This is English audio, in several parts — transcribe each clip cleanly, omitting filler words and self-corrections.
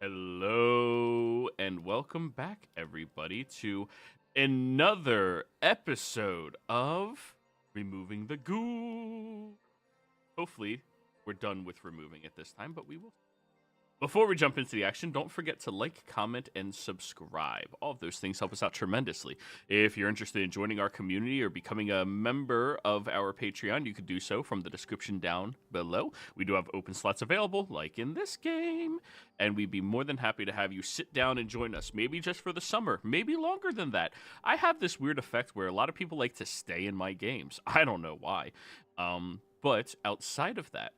Hello and welcome back, everybody, to another episode of Removing the Goo. Hopefully, we're done with removing it this time, but we will. Before we jump into the action, don't forget to like, comment, and subscribe. All of those things help us out tremendously. If you're interested in joining our community or becoming a member of our Patreon, you can do so from the description down below. We do have open slots available, like in this game, and we'd be more than happy to have you sit down and join us, maybe just for the summer, maybe longer than that. I have this weird effect where a lot of people like to stay in my games. I don't know why. But outside of that,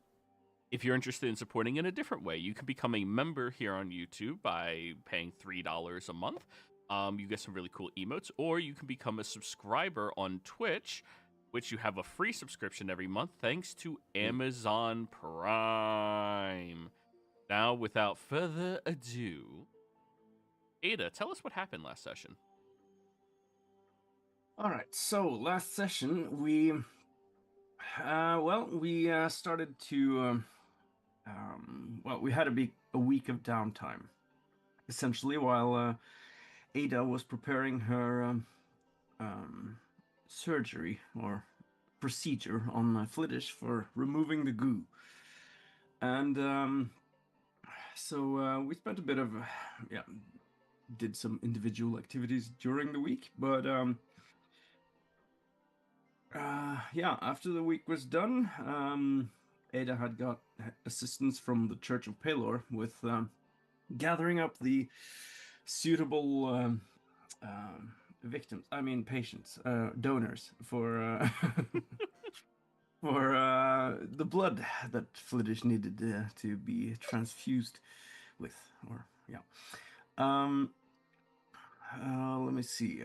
if you're interested in supporting in a different way, you can become a member here on YouTube by paying $3 a month. You get some really cool emotes, or you can become a subscriber on Twitch, which you have a free subscription every month thanks to Amazon Prime. Now, without further ado, Ada, tell us what happened last session. All right, so last session we started to we had a week of downtime, essentially, while Ada was preparing her surgery or procedure on Flittish for removing the goo, and we spent a bit of did some individual activities during the week, but after the week was done, Ada had got assistance from the Church of Pelor with gathering up the suitable patients, donors for for the blood that Flittish needed to be transfused with, Um, Let me see.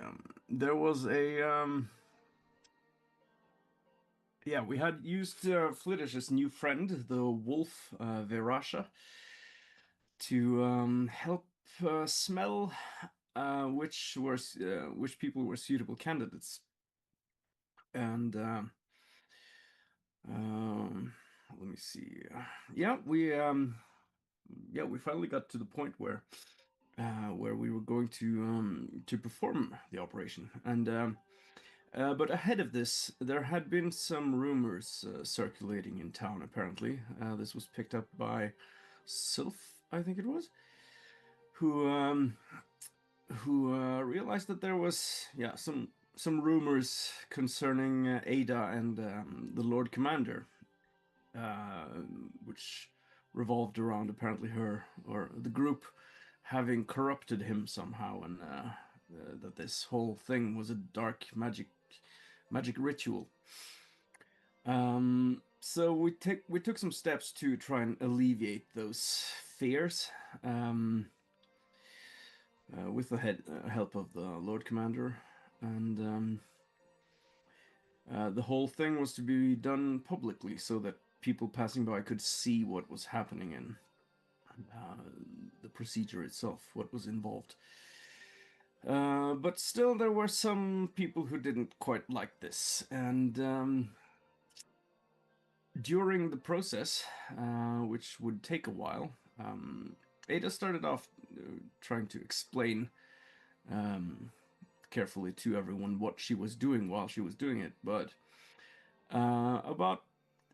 There was a we had used Flittish's new friend, the wolf Verasha, to help smell which people were suitable candidates. And let me see. We finally got to the point where we were going to perform the operation. And but ahead of this, there had been some rumors circulating in town. Apparently, this was picked up by Sylph, I think it was, who realized that there was some rumors concerning Ada and the Lord Commander, which revolved around apparently her or the group having corrupted him somehow, and that this whole thing was a dark magic ritual. So we took some steps to try and alleviate those fears, with the help of the Lord Commander, and the whole thing was to be done publicly so that people passing by could see what was happening in the procedure itself, what was involved. But still, there were some people who didn't quite like this, and during the process, which would take a while, Ada started off trying to explain carefully to everyone what she was doing while she was doing it, but about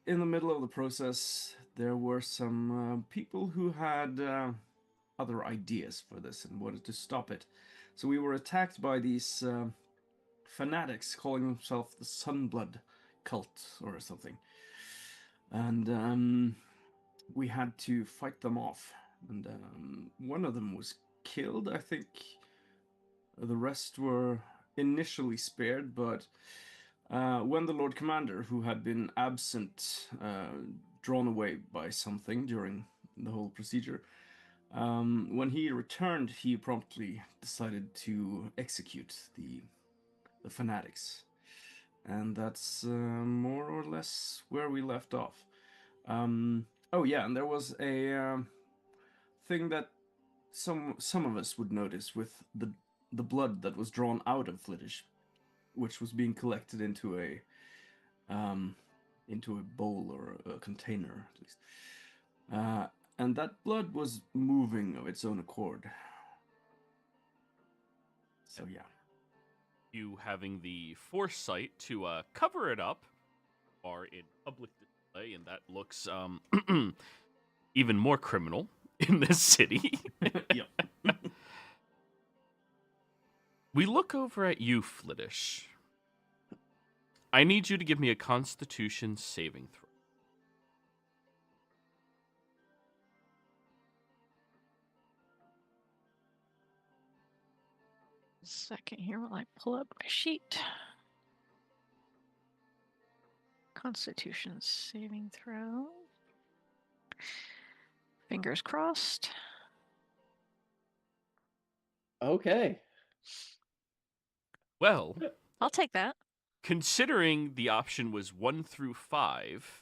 in the middle of the process, there were some people who had other ideas for this and wanted to stop it. So we were attacked by these fanatics calling themselves the Sunblood cult or something. And we had to fight them off. And one of them was killed, I think. The rest were initially spared, but when the Lord Commander, who had been absent, drawn away by something during the whole procedure, when he returned, he promptly decided to execute the fanatics. And that's more or less where we left off. Oh yeah, and there was a thing that some of us would notice with the blood that was drawn out of Flittish, which was being collected into a bowl or a container at least. And that blood was moving of its own accord. So yeah. You having the foresight to cover it up are in public display, and that looks even more criminal in this city. Yep. We look over at you, Flittish. I need you to give me a Constitution saving throw. Second here while I pull up my sheet. Constitution saving throw. Fingers crossed. Okay. Well, I'll take that. considering the option was 1 through 5,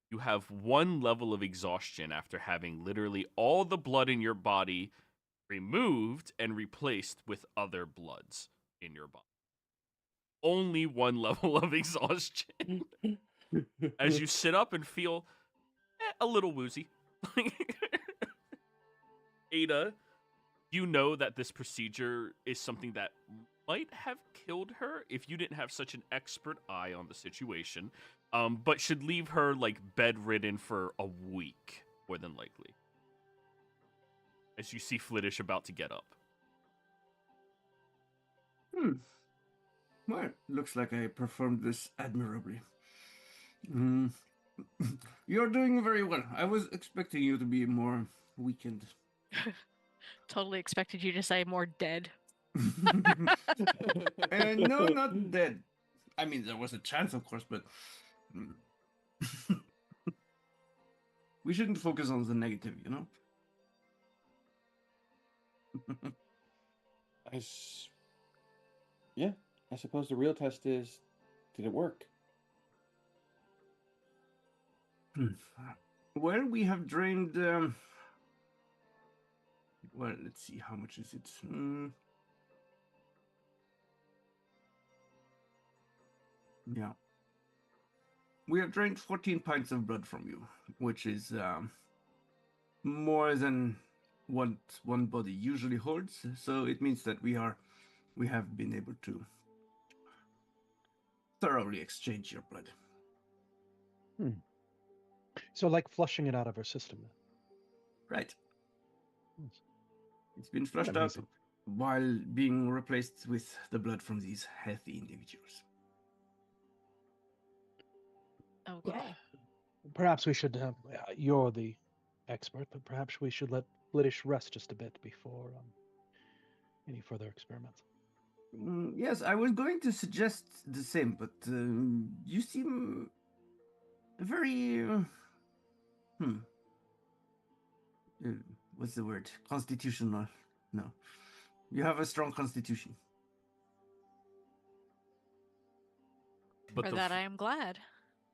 you have 1 level of exhaustion after having literally all the blood in your body removed and replaced with other bloods in your body. Only 1 level of exhaustion. As you sit up and feel a little woozy. Ada, you know that this procedure is something that might have killed her if you didn't have such an expert eye on the situation, but should leave her like bedridden for a week, more than likely. As you see Flittish about to get up. Well, looks like I performed this admirably. You're doing very well. I was expecting you to be more weakened. Totally expected you to say more dead. No, not dead. I mean, there was a chance, of course, but we shouldn't focus on the negative, you know? Yeah, I suppose the real test is, did it work? Well, we have drained. Well, let's see, how much is it? Yeah. We have drained 14 pints of blood from you, which is more than what one body usually holds. So it means that we have been able to thoroughly exchange your blood. So, like flushing it out of our system. Right. Yes. It's been flushed out Amazing. while being replaced with the blood from these healthy individuals. Okay. Perhaps we should. You're the expert, but perhaps we should let Flittish rest just a bit before any further experiments. Yes, I was going to suggest the same, but you seem very. What's the word? Constitutional. No. You have a strong constitution. But For the that, f- I am glad.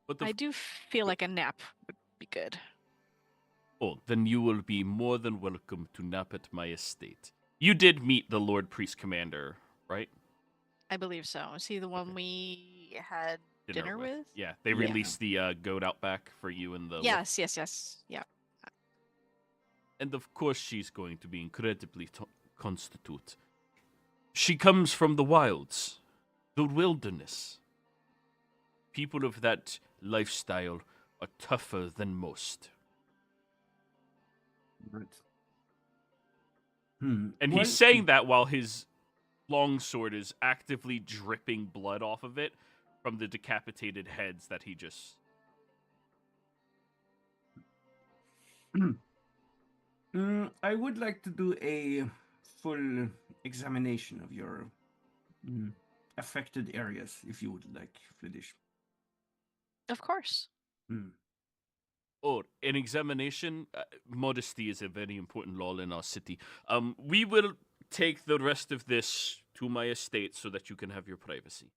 but the I f- do feel like a nap would be good. Oh, then you will be more than welcome to nap at my estate. You did meet the Lord Priest Commander, right? I believe so. Is he the one we had dinner with? Yeah, they Yeah. released the goat out back for you and the wolf. Yes. Yeah. And of course she's going to be incredibly constitute. She comes from the wilds, the wilderness. People of that lifestyle are tougher than most. Right. And Well, he's saying that while his longsword is actively dripping blood off of it from the decapitated heads that he just... I would like to do a full examination of your affected areas, if you would like, Flittish. Of course. Oh, an examination. Modesty is a very important law in our city. We will take the rest of this to my estate so that you can have your privacy.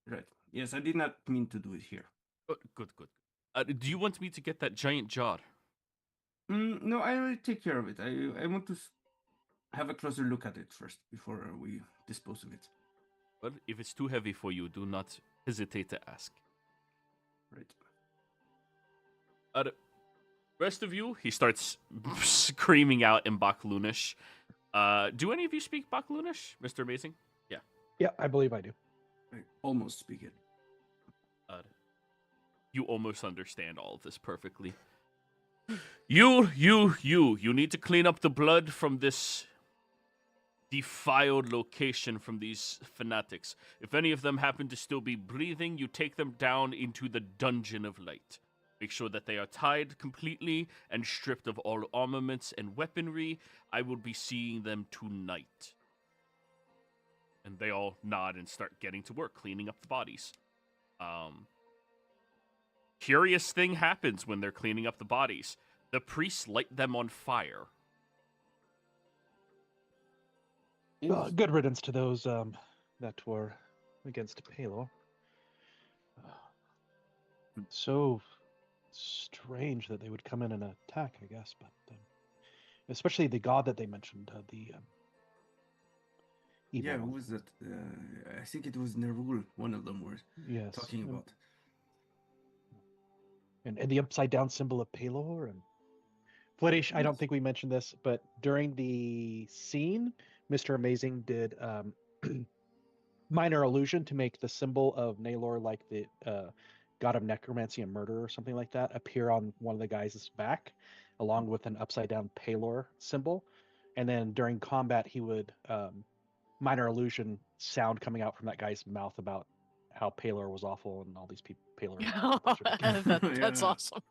Right. Yes, I did not mean to do it here. Oh, good. Do you want me to get that giant jar? No, I will take care of it. I want to have a closer look at it first before we dispose of it. Well, if it's too heavy for you, do not hesitate to ask. Right. Rest of you, he starts screaming out in Baklunish. Do any of you speak Baklunish, Mr. Amazing? Yeah. Yeah, I believe I do. I almost speak it. You almost understand all of this perfectly. You need to clean up the blood from this defiled location from these fanatics. If any of them happen to still be breathing, you take them down into the Dungeon of Light. Make sure that they are tied completely and stripped of all armaments and weaponry. I will be seeing them tonight. And they all nod and start getting to work, cleaning up the bodies. Curious thing happens when they're cleaning up the bodies. The priests light them on fire. Good riddance to those that were against Palor. So strange that they would come in and attack, I guess, but especially the god that they mentioned, the evil Yeah, one. who was that? I think it was Nerul, one of them were Yes, talking about. and the upside down symbol of Palor and Flittish. I don't think we mentioned this, but during the scene, Mr. Amazing did minor allusion to make the symbol of Naylor, like the god of necromancy and murder or something like that, appear on one of the guys' back, along with an upside down Palor symbol. And then during combat, he would minor illusion sound coming out from that guy's mouth about how Palor was awful and all these people. Palor. That's Yeah. awesome.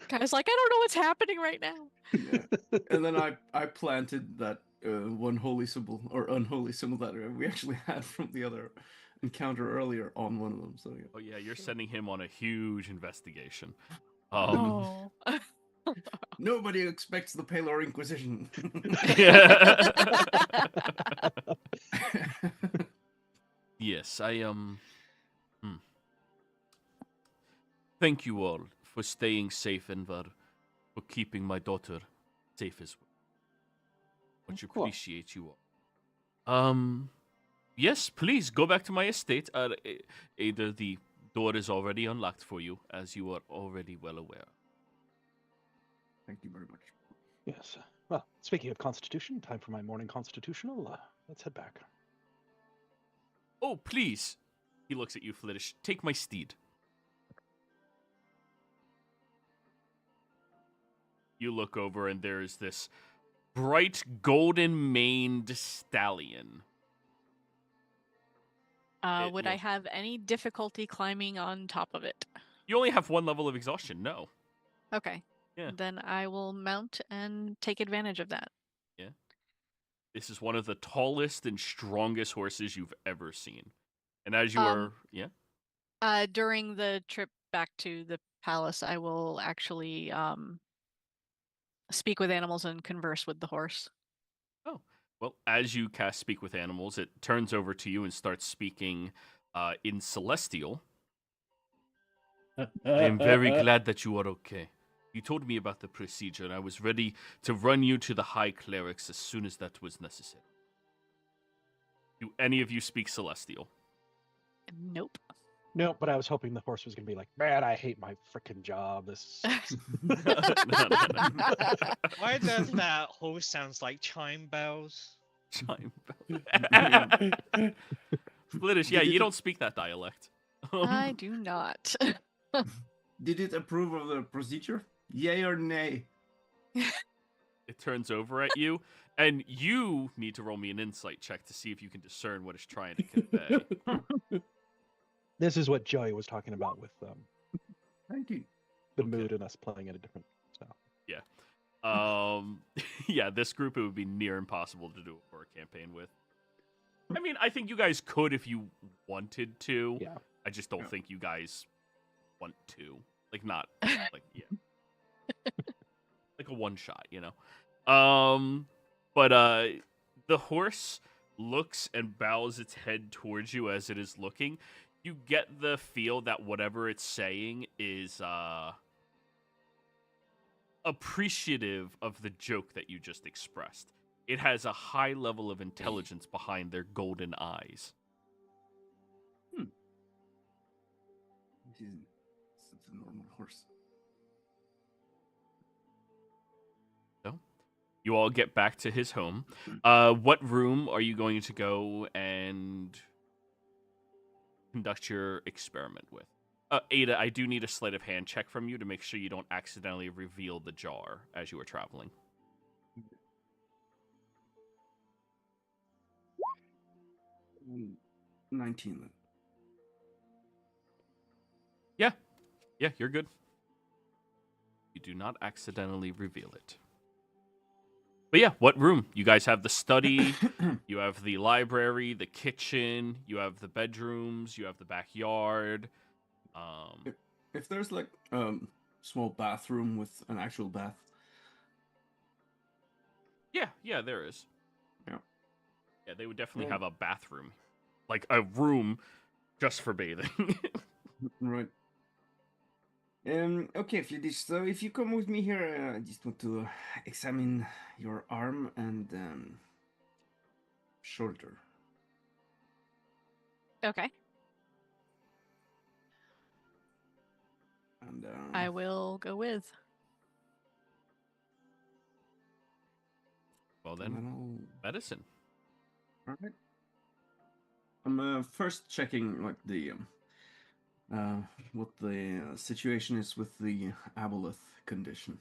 Guy's like, I don't know what's happening right now. Yeah. And then I planted that one holy symbol or unholy symbol that we actually had from the other encounter earlier on one of them. So yeah. Oh yeah, you're sending him on a huge investigation. Oh. Nobody expects the Palor Inquisition. Yes, Thank you all for staying safe and for keeping my daughter safe as well. Much Of course. appreciate you all. Yes, please go back to my estate. Either the door is already unlocked for you, as you are already well aware. Thank you very much. Yes. Well, speaking of Constitution, time for my morning constitutional. Let's head back. Oh, please. He looks at you, Flittish. Take my steed. You look over and there's this bright golden-maned stallion. Would I have any difficulty climbing on top of it? You only have one level of exhaustion, no. Okay. Yeah. Then I will mount and take advantage of that. Yeah. This is one of the tallest and strongest horses you've ever seen. And as you are... Yeah? During the trip back to the palace, I will actually speak with animals and converse with the horse. Oh. Well, as you cast Speak with Animals, it turns over to you and starts speaking in Celestial. I am very glad that you are okay. You told me about the procedure, and I was ready to run you to the High Clerics as soon as that was necessary. Do any of you speak Celestial? Nope. No, but I was hoping the horse was going to be like, man, I hate my freaking job. This sucks." No. Why does that horse sounds like chime bells? Chime Flittish, yeah, you don't speak that dialect. I do not. Did it approve of the procedure? Yay or nay? It turns over at you, and you need to roll me an insight check to see if you can discern what it's trying to convey. This is what Joey was talking about with 19. the Okay. mood and us playing at a different style. Yeah, this group it would be near impossible to do a horror campaign with. I mean, I think you guys could if you wanted to. Yeah. I just don't Yeah. think you guys want to. Like, not, like, yeah. Like a one shot, you know? But the horse looks and bows its head towards you as it is looking. You get the feel that whatever it's saying is, appreciative of the joke that you just expressed. It has a high level of intelligence behind their golden eyes. It's a normal horse. You all get back to his home. What room are you going to go and conduct your experiment with? Ada, I do need a sleight of hand check from you to make sure you don't accidentally reveal the jar as you were traveling. 19 then. Yeah, you're good. You do not accidentally reveal it. But yeah, what room? You guys have the study, you have the library, the kitchen, you have the bedrooms, you have the backyard. If there's like small bathroom with an actual bath. Yeah, there is. Yeah. Yeah, they would definitely Yeah. have a bathroom. Like a room just for bathing. Right. Okay, Fliddish, so if you come with me here, I just want to examine your arm and shoulder. Okay. And I will go with. Well and then, then medicine. All right. I'm first checking like the what the situation is with the aboleth condition.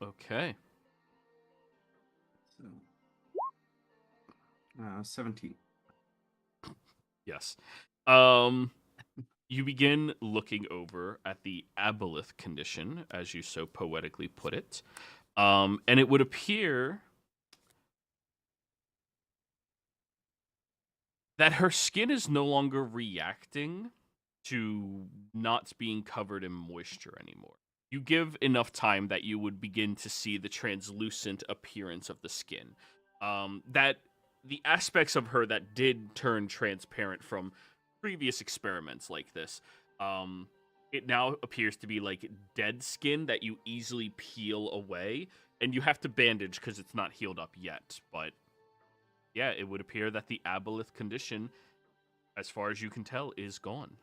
Okay. So 17. Yes. You begin looking over at the aboleth condition, as you so poetically put it. And it would appear that her skin is no longer reacting to not being covered in moisture anymore. You give enough time that you would begin to see the translucent appearance of the skin. That the aspects of her that did turn transparent from previous experiments like this, it now appears to be like dead skin that you easily peel away, and you have to bandage because it's not healed up yet. But yeah, it would appear that the aboleth condition, as far as you can tell, is gone.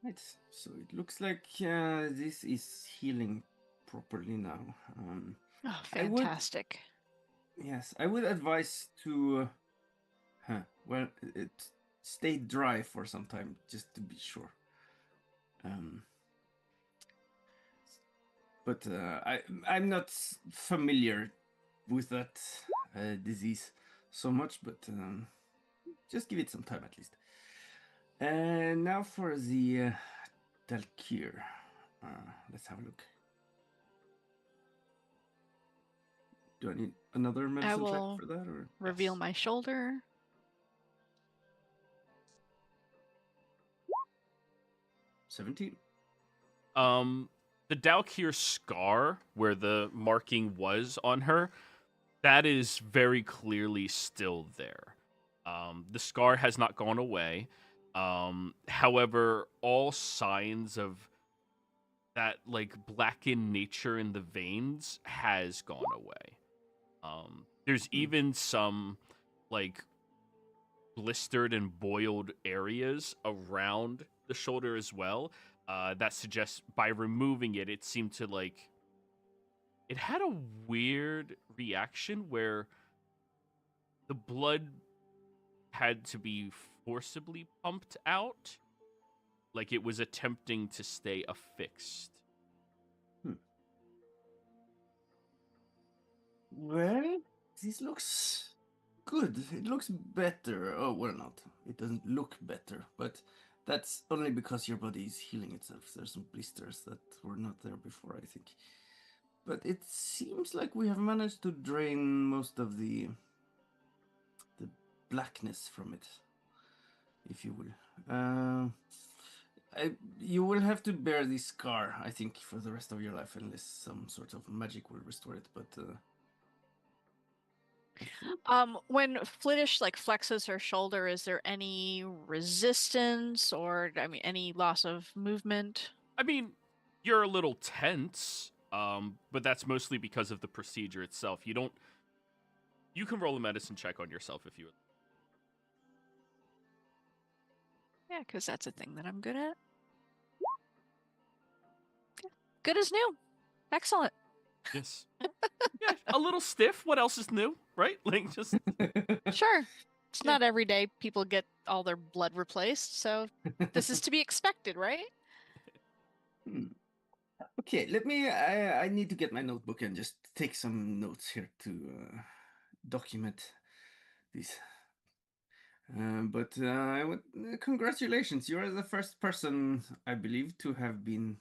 Right. So it looks like this is healing properly now. Oh, I would- fantastic. Yes, I would advise to, stay dry for some time just to be sure. But I'm not familiar with that disease so much, but just give it some time at least. And now for the Dalkir. Let's have a look. Do I need another medicine check will for that, or Reveal Yes. my shoulder. 17? The Dalkir scar, where the marking was on her, that is very clearly still there. The scar has not gone away. However, all signs of that like blackened nature in the veins has gone away. There's even some like blistered and boiled areas around the shoulder as well. That suggests by removing it, it seemed to like it had a weird reaction where the blood had to be forcibly pumped out, like it was attempting to stay affixed. Well, this looks good. It looks better. Oh, well, not. It doesn't look better, but that's only because your body is healing itself. There's some blisters that were not there before, I think. But it seems like we have managed to drain most of the blackness from it, if you will. You will have to bear this scar, I think, for the rest of your life, unless some sort of magic will restore it. But When Flittish like flexes her shoulder, is there any resistance or any loss of movement? I mean, you're a little tense, but that's mostly because of the procedure itself. You can roll a medicine check on yourself if you would. Yeah, because that's a thing that I'm good at. Yeah. Good as new. Excellent. Yes. Yeah, a little stiff. What else is new, right? Like just Sure. It's Yeah. not every day people get all their blood replaced, so this is to be expected, right? Hmm. Okay, let me. I need to get my notebook and just take some notes here to document this. Congratulations, you are the first person, I believe, to have been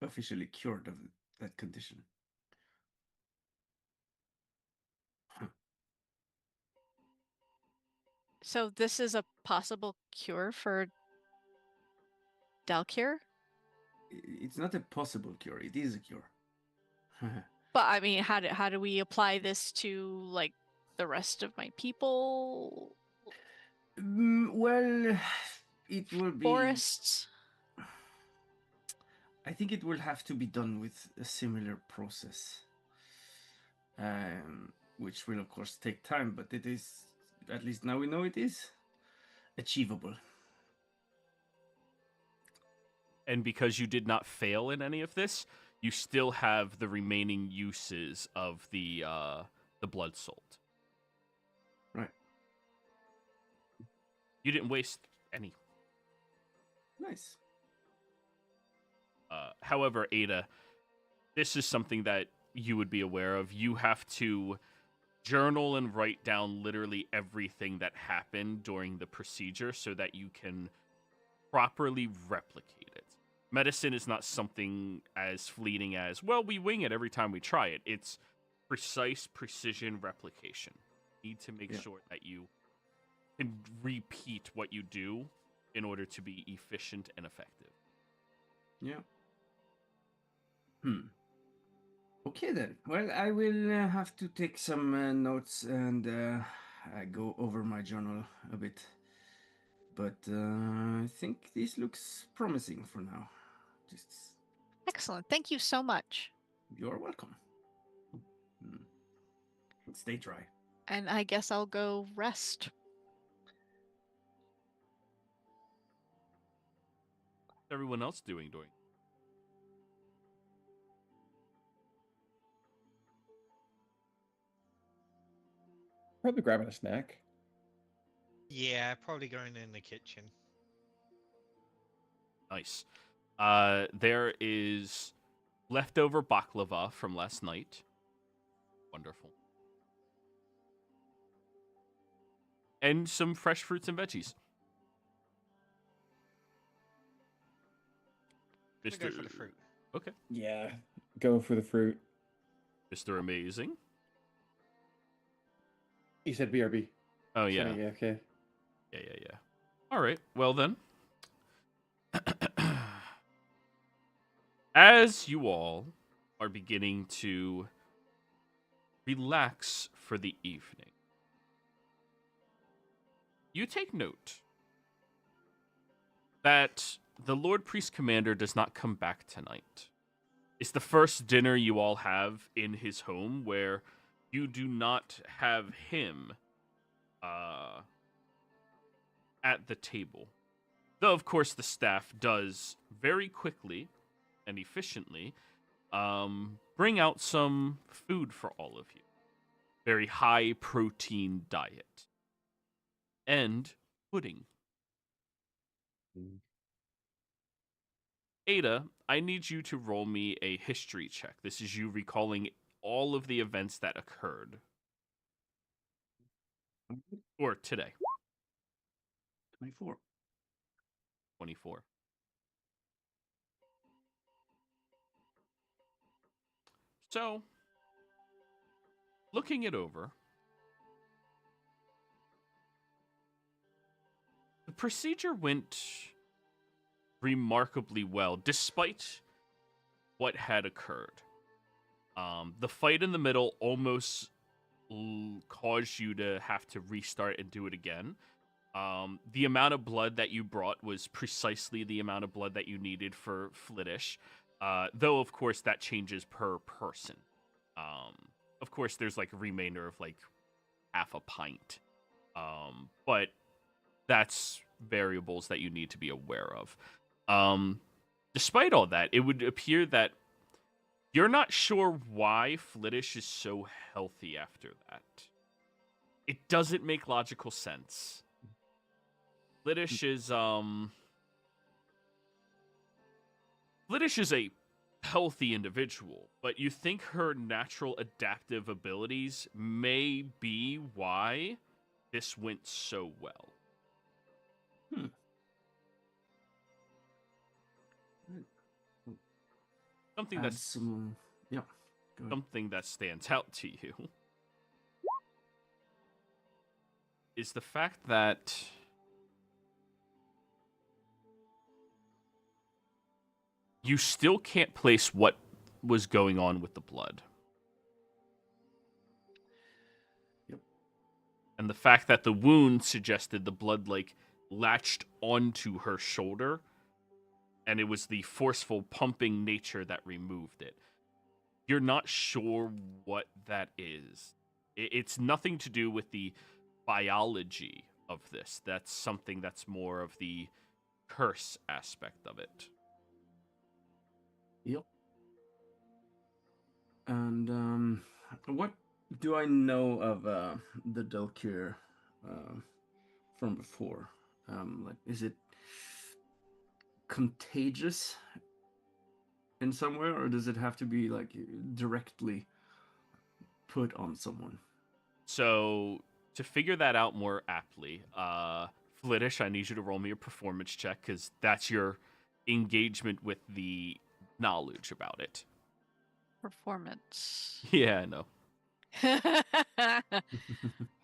officially cured of that condition. Huh. So this is a possible cure for Dalcure? It's not a possible cure; it is a cure. But I mean, how do we apply this to like the rest of my people? Well, it will be. Forests? I think it will have to be done with a similar process, which will of course take time, but it is, at least now we know it is achievable. and because you did not fail in any of this, you still have the remaining uses of the blood salt. Right. You didn't waste any. Nice. However, Ada, this is something that you would be aware of. You have to journal and write down literally everything that happened during the procedure so that you can properly replicate it. Medicine is not something as fleeting as, well, we wing it every time we try it. It's precise precision replication. You need to make sure that you can repeat what you do in order to be efficient and effective. Yeah. Okay then. Well, I will have to take some notes and I go over my journal a bit. But I think this looks promising for now. Just Excellent. Thank you so much. You're welcome. Stay dry. And I guess I'll go rest. What's everyone else doing during? Probably grabbing a snack. Yeah, probably going in the kitchen. Nice. There is leftover baklava from last night. Wonderful. And some fresh fruits and veggies. I'm gonna go for the fruit. Okay. Yeah, going for the fruit. Mr. Amazing. You said BRB. Oh, yeah. Sorry, yeah, okay. Yeah. All right. Well, then. As you all are beginning to relax for the evening, you take note that the Lord Priest Commander does not come back tonight. It's the first dinner you all have in his home where you do not have him at the table. Though, of course, the staff does very quickly and efficiently bring out some food for all of you. Very high protein diet. And pudding. Ada, I need you to roll me a history check. This is you recalling all of the events that occurred. Or today. 24. 24. So, looking it over, the procedure went remarkably well, despite what had occurred. The fight in the middle almost caused you to have to restart and do it again. The amount of blood that you brought was precisely the amount of blood that you needed for Flittish. Though, of course, that changes per person. Of course, there's like a remainder of like half a pint. But that's variables that you need to be aware of. Despite all that, it would appear that You're not sure why Flittish is so healthy after that. It doesn't make logical sense. Flittish is a healthy individual, but you think her natural adaptive abilities may be why this went so well. Something Add that's some, yeah. Go ahead. something that stands out to you is the fact that you still can't place what was going on with the blood. Yep. And the fact that the wound suggested the blood latched onto her shoulder, and it was the forceful pumping nature that removed it. You're not sure what that is. It's nothing to do with the biology of this. That's something that's more of the curse aspect of it. Yep. And what do I know of the Delcure from before? Is it contagious in somewhere, or does it have to be directly put on someone? So to figure that out more aptly, Flittish, I need you to roll me a performance check because that's your engagement with the knowledge about it. Performance. Yeah, I know.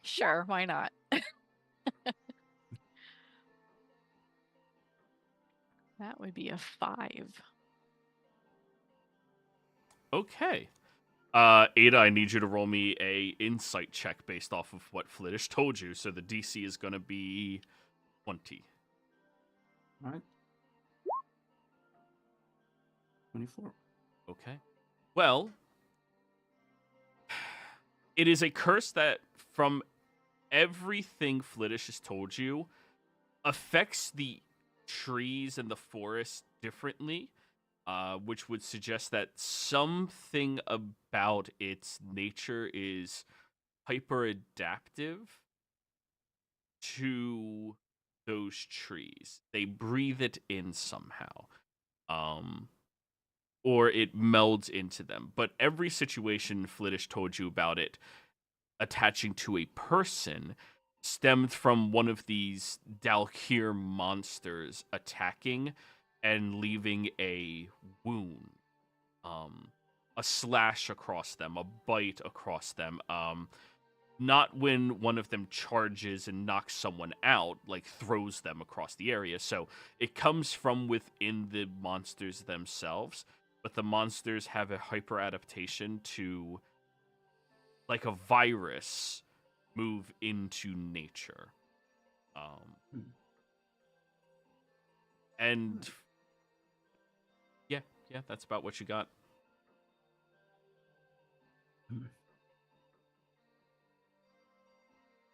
Sure, why not? That would be a 5. Okay. Ada, I need you to roll me a insight check based off of what Flittish told you. So the DC is going to be 20. All right. 24. Okay. Well, it is a curse that, from everything Flittish has told you, affects the trees and the forest differently, which would suggest that something about its nature is hyper adaptive to those trees. They breathe it in somehow. Or it melds into them. But every situation Flittish told you about it attaching to a person stemmed from one of these Dalkir monsters attacking and leaving a wound, a slash across them, a bite across them. Not when one of them charges and knocks someone out, throws them across the area. So it comes from within the monsters themselves, but the monsters have a hyper adaptation to, like a virus, move into nature. And yeah, that's about what you got.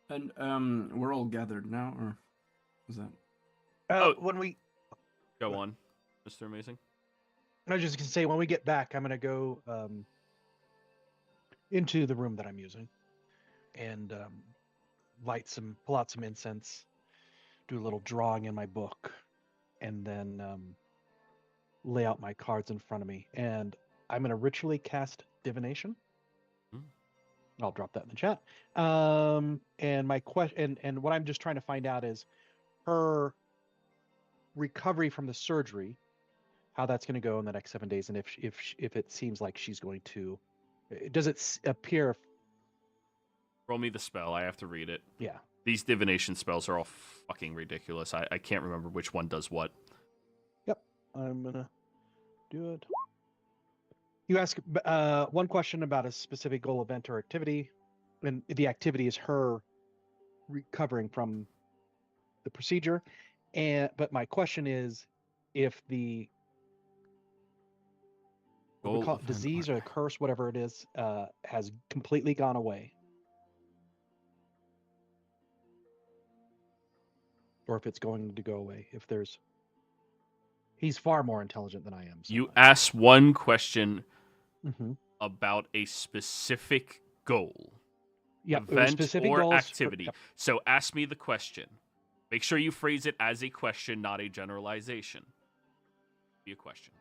And we're all gathered now, or is that? When we Go on, Mr. Amazing. I was just gonna say, when we get back, I'm gonna go into the room that I'm using and pull out some incense, do a little drawing in my book, and then lay out my cards in front of me. And I'm gonna ritually cast divination. I'll drop that in the chat. And my question, and what I'm just trying to find out is her recovery from the surgery, how that's going to go in the next 7 days, and if it seems like she's going to, does it appear? Roll me the spell. I have to read it. Yeah. These divination spells are all fucking ridiculous. I can't remember which one does what. Yep. I'm gonna do it. You ask one question about a specific goal, event, or activity, and the activity is her recovering from the procedure. But my question is, if the what we call it, disease or a curse, whatever it is, has completely gone away, or if it's going to go away. If there's, he's far more intelligent than I am. So You ask one question Mm-hmm. about a specific goal, Yep. event, Specific or goals for- activity. yep. So ask me the question. Make sure you phrase it as a question, not a generalization. Be a question.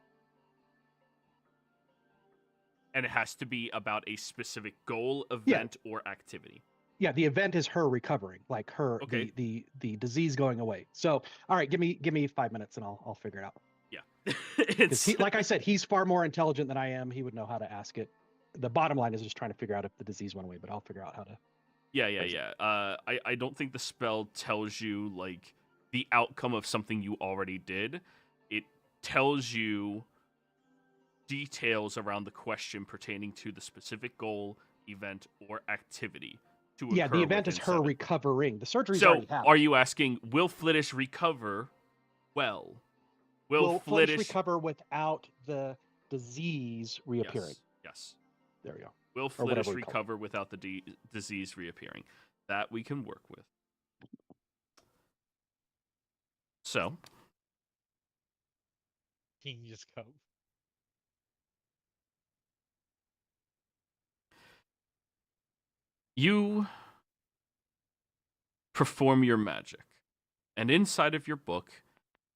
And it has to be about a specific goal, event, or activity. Yeah, the event is her recovering, like her Okay. the disease going away. So, all right, give me 5 minutes and I'll figure it out. Yeah. Because he, like I said, he's far more intelligent than I am. He would know how to ask it. The bottom line is just trying to figure out if the disease went away, but I'll figure out how to. Yeah. I don't think the spell tells you like the outcome of something you already did. It tells you details around the question pertaining to the specific goal, event, or activity to Yeah, occur the event is within her 7. recovering. The surgery's So, already happened. are you asking, will Flittish recover well? Will Flittish recover without the disease reappearing? Yes. There we go. Will Or whatever Flittish we call it. recover without the disease reappearing? That we can work with. So, Genius code. you perform your magic, and inside of your book,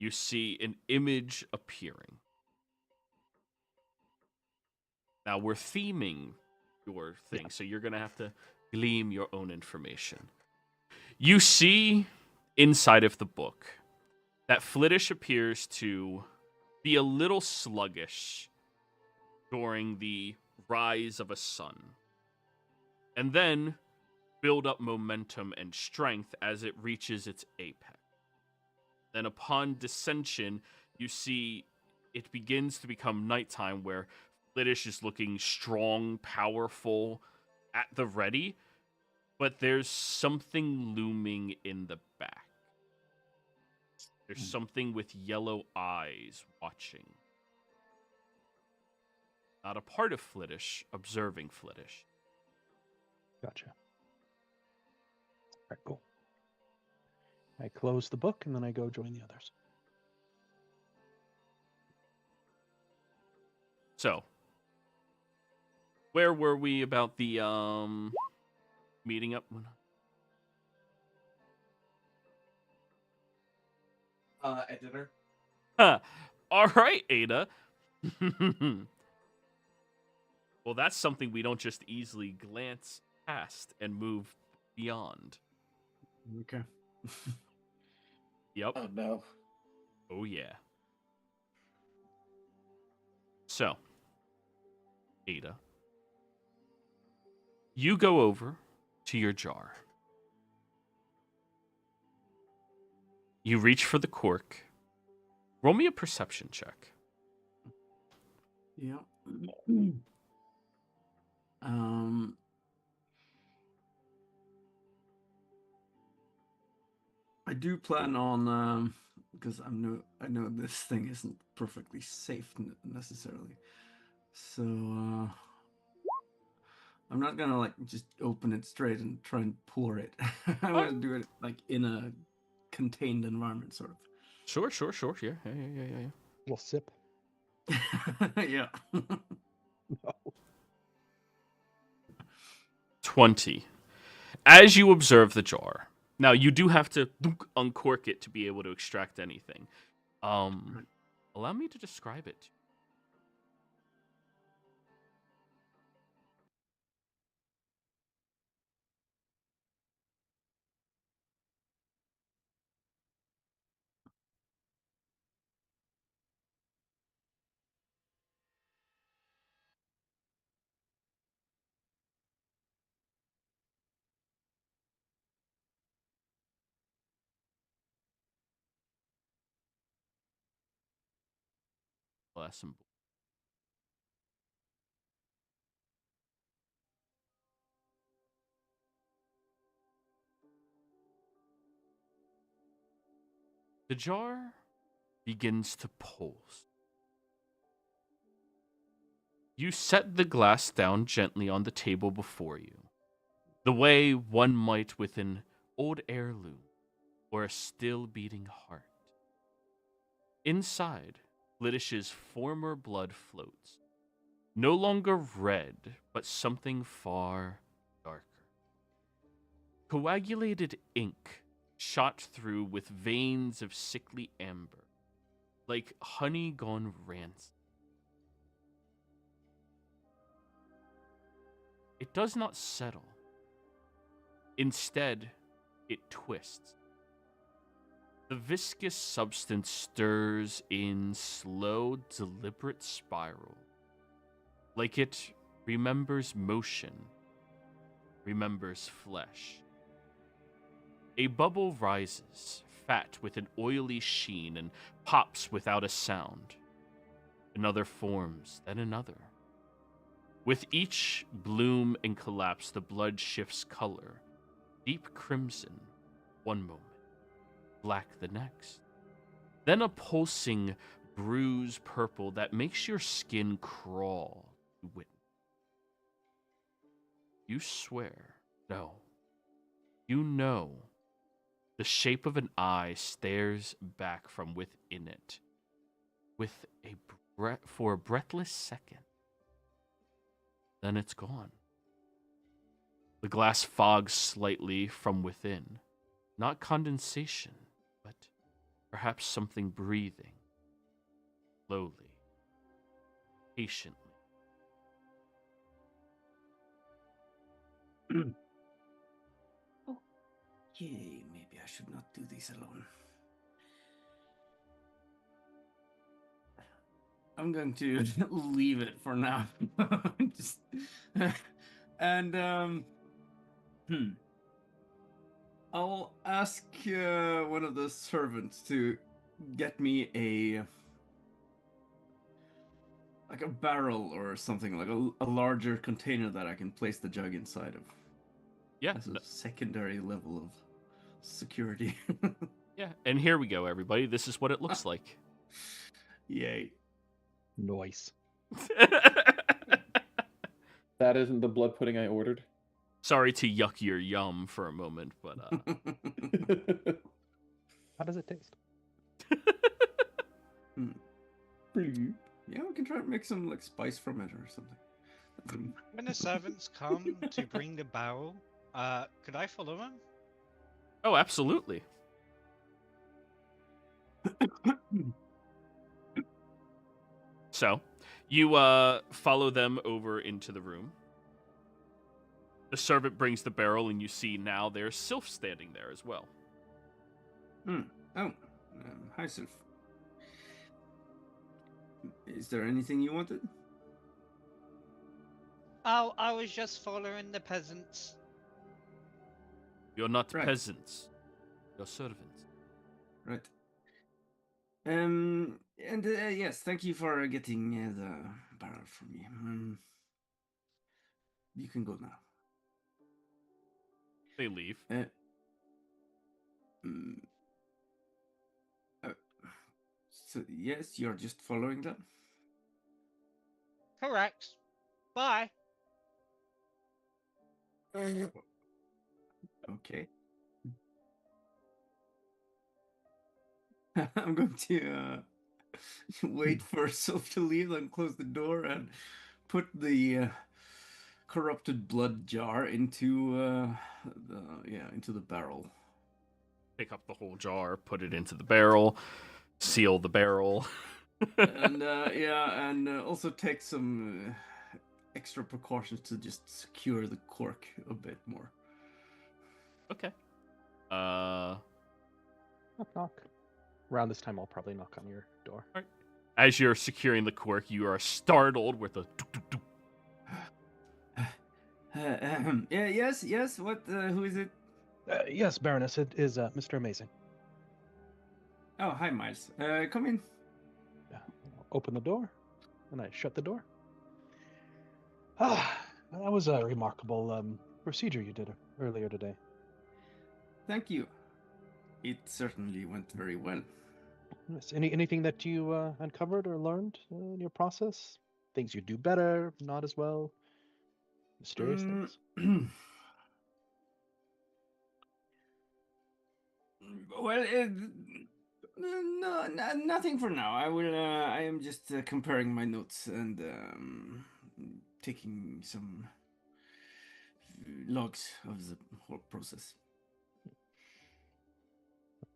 you see an image appearing. Now, we're theming your thing, so you're going to have to glean your own information. You see inside of the book that Flittish appears to be a little sluggish during the rise of a sun, and then build up momentum and strength as it reaches its apex. Then upon descension, you see it begins to become nighttime, where Flittish is looking strong, powerful, at the ready, but there's something looming in the back. There's something with yellow eyes watching. Not a part of Flittish, observing Flittish. Gotcha. All right, cool. I close the book and then I go join the others. So, where were we about the meeting up? At dinner. Huh. All right, Ada. Well, that's something we don't just easily glance past and move beyond. Okay. Yep. Oh no. Oh, yeah. So, Ada, you go over to your jar. You reach for the cork. Roll me a perception check. Yeah. I do plan on because I know this thing isn't perfectly safe necessarily, so I'm not gonna like just open it straight and try and pour it. I want to do it like in a contained environment, sort of. Sure. Yeah. Little sip. Yeah. No. 20. As you observe the jar, now you do have to uncork it to be able to extract anything. Allow me to describe it. Glass and the jar begins to pulse. You set the glass down gently on the table before you, the way one might with an old heirloom or a still beating heart. Inside, Littish's former blood floats, No longer red, but something far darker. Coagulated ink shot through with veins of sickly amber, like honey gone rancid. It does not settle. Instead, it twists. The viscous substance stirs in slow, deliberate spiral, like it remembers motion, remembers flesh. A bubble rises, fat with an oily sheen, and pops without a sound. Another forms, then another. With each bloom and collapse, the blood shifts color. Deep crimson one moment, black the next. Then a pulsing bruise purple that makes your skin crawl to witness. You swear, no. You know. The shape of an eye stares back from within it, with for a breathless second. Then it's gone. The glass fogs slightly from within. Not condensation, but perhaps something breathing. Slowly. Patiently. Okay, maybe I should not do this alone. I'm going to leave it for now. Just, and I'll ask one of the servants to get me a barrel or something, like a larger container that I can place the jug inside of. Yeah. As a secondary level of security. Yeah, and here we go, everybody. This is what it looks like. Yay. Noise. That isn't the blood pudding I ordered. Sorry to yuck your yum for a moment, but How does it taste? Pretty good. Yeah, we can try to make some like spice from it or something. When the servants come to bring the barrel, could I follow them? oh, absolutely. So, you follow them over into the room. The servant brings the barrel, and you see now there's Sylph standing there as well. Oh, hi, Sylph. Is there anything you wanted? Oh, I was just following the peasants. You're not Right. peasants. You're servants. Right. And yes, thank you for getting the barrel for me. You can go now. They leave. So yes, you're just following them. Correct. Bye. Okay. I'm going to wait for Sylph to leave and close the door and put the corrupted blood jar into the barrel. Pick up the whole jar, put it into the barrel, seal the barrel. And also take some extra precautions to just secure the cork a bit more. Okay. Knock, knock. Around this time, I'll probably knock on your door. As you're securing the cork, you are startled with a duk, duk, duk. Yes. What? Who is it? Yes, Baroness, it is Mr. Amazing. Oh, hi, Miles. Come in. I'll open the door, and I shut the door. Ah, that was a remarkable procedure you did earlier today. Thank you. It certainly went very well. Yes. Anything that you uncovered or learned in your process? Things you do better, not as well? Mysterious things? Well, nothing for now. I am just comparing my notes and taking some logs of the whole process.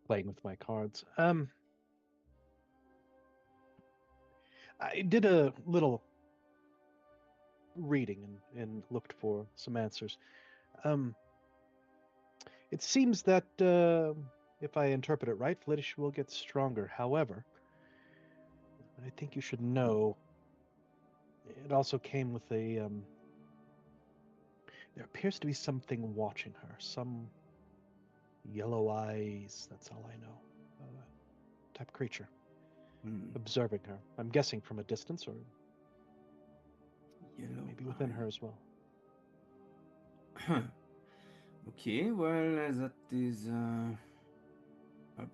Playing with my cards. I did a little reading and looked for some answers. It seems that if I interpret it right, Flittish will get stronger. However, I think you should know it also came with a there appears to be something watching her. Some yellow eyes, that's all I know. Type creature observing her. I'm guessing from a distance or Yellow maybe within eye. her as well. Huh. Okay, well, that is a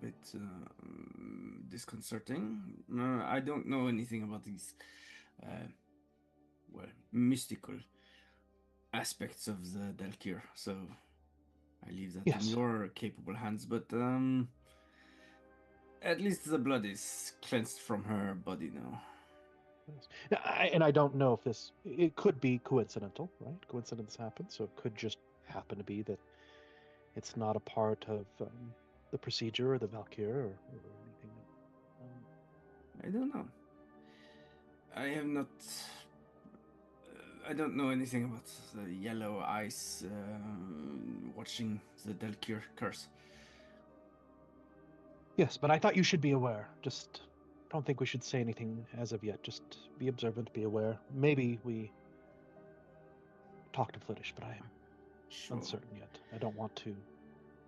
bit disconcerting. I don't know anything about these, well, mystical aspects of the Dalkir, so I leave that in Yes. your capable hands. But at least the blood is cleansed from her body now. Yes. And I don't know if it could be coincidental, right? Coincidence happens, so it could just happen to be that it's not a part of the procedure or the Valkyr or anything. I don't know. I have not. I don't know anything about the yellow eyes watching the Dalkir curse. Yes, but I thought you should be aware. Just don't think we should say anything as of yet. Just be observant, be aware. Maybe we talk to Flittish, but I am uncertain yet. I don't want to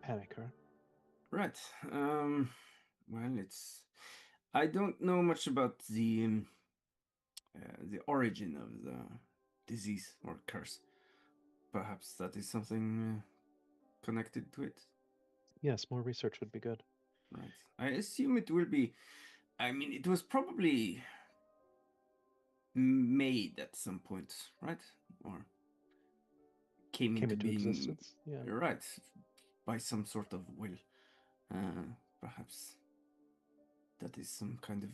panic her. Right. Well, it's. I don't know much about the origin of the disease or curse. Perhaps that is something connected to it. Yes, more research would be good. Right. I assume it will be. I mean, it was probably made at some point, right? Or came into being, existence. Yeah. Right, by some sort of will. Perhaps that is some kind of,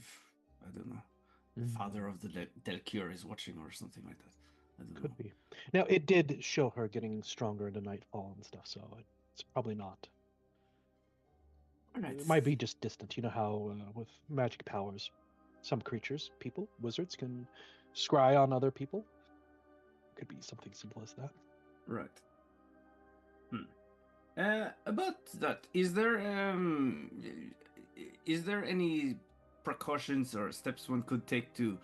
I don't know, the father of the Dalkir is watching or something like that. I don't know. Could be. Now, it did show her getting stronger into nightfall and stuff, so it's probably not. Right. It might be just distant. You know how with magic powers, some creatures, people, wizards can scry on other people. Could be something simple as that. Right. About that, is there any precautions or steps one could take to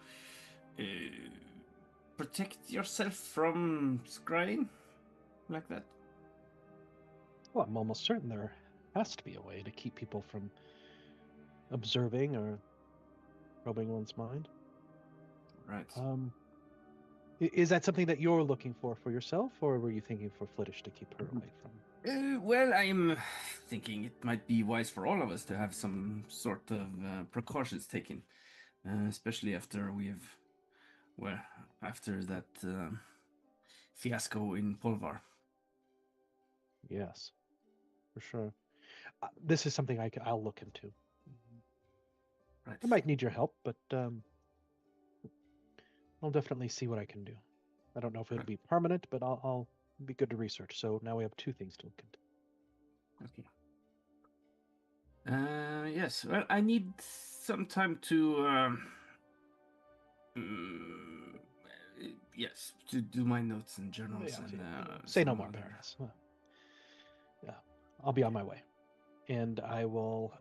protect yourself from scrying like that? Well, I'm almost certain there has to be a way to keep people from observing or probing one's mind. Right. Is that something that you're looking for yourself, or were you thinking for Flittish to keep her away from? Well, I'm thinking it might be wise for all of us to have some sort of precautions taken, especially after after that fiasco in Polvar. Yes, for sure. This is something I'll look into. Right. I might need your help, but I'll definitely see what I can do. I don't know if it'll be permanent, but I'll be good to research. So now we have two things to look into. Okay. Yes. Well, I need some time to yes, to do my notes and journals. Say no more, Baroness. Yeah, I'll be on my way, and I will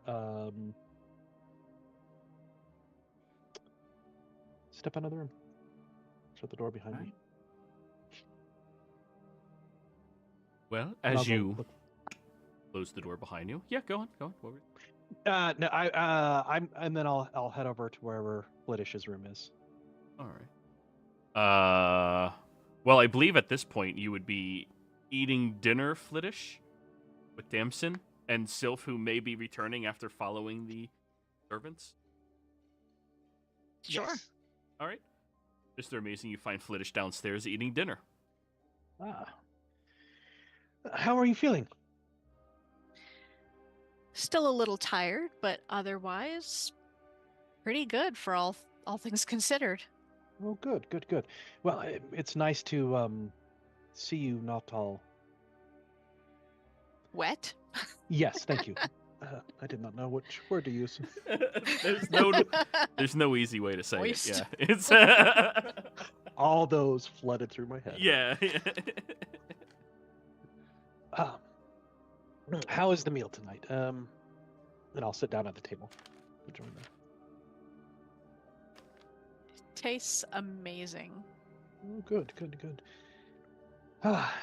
step out of the room. Shut the door behind me. Well, as you close the door behind you, yeah, go on. What were no, I'm, and then I'll head over to wherever Flittish's room is. All right. Well, I believe at this point you would be eating dinner, Flittish, with Damson and Sylph, who may be returning after following the servants. Sure. Yes. All right. Mr. Amazing, you find Flittish downstairs eating dinner. How are you feeling? Still a little tired, but otherwise pretty good for all things considered. Oh, good, good, good. Well, it's nice to see you not all. Wet? Yes, thank you. I did not know which word to use. There's no easy way to say Moist. it. Yeah, it's All those flooded through my head. yeah. Um, how is the meal tonight? And I'll sit down at the table to join them. Tastes amazing. Oh, good, good, good. Ah,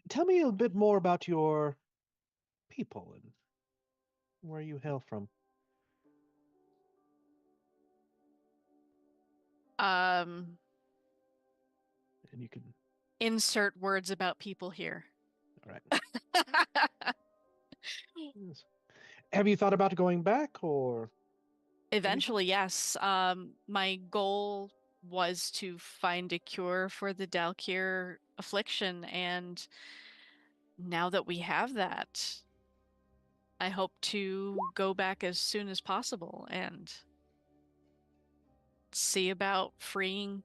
tell me a bit more about your people and where you hail from. Um, And you can. insert words about people here. All right. Yes. Have you thought about going back or? Eventually, yes. My goal was to find a cure for the Dalkir affliction, and now that we have that, I hope to go back as soon as possible and see about freeing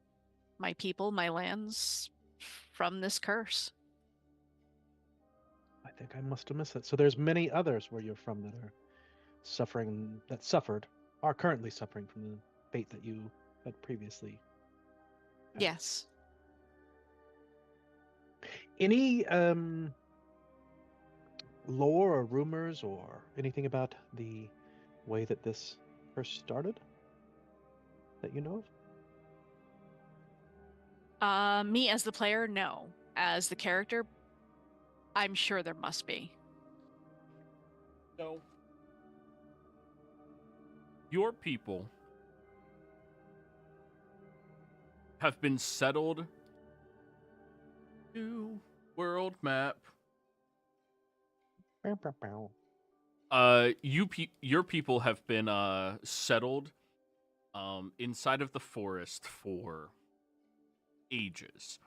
my people, my lands from this curse. I think I must have missed it. So there's many others where you're from that are suffering, that suffered, are currently suffering from the fate that you had previously. had. Yes. Any lore or rumors or anything about the way that this first started that you know of? Me as the player, no. As the character, I'm sure there must be. So, your people have been settled to world map. Bow, bow, bow. Your people have been settled inside of the forest for ages,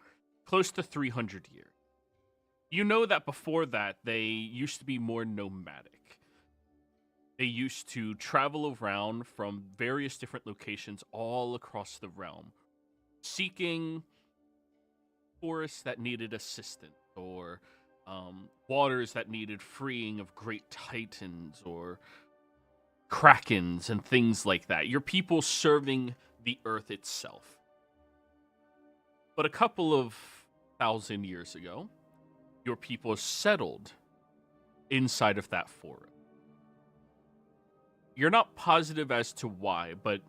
close to 300 years. You know that before that, they used to be more nomadic. They used to travel around from various different locations all across the realm, seeking forests that needed assistance, or waters that needed freeing of great titans, or krakens, and things like that. Your people serving the earth itself. But a couple of 1,000 years ago, your people settled inside of that forest. You're not positive as to why, but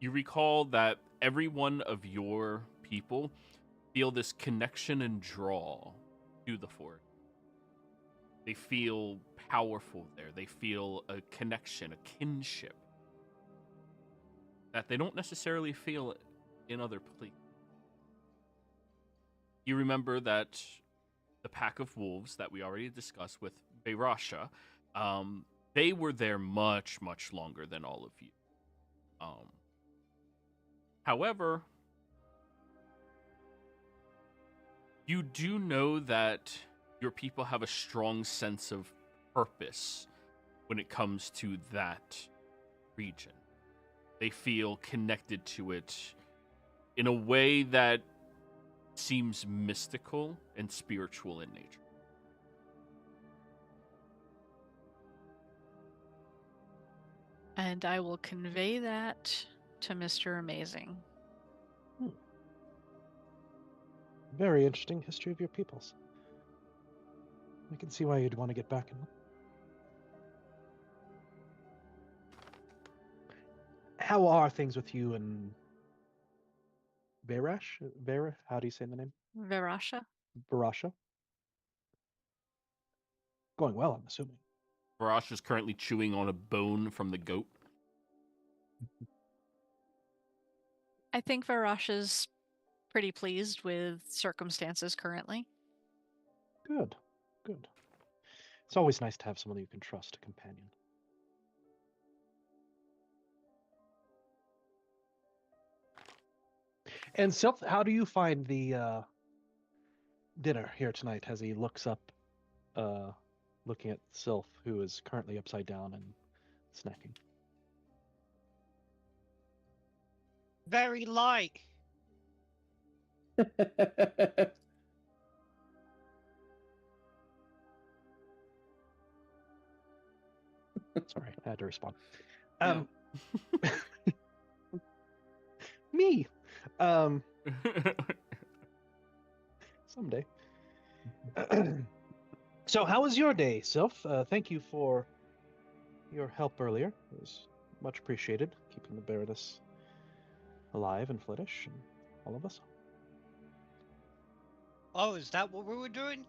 you recall that every one of your people feel this connection and draw to the forest. They feel powerful there. They feel a connection, a kinship that they don't necessarily feel in other places. You remember that the pack of wolves that we already discussed with Beirasha, they were there much, much longer than all of you. However, you do know that your people have a strong sense of purpose when it comes to that region. They feel connected to it in a way that seems mystical and spiritual in nature. And I will convey that to Mr. Amazing. Very interesting history of your peoples. I can see why you'd want to get back in. How are things with you and Verash? Vera? How do you say the name? Verasha? Barasha? Going well, I'm assuming. Barash is currently chewing on a bone from the goat. I think Verasha's pretty pleased with circumstances currently. Good, good. It's always nice to have someone you can trust, a companion. And Sylph, how do you find the dinner here tonight as he looks up, looking at Sylph, who is currently upside down and snacking? very light. Sorry, I had to respond. Yeah. Me. Someday. So, how was your day, Sylph? Thank you for your help earlier. It was much appreciated, keeping the Baroness alive and Flittish and all of us. Oh, is that what we were doing?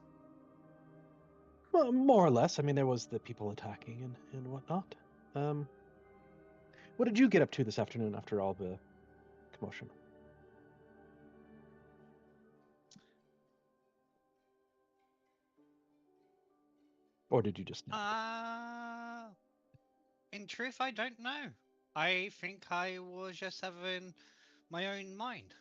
Well, more or less. I mean, there was the people attacking and whatnot. What did you get up to this afternoon after all the commotion? Or did you just nap? In truth, I don't know. I think I was just having my own mind.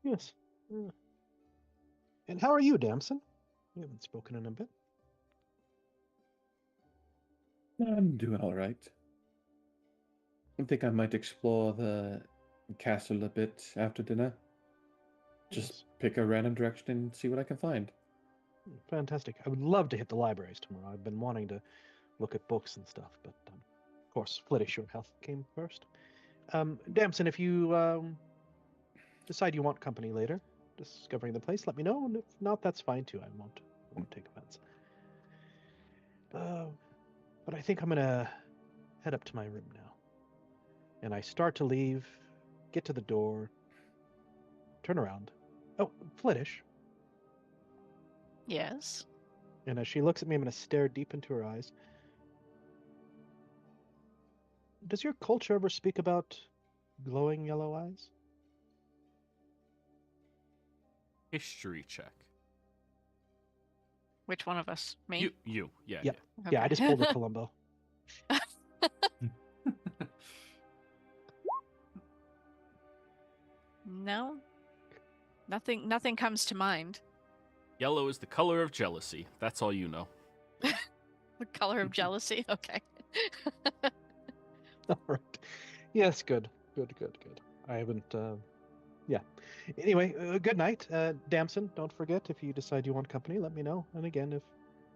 Yes. And how are you, Damson? We haven't spoken in a bit. I'm doing all right. I think I might explore the castle a bit after dinner. Just Yes. pick a random direction and see what I can find. Fantastic. I would love to hit the libraries tomorrow. I've been wanting to look at books and stuff, but of course, Flittish, your health came first. Damson, if you decide you want company later, discovering the place, let me know, and if not, that's fine too. I won't take offense. But I think I'm gonna head up to my room now. And I start to leave, get to the door, turn around. Oh, Flittish. Yes. And as she looks at me, I'm gonna stare deep into her eyes. Does your culture ever speak about glowing yellow eyes? History check. Which one of us? Me? You. Yeah. Yep. Yeah. Yeah, I Okay. just pulled a Columbo. No. Nothing comes to mind. Yellow is the color of jealousy. That's all you know. The color of jealousy. Okay. All right. Yes, good. I haven't, yeah. Anyway, good night. Damson, don't forget, if you decide you want company, let me know. And again, if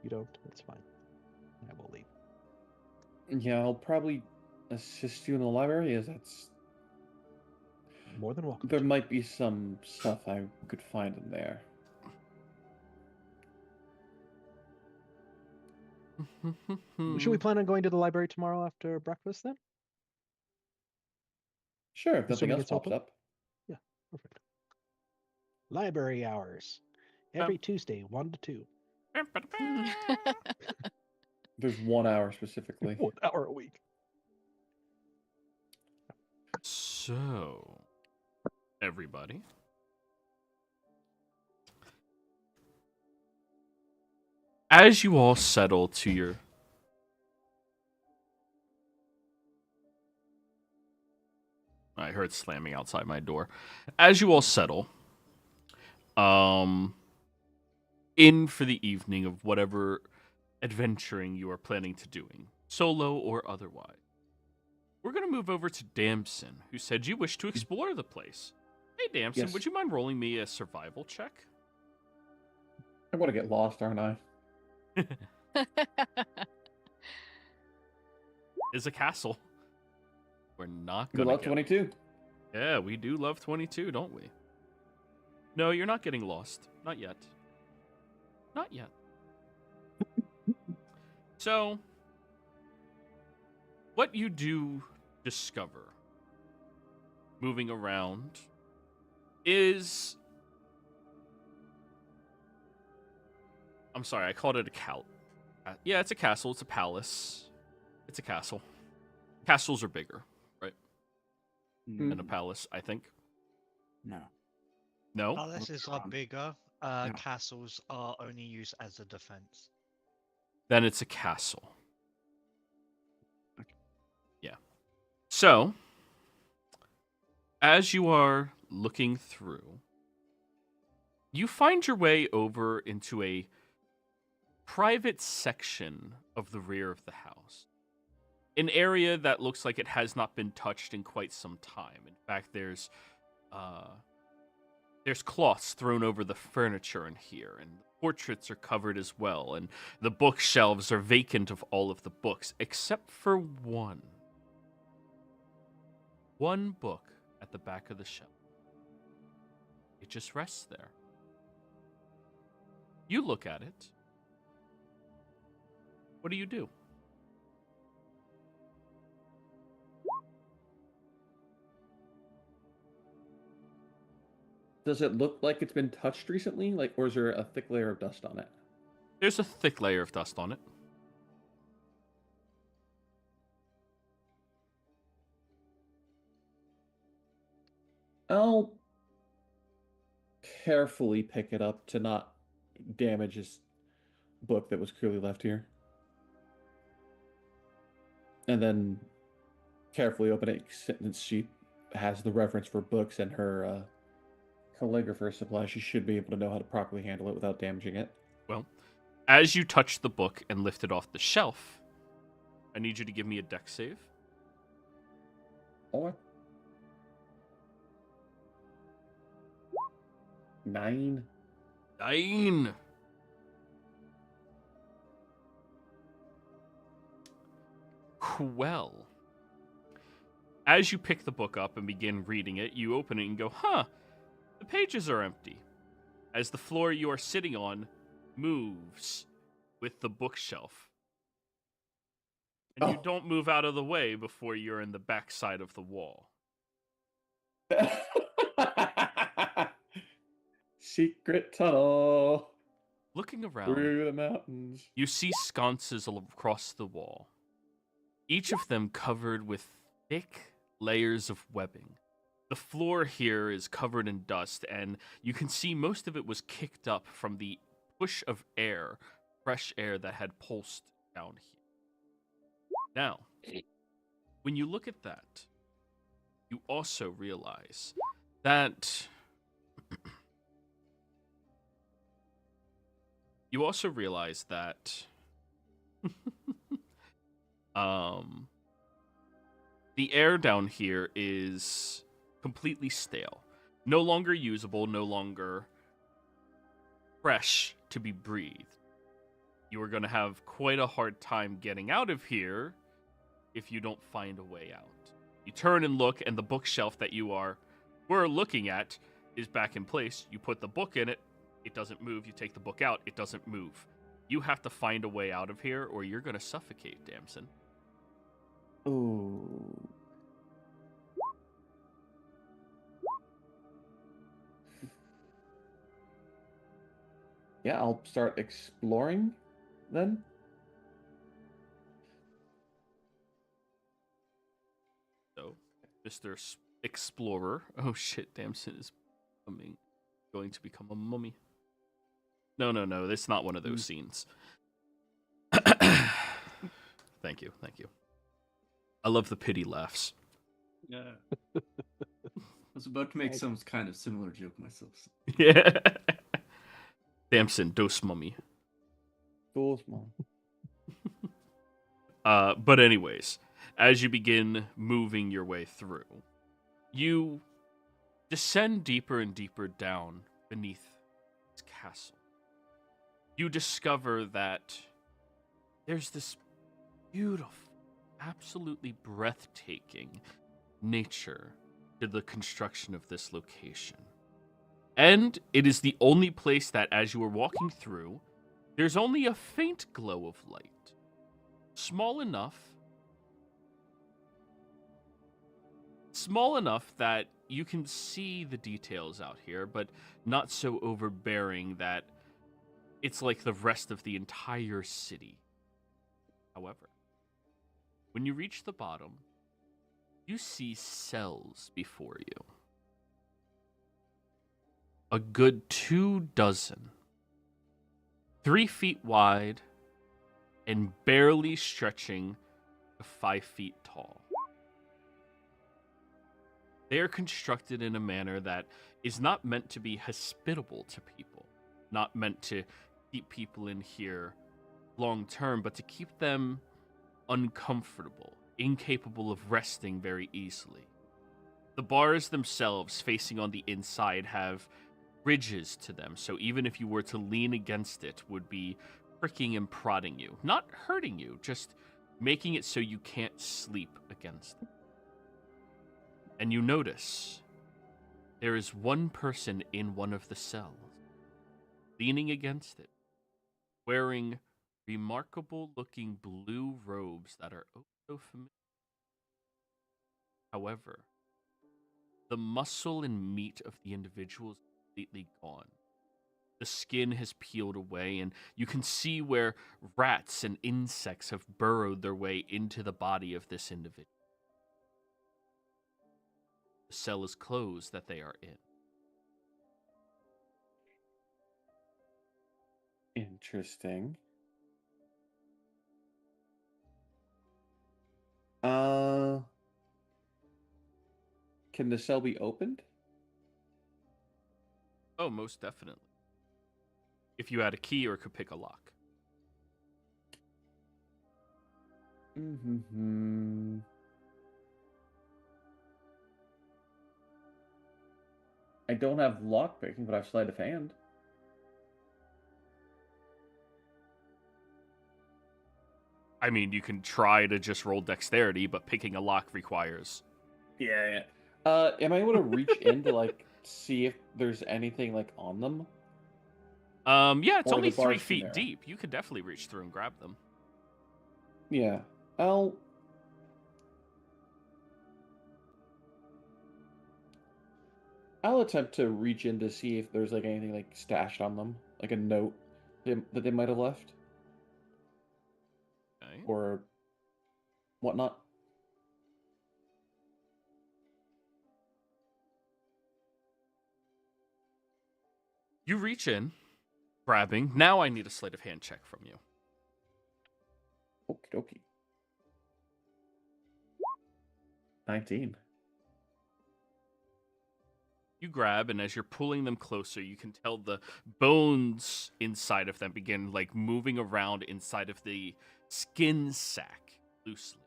you don't, that's fine. I will leave. Yeah, I'll probably assist you in the library, as that's... More than welcome. There to. might be some stuff I could find in there. Should we plan on going to the library tomorrow after breakfast then? Sure, if nothing Assuming else it's pops open? up. Yeah, perfect. Library hours. Every Tuesday, 1 to 2. There's 1 hour specifically. 1 hour a week. So, everybody. As you all settle to your... I heard slamming outside my door. As you all settle, in for the evening of whatever adventuring you are planning to doing, solo or otherwise, we're going to move over to Damson, who said you wish to explore the place. Hey, Damson, Yes. would you mind rolling me a survival check? I want to get lost, aren't I? Is a castle. We're not Good going to luck, get 22. Yeah, we do love 22, don't we? No, you're not getting lost. Not yet. Not yet. So, what you do discover moving around is... I'm sorry, I called it a yeah, it's a castle. It's a palace. It's a castle. Castles are bigger, right? Mm, Than a palace, I think. no. No? Palaces are bigger. Yeah. Castles are only used as a defense. Then it's a castle. Okay. Yeah. So, as you are looking through, you find your way over into a private section of the rear of the house. an area that looks like it has not been touched in quite some time. In fact, there's cloths thrown over the furniture in here, and portraits are covered as well, and the bookshelves are vacant of all of the books, except for one. One book at the back of the shelf. It just rests there. You look at it. What do you do? Does it look like it's been touched recently? Like, or is there a thick layer of dust on it? There's a thick layer of dust on it. I'll carefully pick it up to not damage his book that was clearly left here. And then carefully open it since she has the reference for books and her calligrapher supply. She should be able to know how to properly handle it without damaging it. Well, as you touch the book and lift it off the shelf, I need you to give me a dex save. Or 9. 9. Well, as you pick the book up and begin reading it, you open it and go, huh, the pages are empty. As the floor you are sitting on moves with the bookshelf. And you don't move out of the way before you're in the back side of the wall. Secret tunnel. Looking around, Through the mountains. you see sconces across the wall, each of them covered with thick layers of webbing. The floor here is covered in dust, and you can see most of it was kicked up from the push of air, fresh air that had pulsed down here. Now, when you look at that, you also realize that the air down here is completely stale. No longer usable, no longer fresh to be breathed. You are going to have quite a hard time getting out of here if you don't find a way out. You turn and look, and the bookshelf that were looking at is back in place. You put the book in it, it doesn't move. You take the book out, it doesn't move. You have to find a way out of here, or you're going to suffocate, Damson. Ooh. Yeah, I'll start exploring then. So, Mr. Explorer. Oh shit, Damson is going to become a mummy. No, it's not one of those scenes. Thank you. I love the pity laughs. Yeah. I was about to make some kind of similar joke myself. Yeah. Damson, dos mummy. Dos mom. But anyways, as you begin moving your way through, you descend deeper and deeper down beneath this castle. You discover that there's this beautiful, absolutely breathtaking nature to the construction of this location. And it is the only place that, as you are walking through, there's only a faint glow of light. Small enough that you can see the details out here, but not so overbearing that it's like the rest of the entire city. However, when you reach the bottom, you see cells before you. A good 24, 3 feet wide, and barely stretching to 5 feet tall. They are constructed in a manner that is not meant to be hospitable to people, not meant to keep people in here long term, but to keep them uncomfortable incapable of resting very easily. The bars themselves, facing on the inside, have ridges to them, so even if you were to lean against it, would be pricking and prodding you. Not hurting you, just making it so you can't sleep against it. And you notice there is one person in one of the cells, leaning against it, wearing remarkable-looking blue robes that are oh so familiar. However, the muscle and meat of the individual is completely gone. The skin has peeled away, and you can see where rats and insects have burrowed their way into the body of this individual. The cell is closed that they are in. Interesting. Can the cell be opened? Oh, most definitely. If you had a key or could pick a lock. Mm-hmm. I don't have lock picking, but I have sleight of hand. I mean, you can try to just roll dexterity, but picking a lock requires... Yeah. Am I able to reach in to like see if there's anything like on them? Yeah, it's Or only the 3 bars too feet narrow? deep. You could definitely reach through and grab them. Yeah. I'll attempt to reach in to see if there's like anything like stashed on them, like a note that they might have left Okay. or whatnot. You reach in, grabbing. Now I need a sleight of hand check from you. Okie dokie. 19. You grab, and as you're pulling them closer, you can tell the bones inside of them begin like moving around inside of the skin sac loosely.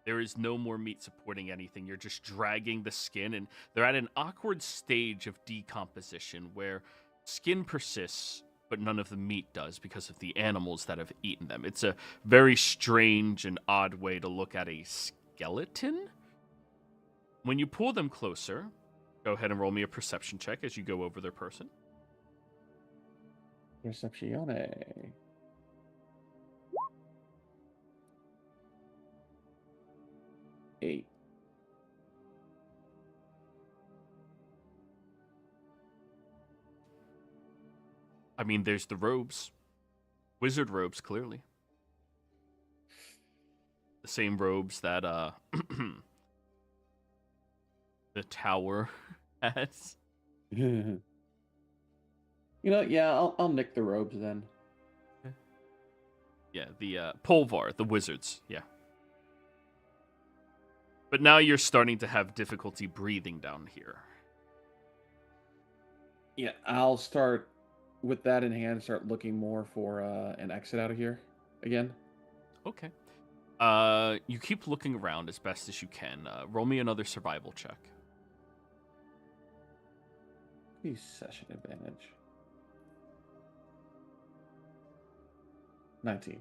There is no more meat supporting anything. You're just dragging the skin, and they're at an awkward stage of decomposition where skin persists, but none of the meat does because of the animals that have eaten them. It's a very strange and odd way to look at a skeleton. When you pull them closer, go ahead and roll me a perception check as you go over their person. Perceptione. Eight. I mean, there's the robes. Wizard robes, clearly. The same robes that the tower has. You know, yeah, I'll nick the robes then. Yeah, the Polvar, the wizards, yeah. But now you're starting to have difficulty breathing down here. Yeah, I'll start with that in hand, start looking more for an exit out of here again. Okay. You keep looking around as best as you can. Roll me another survival check. Use session advantage. 19.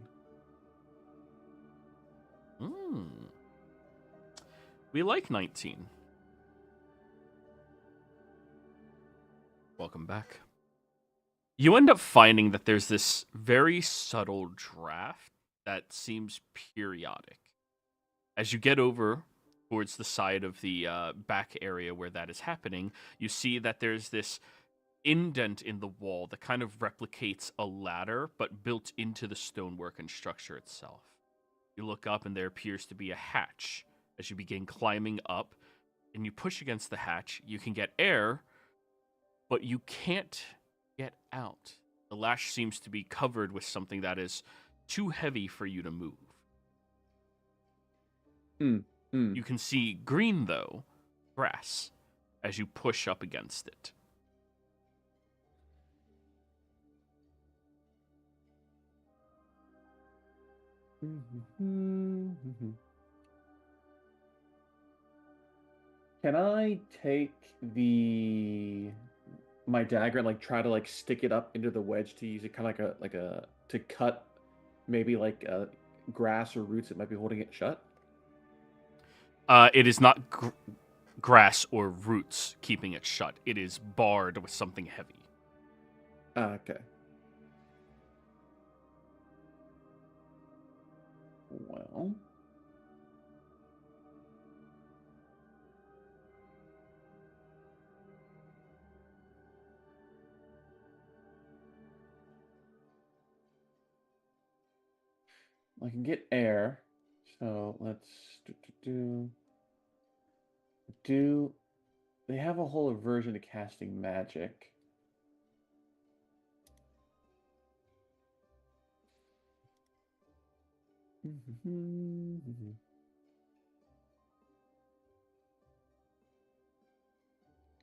We like 19. Welcome back. You end up finding that there's this very subtle draft that seems periodic. As you get over towards the side of the back area where that is happening, you see that there's this indent in the wall that kind of replicates a ladder, but built into the stonework and structure itself. You look up and there appears to be a hatch. As you begin climbing up and you push against the hatch, you can get air, but you can't get out. The latch seems to be covered with something that is too heavy for you to move. You can see green, though, grass, as you push up against it. Can I take my dagger and like try to like stick it up into the wedge to use it kind of like a to cut maybe like grass or roots that might be holding it shut? It is not grass or roots keeping it shut. It is barred with something heavy. Okay. Well, I can get air. So let's do. They have a whole aversion to casting magic.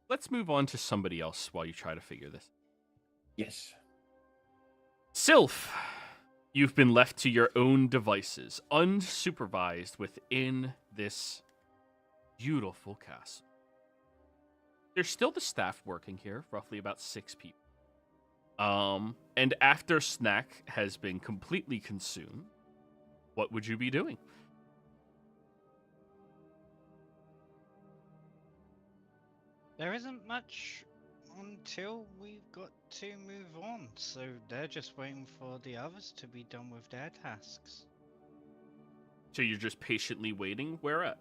Let's move on to somebody else while you try to figure this. Yes. Sylph, you've been left to your own devices, unsupervised within this beautiful castle. There's still the staff working here, roughly about 6 people. And after snack has been completely consumed, what would you be doing? There isn't much until we've got to move on, so they're just waiting for the others to be done with their tasks. So you're just patiently waiting? Where at?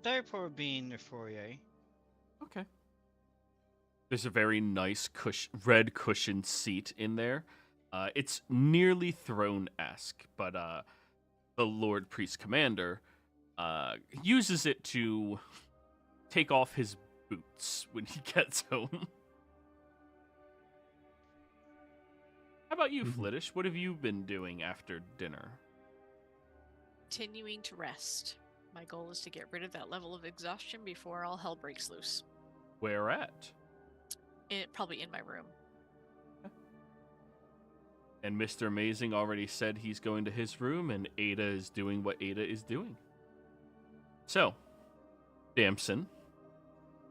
They'll probably be in the foyer. Okay. There's a very nice red cushioned seat in there. It's nearly throne-esque, but the Lord Priest Commander uses it to take off his boots when he gets home. How about you, Flittish? What have you been doing after dinner? Continuing to rest. My goal is to get rid of that level of exhaustion before all hell breaks loose. Where at? Probably in my room. And Mr. Amazing already said he's going to his room, and Ada is doing what Ada is doing. So, Damson,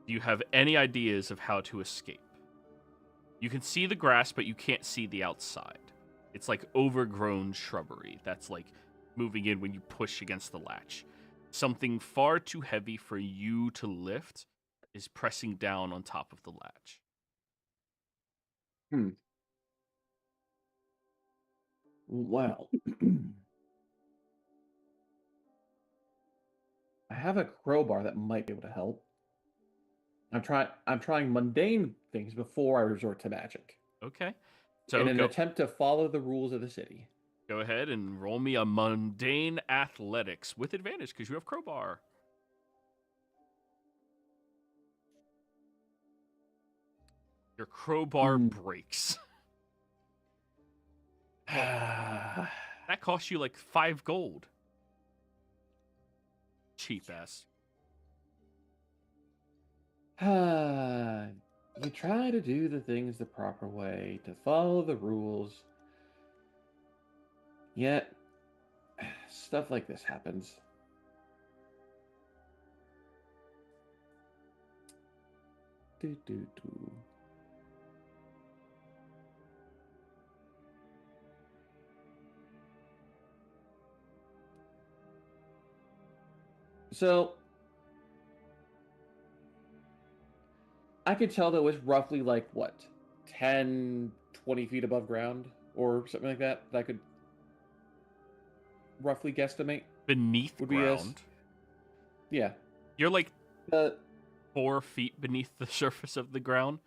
do you have any ideas of how to escape? You can see the grass, but you can't see the outside. It's like overgrown shrubbery that's like moving in when you push against the latch. Something far too heavy for you to lift is pressing down on top of the latch. Well, I have a crowbar that might be able to help. I'm trying mundane things before I resort to magic. Okay. So in an attempt to follow the rules of the city. Go ahead and roll me a mundane athletics with advantage because you have crowbar. Your crowbar breaks. That costs you like 5 gold. Cheap ass. You try to do the things the proper way, to follow the rules. Yet, stuff like this happens. So, I could tell that it was roughly like, what, 10, 20 feet above ground or something like that, that I could roughly guesstimate. Beneath ground? Yeah. You're like 4 feet beneath the surface of the ground.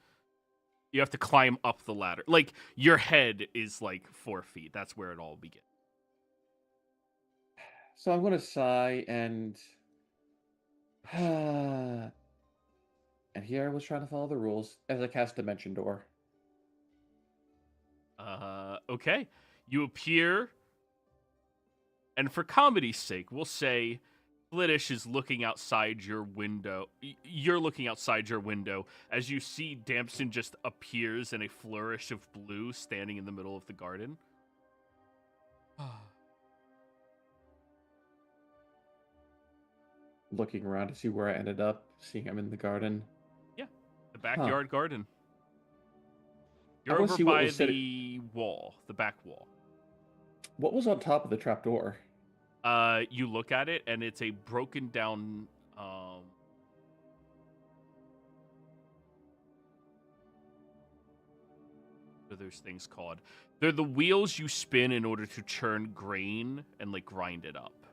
You have to climb up the ladder. Like, your head is like 4 feet. That's where it all begins. So I'm going to sigh and... and here I was trying to follow the rules as I cast Dimension Door. Okay. You appear, and for comedy's sake, we'll say Flittish is looking outside your window. You're looking outside your window as you see Damson just appears in a flourish of blue standing in the middle of the garden. looking around to see where I ended up, seeing I'm in the garden. The backyard garden. You're wanna over see what by was sitting- the wall, the back wall. What was on top of the trapdoor? You look at it, and it's a broken down. What are those things called? They're the wheels you spin in order to churn grain and like grind it up.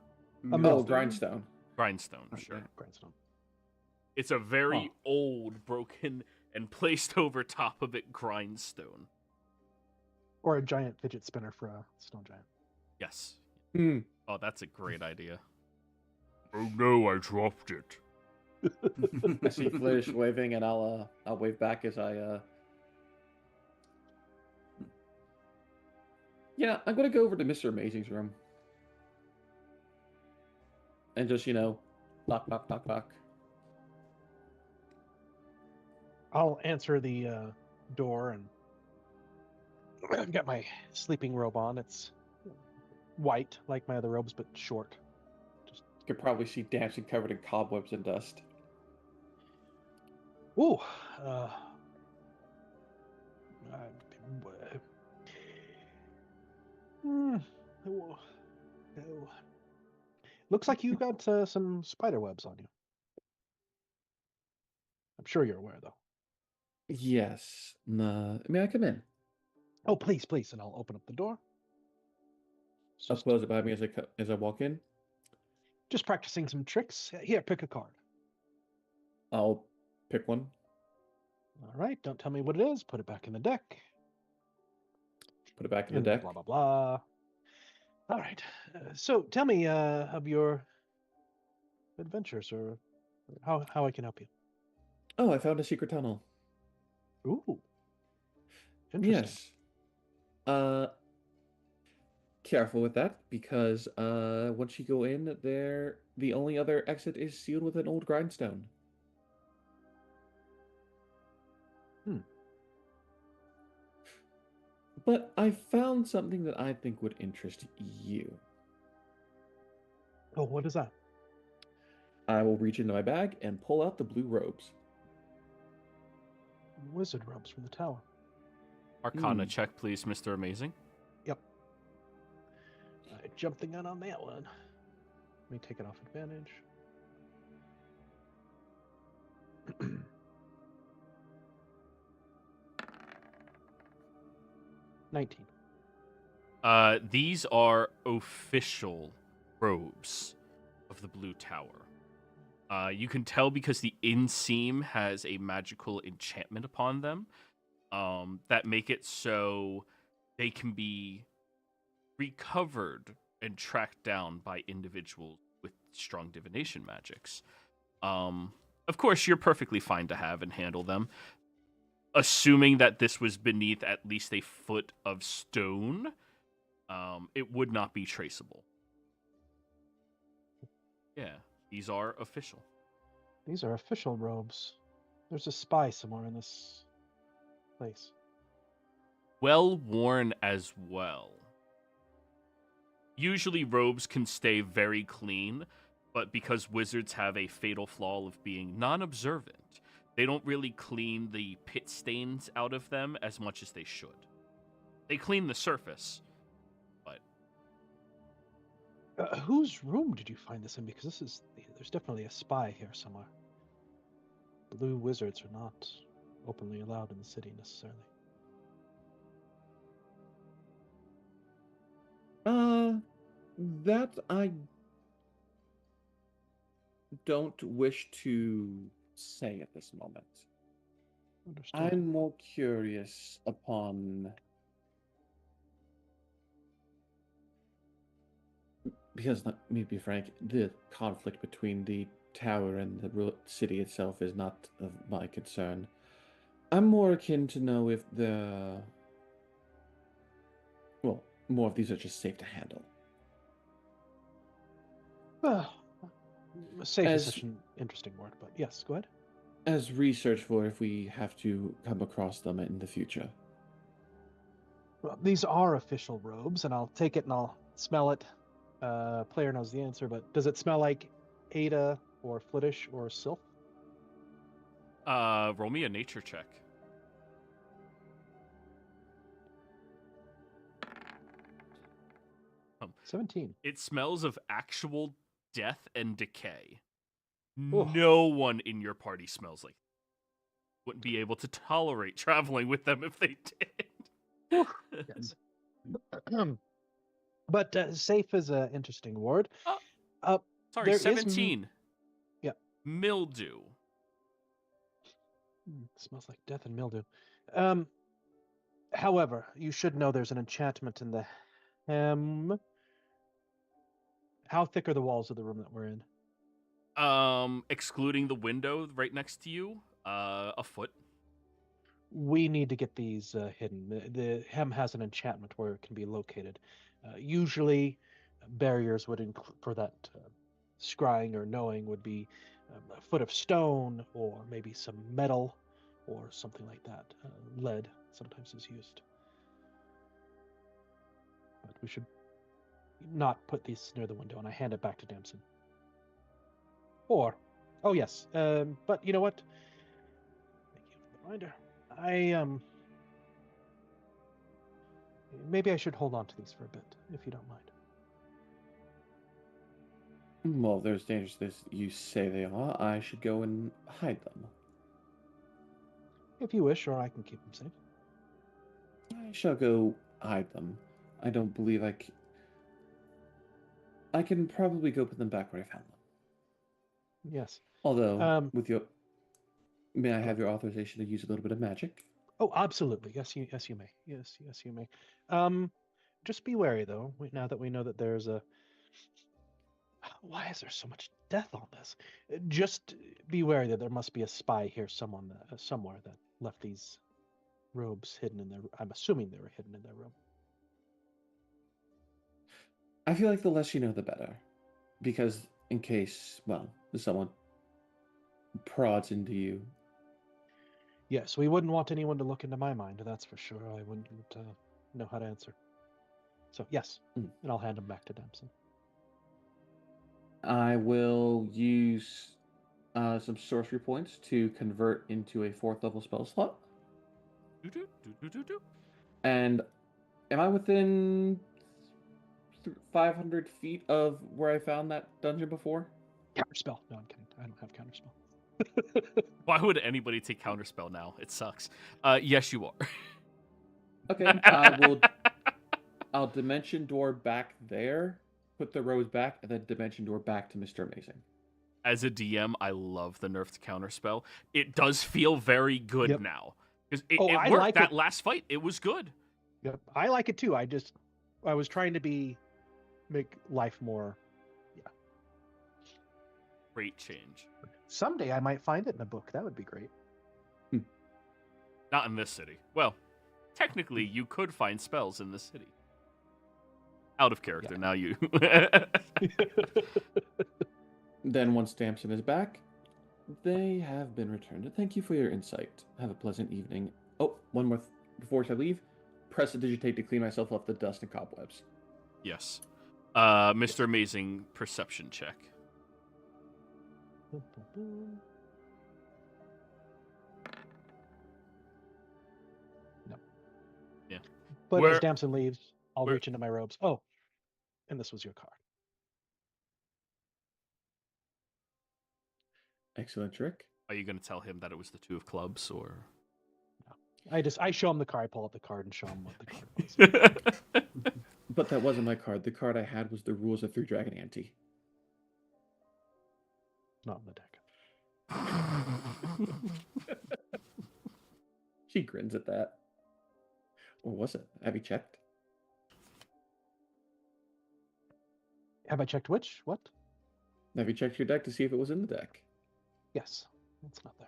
A mill. Oh, grindstone. Grindstone, Okay. sure. Grindstone. It's a very Huh. old, broken, and placed over top of it grindstone. Or a giant fidget spinner for a stone giant. Yes. Hmm. Oh, that's a great idea. Oh no, I dropped it. I see Flourish waving, and I'll wave back as I. Yeah, I'm gonna go over to Mr. Amazing's room, and just knock, knock, knock, knock. I'll answer the door and I've got my sleeping robe on. It's white like my other robes, but short. You could probably see dancing covered in cobwebs and dust. Ooh. Hmm, oh, oh. Looks like you got some spider webs on you. I'm sure you're aware, though. Yes. May I come in? Oh, please, please, and I'll open up the door. It's I'll Just, close it behind me as I walk in. just practicing some tricks. Here, pick a card. I'll pick one. All right, don't tell me what it is. Put it back in the deck. Put it back in the And deck. blah blah blah. All right. So tell me of your adventures, or how I can help you. Oh, I found a secret tunnel. Ooh. Interesting. Yes. Careful with that, because once you go in, the only other exit is sealed with an old grindstone. But I found something that I think would interest you. Oh, what is that? I will reach into my bag and pull out the blue robes. Wizard robes from the tower. Arcana check, please, Mr. Amazing. Yep. I jumped the gun on that one. Let me take it off advantage. 19. These are official robes of the Blue Tower. You can tell because the inseam has a magical enchantment upon them that make it so they can be recovered and tracked down by individuals with strong divination magics. Of course, you're perfectly fine to have and handle them. Assuming that this was beneath at least a foot of stone, it would not be traceable. Yeah, these are official. These are official robes. There's a spy somewhere in this place. Well worn as well. Usually robes can stay very clean, but because wizards have a fatal flaw of being non-observant, they don't really clean the pit stains out of them as much as they should. They clean the surface, but... Whose room did you find this in? Because there's definitely a spy here somewhere. Blue wizards are not openly allowed in the city necessarily. That I don't wish to say at this moment. Understood. I'm more curious upon... Because, let me be frank, the conflict between the tower and the city itself is not of my concern. I'm more akin to know if well, more of these are just safe to handle. Safe is As- such an interesting word, but yes, go ahead. As research for if we have to come across them in the future. Well, these are official robes, and I'll take it and I'll smell it. Player knows the answer, but does it smell like Ada or Flittish or Sylph? Roll me a nature check. 17. It smells of actual death and decay. Oof. No one in your party smells like that. Wouldn't be able to tolerate traveling with them if they did. Yes. But safe is an interesting word. Sorry, There is 17. Yeah. Mildew. Smells like death and mildew. However, you should know there's an enchantment in the hem. How thick are the walls of the room that we're in? Excluding the window right next to you, a foot. We need to get these hidden. The hem has an enchantment where it can be located. Usually, barriers would include for that scrying or knowing would be a foot of stone or maybe some metal or something like that. Lead sometimes is used. But we should not put these near the window, and I hand it back to Damson. Or, oh yes, but you know what? Thank you for the reminder. Maybe I should hold on to these for a bit, if you don't mind. Well, they're as dangerous as you say they are. I should go and hide them. If you wish, or I can keep them safe. I shall go hide them. I don't believe I can probably go put them back where I found them. Yes. Although, may I have your authorization to use a little bit of magic? Oh, absolutely. Yes, you may. Yes, you may. Just be wary though. Now that we know that there's a. Why is there so much death on this? Just be wary that there must be a spy here, somewhere that left these robes hidden in their. I'm assuming they were hidden in their room. I feel like the less you know, the better. Because in case, well, someone prods into you. Yes, we wouldn't want anyone to look into my mind, that's for sure. I wouldn't know how to answer. So, yes, and I'll hand them back to Damson. I will use some sorcery points to convert into a 4th level spell slot. And am I within 500 feet of where I found that dungeon before? Counterspell. No, I'm kidding. I don't have counterspell. Why would anybody take counterspell now? It sucks. Yes, you are. Okay, I'll dimension door back there, put the rose back, and then dimension door back to Mr. Amazing. As a DM, I love the nerfed counterspell. It does feel very good now. Because it worked like that last fight. It was good. Yep, I like it too. I was trying to make life more. Great change. Someday I might find it in a book. That would be great. Not in this city. Well, technically, you could find spells in this city. Out of character, now you. Then once Damson is back, they have been returned. Thank you for your insight. Have a pleasant evening. Oh, one more before I leave. Prestidigitate to clean myself off the dust and cobwebs. Yes. Mr. Amazing, perception check. No. Yeah. But as Damson leaves, I'll reach into my robes. Oh, and this was your card. Excellent trick. Are you going to tell him that it was the 2 of clubs, or? No. I show him the card. I pull up the card and show him what the card was. But that wasn't my card. The card I had was the Rules of 3 Dragon Ante. Not in the deck. She grins at that. Or was it? Have you checked? Have I checked which? What? Have you checked your deck to see if it was in the deck? Yes. It's not there.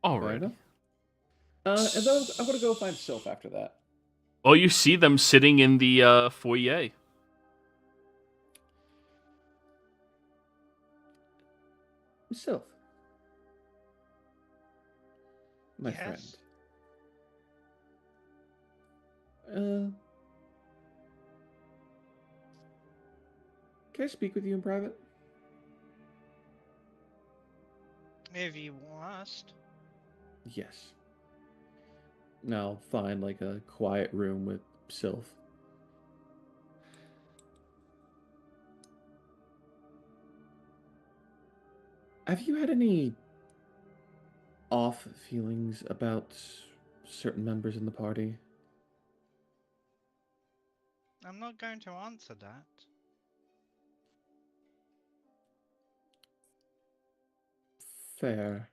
All right. And then I'm going to go find Sylph after that. Oh, you see them sitting in the foyer. Sylph. My Yes? friend. Can I speak with you in private? If you must. Yes. I'll find like a quiet room with Sylph. Have you had any off feelings about certain members in the party? I'm not going to answer that. Fair.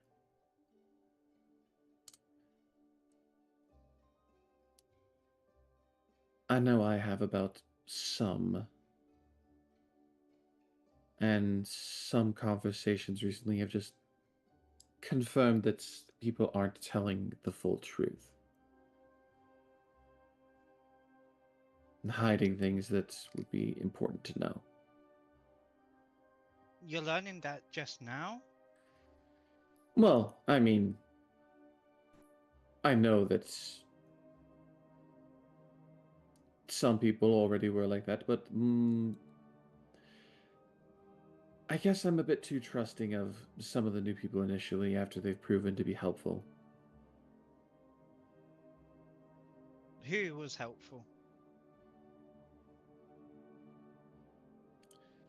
I know I have about some. And some conversations recently have just confirmed that people aren't telling the full truth. And hiding things that would be important to know. You're learning that just now? Well, I mean, I know that some people already were like that, but I guess I'm a bit too trusting of some of the new people initially after they've proven to be helpful. Who was helpful?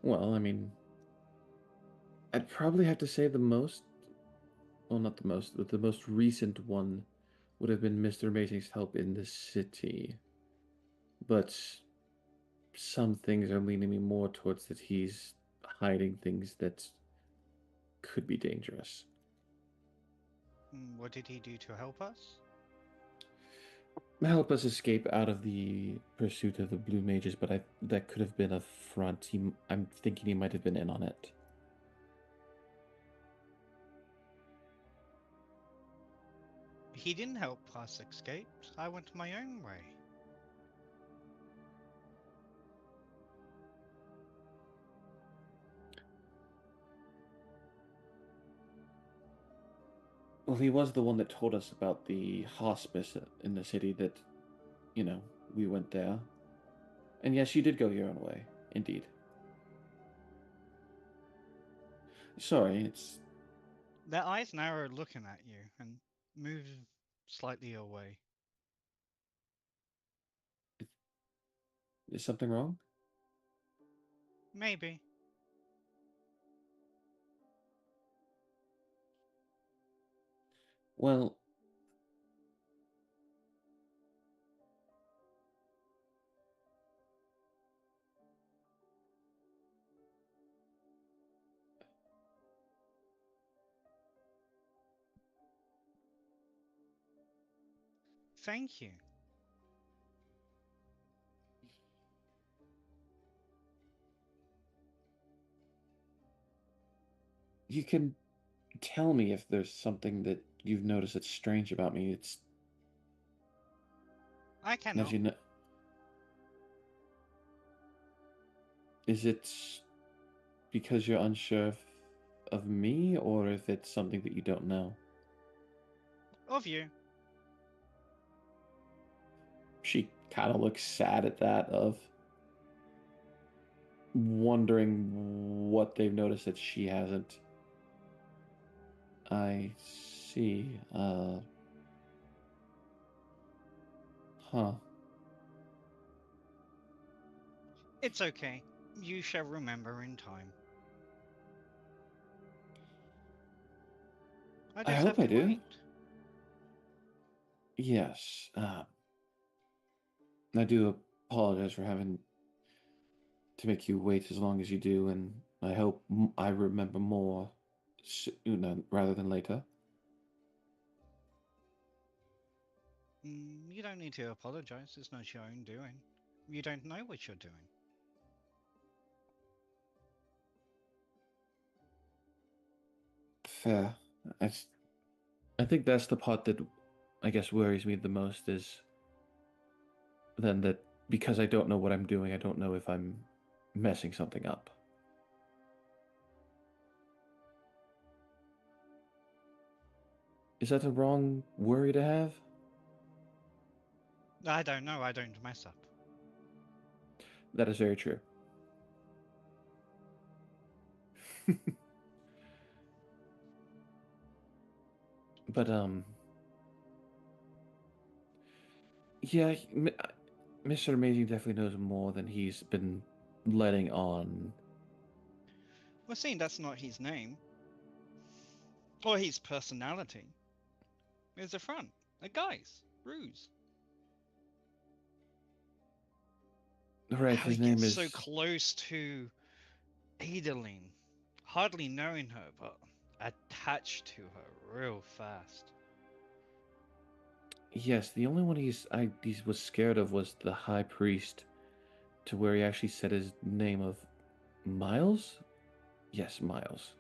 Well, I mean, I'd probably have to say the most, well, not the most, but the most recent one would have been Mr. Amazing's help in the city. But some things are leaning me more towards that he's hiding things that could be dangerous. What did he do to help us? Help us escape out of the pursuit of the Blue Mages, but that could have been a front. I'm thinking he might have been in on it. He didn't help us escape. I went my own way. Well, he was the one that told us about the hospice in the city that, we went there. And yes, you did go your own way, indeed. Sorry, it's... Their eyes narrow looking at you and move slightly away. Is something wrong? Maybe. Well... Thank you. You can tell me if there's something that you've noticed that's strange about me. It's... I cannot. As you know... Is it because you're unsure of me, or if it's something that you don't know? Of you. She kind of looks sad at that, of wondering what they've noticed that she hasn't. I see. Huh. It's okay. You shall remember in time. I I just hope have I to do. wait. Yes. I do apologize for having to make you wait as long as you do, and I hope I remember more sooner rather than later. You don't need to apologize. It's not your own doing. You don't know what you're doing. Fair. I think that's the part that I guess worries me the most, is then that because I don't know what I'm doing, I don't know if I'm messing something up. Is that a wrong worry to have? I don't know. I don't mess up. That is very true. But yeah, Mr. Amazing definitely knows more than he's been letting on. We're saying that's not his name or his personality. It's a front, a guise, ruse. Right, How his he name gets is. so close to Adeline, hardly knowing her, but attached to her real fast. Yes, the only one he was scared of was the High Priest, to where he actually said his name of Miles. Yes, Miles.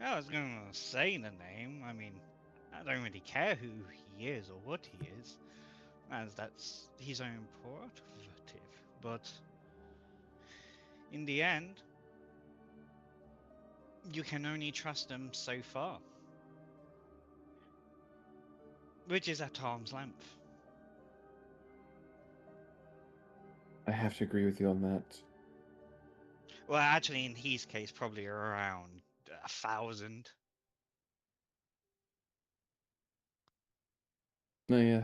I was gonna say the name. I mean, I don't really care who he is or what he is, as that's his own prerogative. But in the end, you can only trust them so far, which is at arm's length. I have to agree with you on that. Well, actually, in his case, probably around 1,000. No, yeah.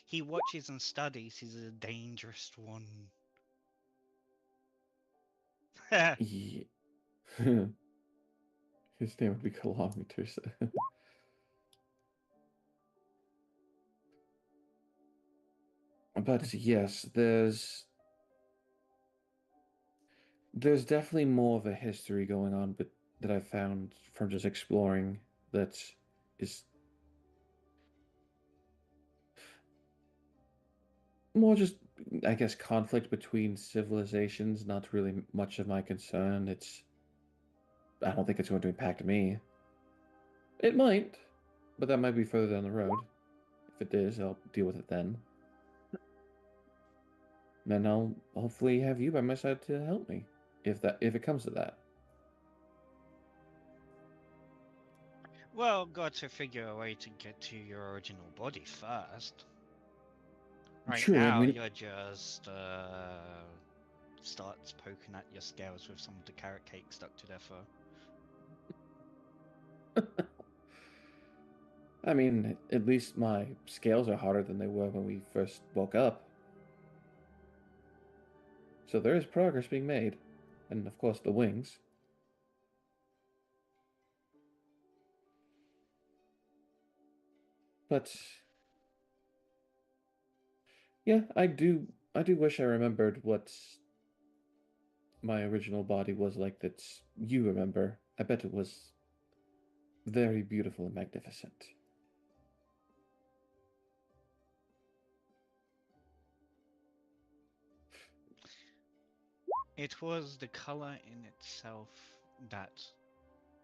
He watches and studies. He's a dangerous one. Yeah. His name would be Kilometers. But yes, there's definitely more of a history going on, but that I found from just exploring that is more just, I guess, conflict between civilizations. Not really much of my concern. I don't think it's going to impact me. It might, but that might be further down the road. If it is, I'll deal with it then. Then I'll hopefully have you by my side to help me, if it comes to that. Well, got to figure a way to get to your original body first. Right True, and now, we. you're just starts poking at your scales with some of the carrot cake stuck to their fur. I mean, at least my scales are harder than they were when we first woke up. So there is progress being made. And of course, the wings. But yeah, I do wish I remembered what my original body was like that you remember. I bet it was very beautiful and magnificent. It was the color in itself that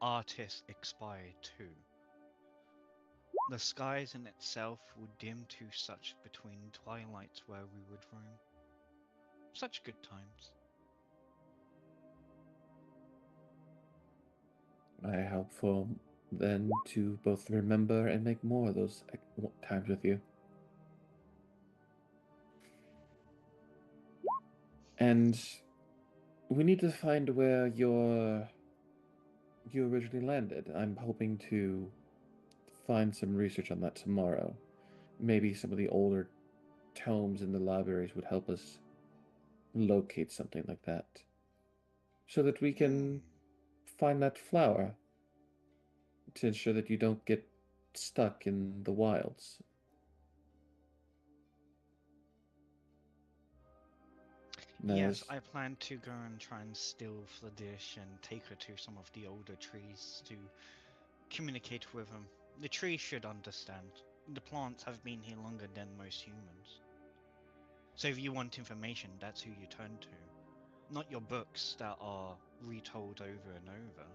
artists aspired to. The skies in itself would dim to such between twilights where we would roam. Such good times. I hope for then to both remember and make more of those times with you. And we need to find where you originally landed. I'm hoping to find some research on that tomorrow. Maybe some of the older tomes in the libraries would help us locate something like that. So that we can find that flower to ensure that you don't get stuck in the wilds. Yes, Nice. I plan to go and try and steal the dish and take her to some of the older trees to communicate with them. The trees should understand. The plants have been here longer than most humans. So if you want information, that's who you turn to. Not your books that are retold over and over.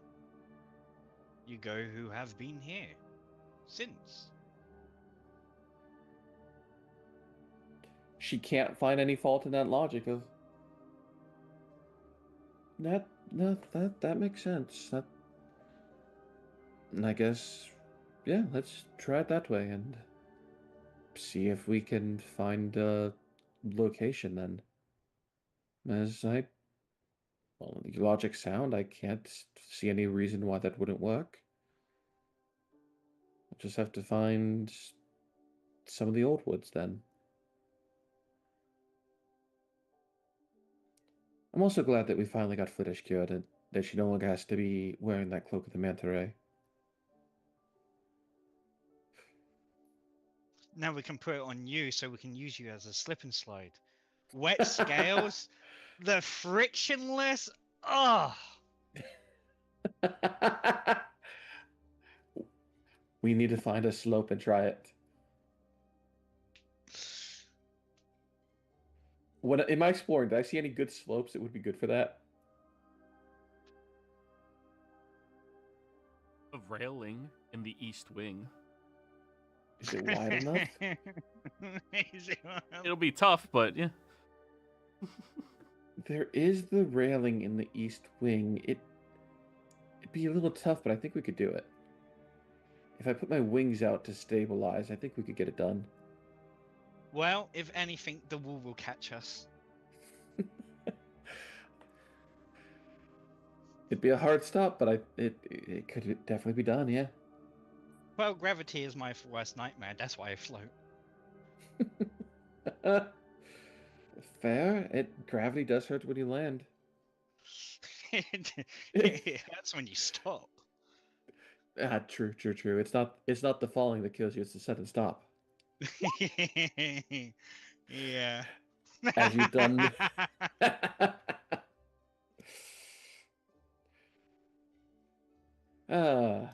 You go who have been here since. She can't find any fault in that logic of that makes sense. And I guess, yeah, let's try it that way and see if we can find a location then. as well, your logic sound, I can't see any reason why that wouldn't work. I'll just have to find some of the old woods then. I'm also glad that we finally got Flittish cured and that she no longer has to be wearing that cloak of the manta ray. Now we can put it on you so we can use you as a slip and slide. Wet scales, the frictionless. Oh, We need to find a slope and try it. When in my exploring, did I see any good slopes that would be good for that? A railing in the east wing. Is it wide enough? It'll be tough, but yeah. There is the railing in the east wing. It'd be a little tough, but I think we could do it. If I put my wings out to stabilize, I think we could get it done. Well, if anything, the wall will catch us. It'd be a hard stop, but it could definitely be done, yeah. Well, gravity is my worst nightmare. That's why I float. Fair. Gravity does hurt when you land. It hurts when you stop. True. It's not the falling that kills you, it's the sudden stop. Yeah. As you've done. Y'all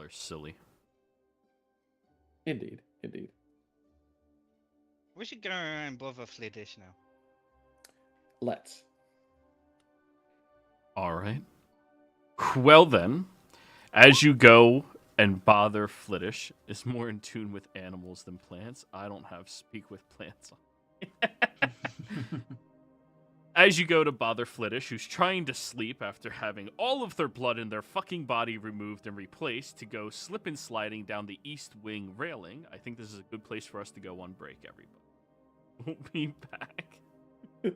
are silly. Indeed. We should go and bother Fliddish now. Let's. All right. Well then, as you go and bother Flittish is more in tune with animals than plants. I don't have speak with plants on. As you go to bother Flittish, who's trying to sleep after having all of their blood in their fucking body removed and replaced, to go slip and sliding down the east wing railing, I think this is a good place for us to go on break, everybody. We'll be back. Yeah.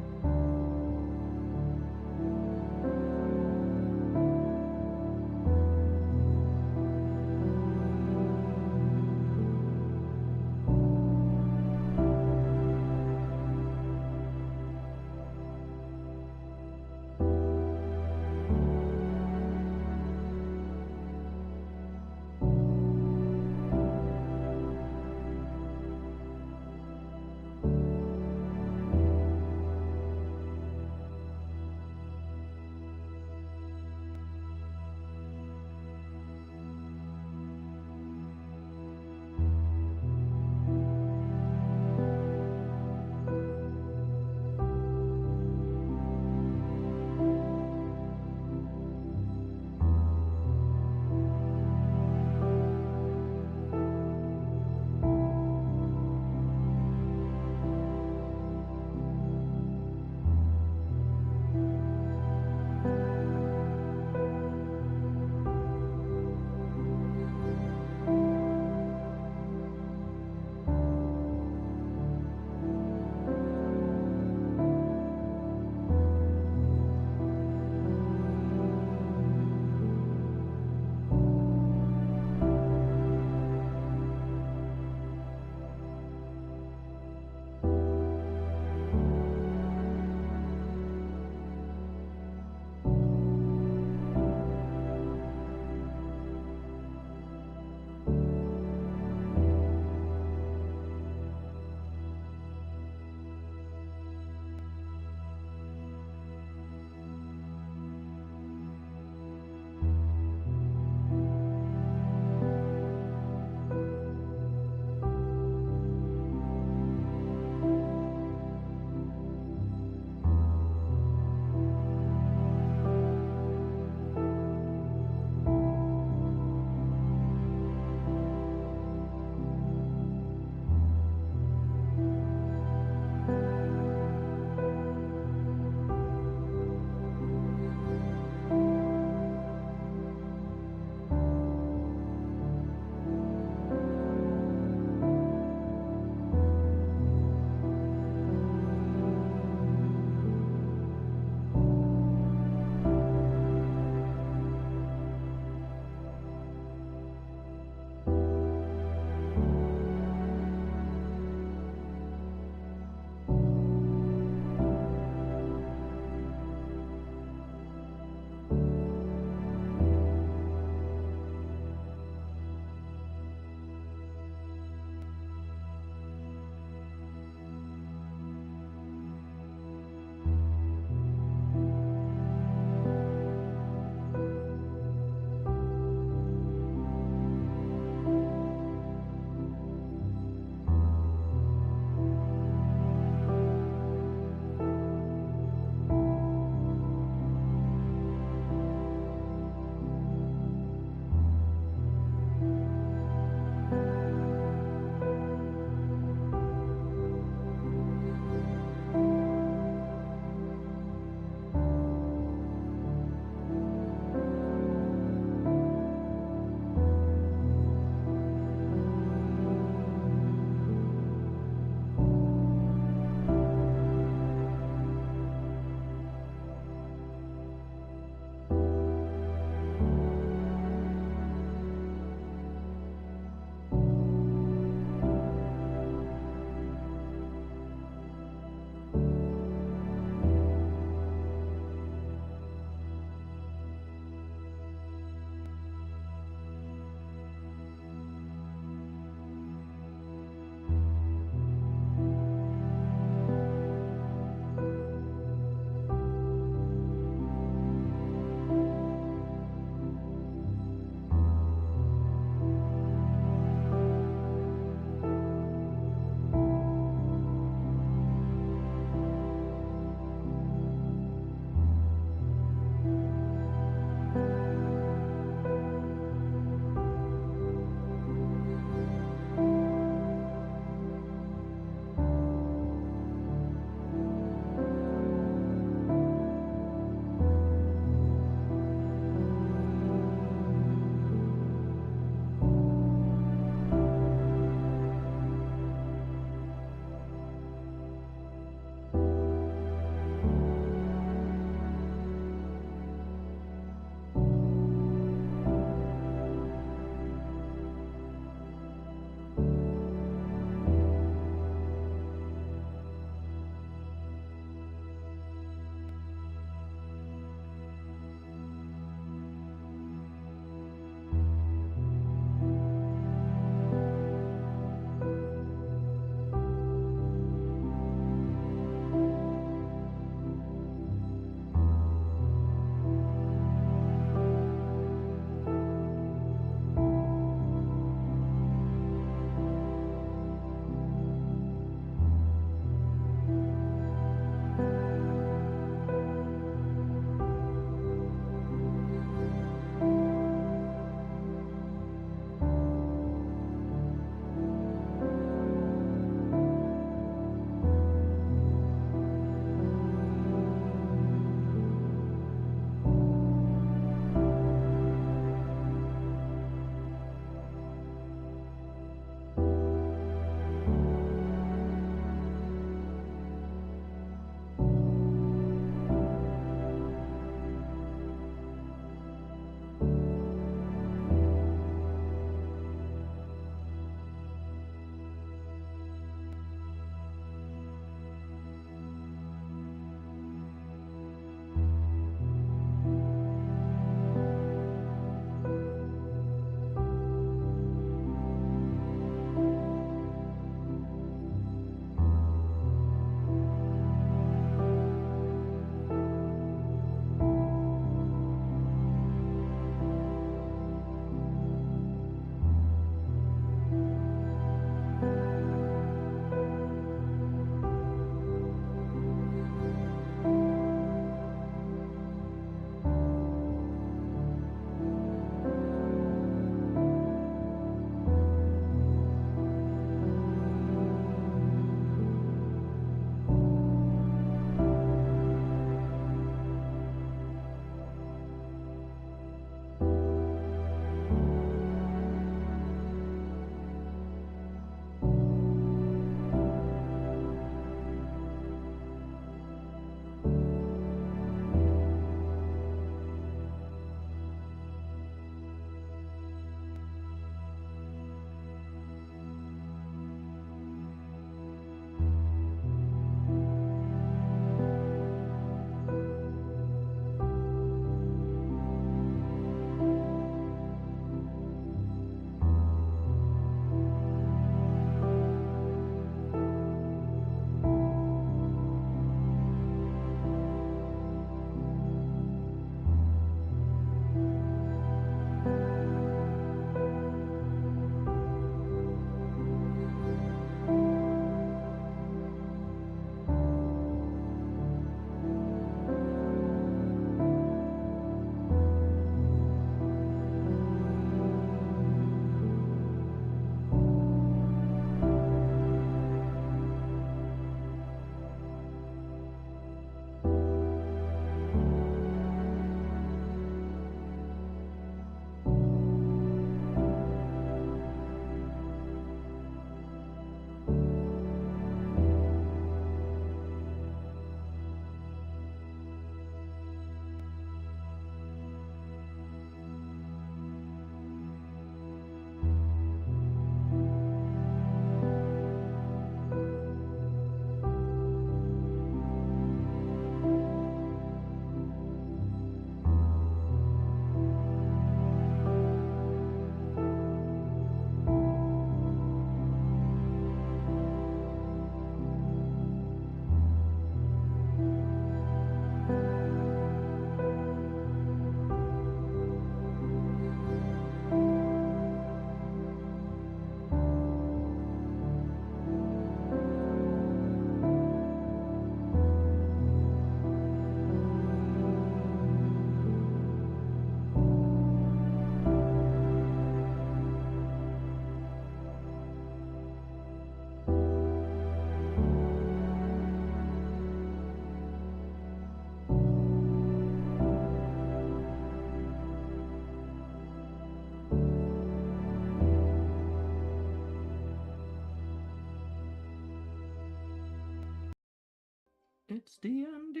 D&D.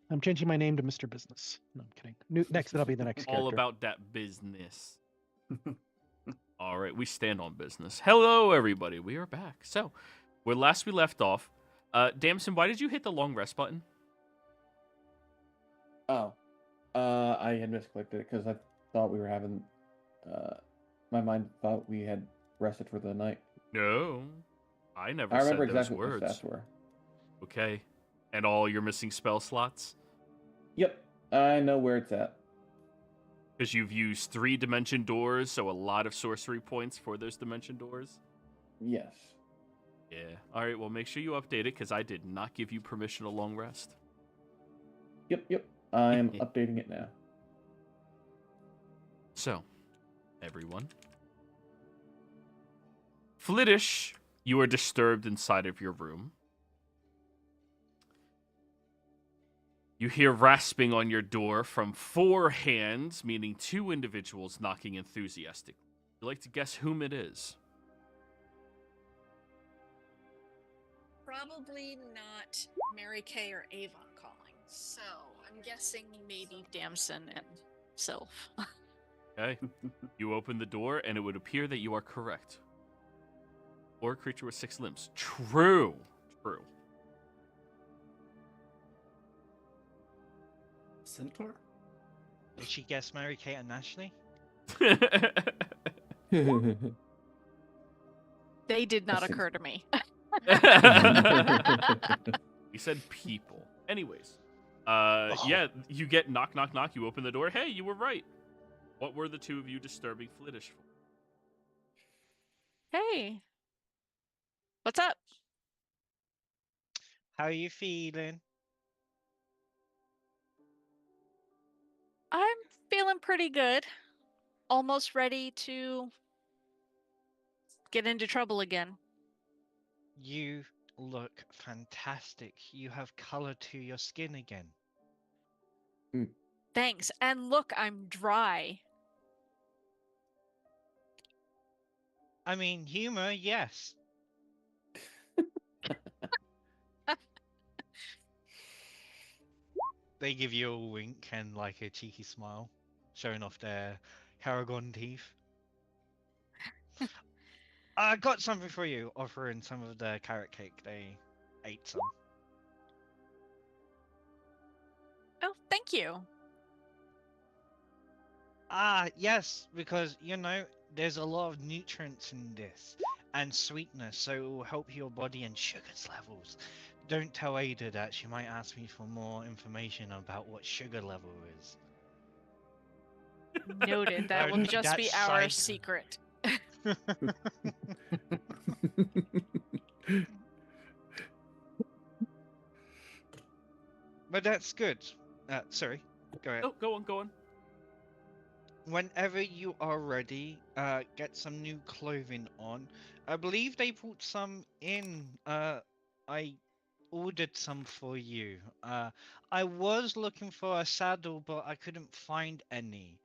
I'm changing my name to Mr. Business. No, I'm kidding. Next, that'll be the next All character. about that business. All right, we stand on business. Hello, everybody. We are back. So, where last we left off, Damson, why did you hit the long rest button? Oh, I had misclicked it because I thought we were having. My mind thought we had rested for the night. No, I never I remember said those exactly what words. my stats were. Okay, and all your missing spell slots? Yep, I know where it's at. Because you've used 3 dimension doors, so a lot of sorcery points for those dimension doors? Yes. Yeah. All right, well, make sure you update it, because I did not give you permission to long rest. Yep. I am updating it now. So, everyone. Flittish, you are disturbed inside of your room. You hear rasping on your door from 4 hands, meaning 2 individuals knocking enthusiastically. Would you like to guess whom it is? Probably not Mary Kay or Avon calling. So I'm guessing maybe Damson and Sylph. Okay. You open the door, and it would appear that you are correct. Or a creature with 6 limbs. True. Centaur? Did she guess Mary Kate and Ashley? They did not Listen. occur to me. We said people. Anyways. Yeah, you get knock, knock, knock. You open the door. Hey, you were right. What were the 2 of you disturbing Flittish for? Hey. What's up? How are you feeling? I'm feeling pretty good. Almost ready to get into trouble again. You look fantastic. You have color to your skin again. Thanks. And look, I'm dry. I mean, humor, yes. They give you a wink and like a cheeky smile, showing off their Paragon teeth. I got something for you, offering some of the carrot cake. They ate some. Oh, thank you. Yes, because, you know, there's a lot of nutrients in this, and sweetness, so it will help your body and sugars levels. Don't tell Ada that. She might ask me for more information about what sugar level is. Noted. That will Only just that be our side- secret. But that's good. Sorry. Go ahead. Oh, go on. Whenever you are ready, get some new clothing on. I believe they brought some in. I ordered some for you. I was looking for a saddle, but I couldn't find any.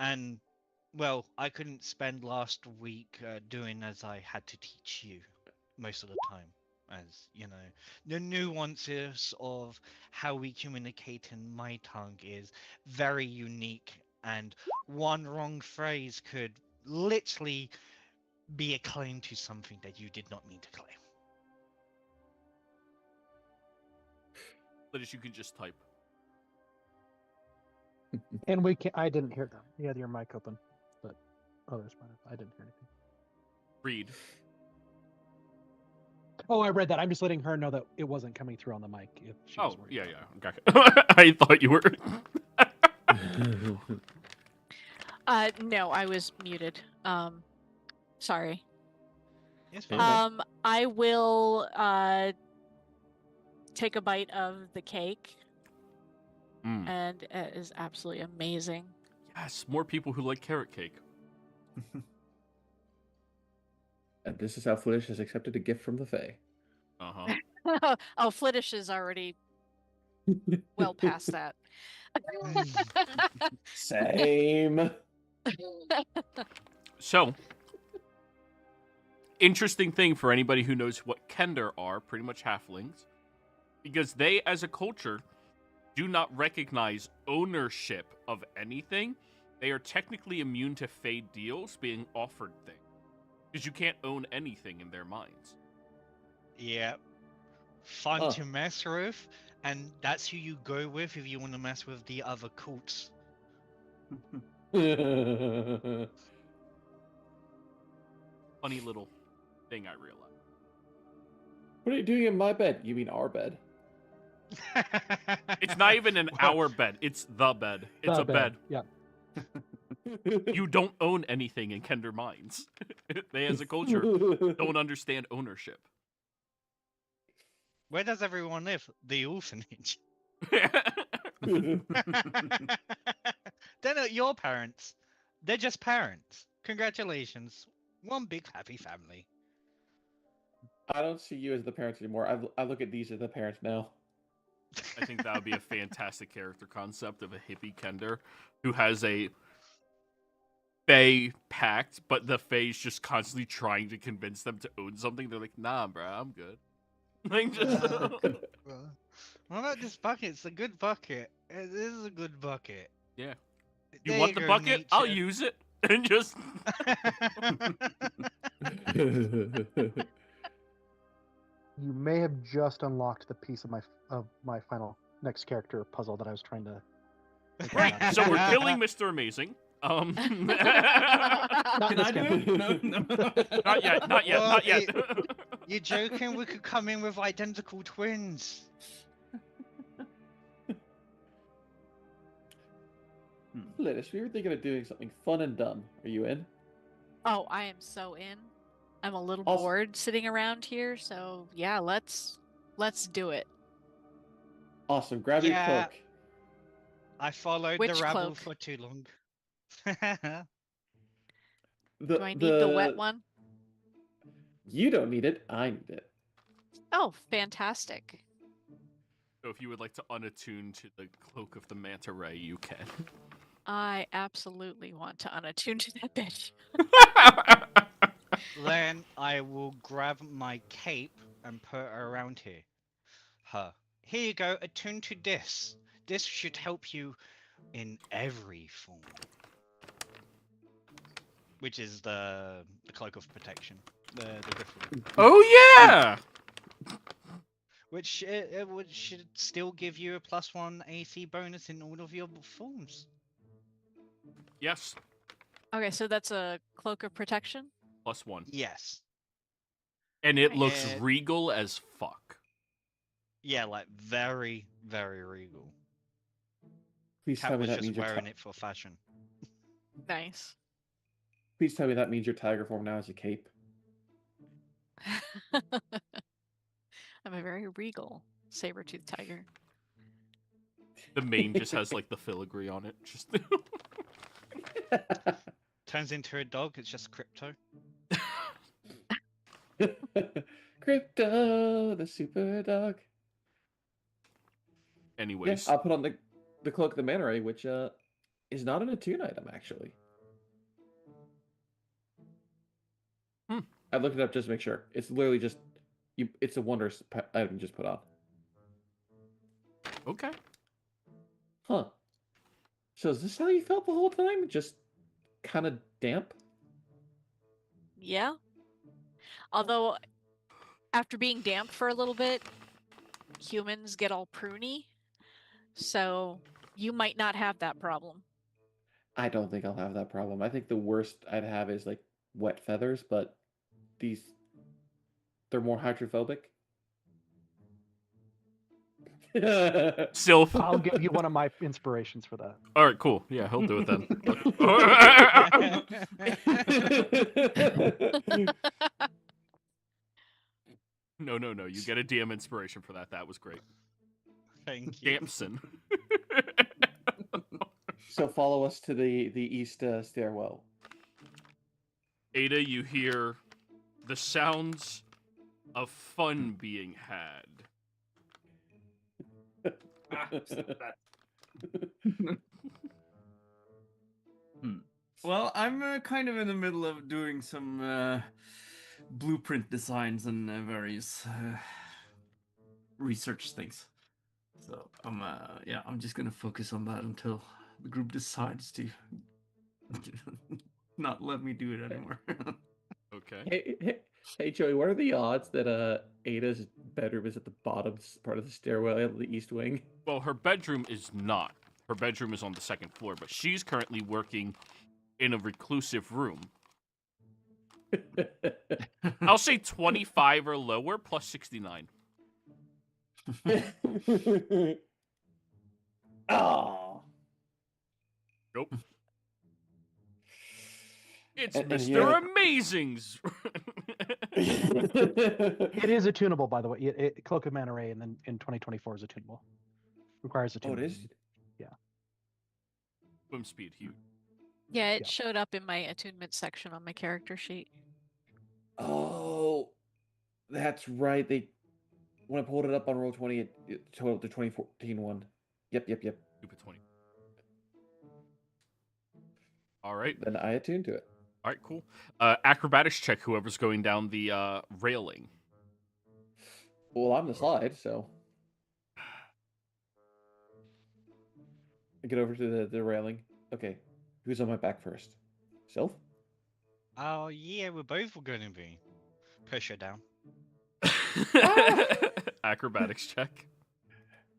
And, well, I couldn't spend last week doing as I had to teach you most of the time. As, you know, the nuances of how we communicate in my tongue is very unique, and one wrong phrase could literally be a claim to something that you did not mean to claim. Flittish, you can just type. And I didn't hear them. You had your mic open, but others might have. I didn't hear anything. Read. Oh, I read that. I'm just letting her know that it wasn't coming through on the mic. If she was worried Yeah. about it. Okay. I thought you were. No, I was muted. Sorry. It's Yeah. fine. I will take a bite of the cake, and it is absolutely amazing. Yes, more people who like carrot cake. And this is how Flittish has accepted a gift from the Fae. Uh-huh. Oh, Flittish is already well past that. Same. So, interesting thing for anybody who knows what Kender are, pretty much halflings. because they, as a culture, do not recognize ownership of anything. They are technically immune to fade deals being offered things. Because you can't own anything in their minds. Yeah. Fun Huh. to mess with, and that's who you go with if you want to mess with the other cults. Funny little thing I realized. What are you doing in my bed? You mean our bed? It's not even an Well, our bed. It's the bed. It's The a bed. Yeah. You don't own anything in Kender Mines. They, as a culture, don't understand ownership. Where does everyone live? The orphanage. They're not your parents. They're just parents. Congratulations. One big happy family. I don't see you as the parents anymore. I look at these as the parents now. I think that would be a fantastic character concept of a hippie Kender who has a Fae pact, but the Fae's just constantly trying to convince them to own something. They're like, nah, bro, I'm good. Like, just... What about this bucket? It's a good bucket. This is a good bucket. Yeah. You There want the go, bucket? I'll nature. use it. And just... You may have just unlocked the piece of my final next character puzzle that I was trying to. Right, so we're killing Mr. Amazing. Can this I do campaign. it? No. Not yet, not yet, Well, not yet. You're joking? We could come in with identical twins. Lettuce, we were thinking of doing something fun and dumb. Are you in? Oh, I am so in. I'm a little Also- bored sitting around here, so yeah, let's do it. Awesome. Grab Yeah. your cloak. I followed Which the rabble cloak? for too long. Do I need the wet one? You don't need it. I need it. Oh, fantastic. So if you would like to unattune to the Cloak of the Manta Ray, you can. I absolutely want to unattune to that bitch. Then I will grab my cape and put it around here. Here you go, attune to this. This should help you in every form. Which is the cloak of protection. The griffin. Oh, yeah! Which should still give you a +1 AC bonus in all of your forms. Yes, Okay, so that's a cloak of protection? +1. Yes. And it looks And- regal as fuck. Yeah, like very, very regal. Please Cat tell me was that just means you're wearing it for fashion. Nice. Please tell me that means your tiger form now is a cape. I'm a very regal saber-toothed tiger. The mane just has like the filigree on it. Just Turns into a dog, it's just crypto. Crypto, the super dog. anyways. Yeah, I'll put on the cloak of the manta ray, which is not an attune item actually. I looked it up just to make sure. It's literally just it's a wondrous item you just put on. Okay. Huh. So is this how you felt the whole time? Just kind of damp? Yeah. Although, after being damp for a little bit, humans get all pruny. So, you might not have that problem. I don't think I'll have that problem. I think the worst I'd have is like wet feathers, but they're more hydrophobic. Sylph. I'll give you one of my inspirations for that. All right, cool. Yeah, he'll do it then. No. You get a DM inspiration for that. That was great. Thank you. Damson. So follow us to the east stairwell. Ada, you hear the sounds of fun being had. Well, I'm kind of in the middle of doing some blueprint designs and various research things. So I'm just gonna focus on that until the group decides to not let me do it anymore. Okay. Hey, Joey, what are the odds that Ada's bedroom is at the bottom part of the stairwell of the east wing? Well, her bedroom is not. Her bedroom is on the second floor, but she's currently working in a reclusive room. I'll say 25 or lower plus 69. Oh. Nope. It's And Mr. yeah. Amazing's. It is attunable, by the way. Cloak of Mana Ray, and then in 2024 is attunable. Requires Oh, it attunement. is? Swim speed, huge. Yeah, it Yeah. showed up in my attunement section on my character sheet. Oh, that's right. When I pulled it up on Roll20, it totaled the 2014 one. Yep. Stupid 20. All right. Then I attuned to it. All right, cool. Acrobatics check whoever's going down the railing. Well, I'm the slide, so I get over to the railing. Okay, who's on my back first? Self? Oh yeah, we're both going to be. Push her down. Acrobatics check.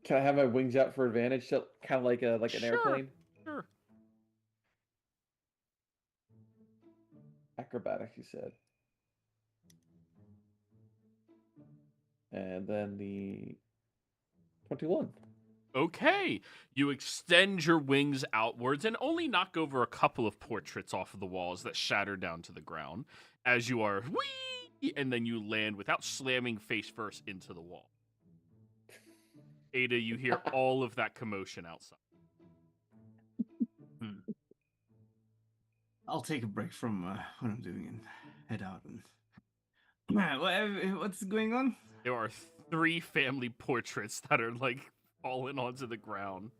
Can I have my wings out for advantage, so kind of like an Sure. airplane? Sure. Acrobatics, you said. And then the 21. Okay. You extend your wings outwards and only knock over a couple of portraits off of the walls that shatter down to the ground as you are whee, and then you land without slamming face first into the wall. Ada, you hear all of that commotion outside. I'll take a break from what I'm doing and head out. And what's going on? There are 3 family portraits that are like falling onto the ground.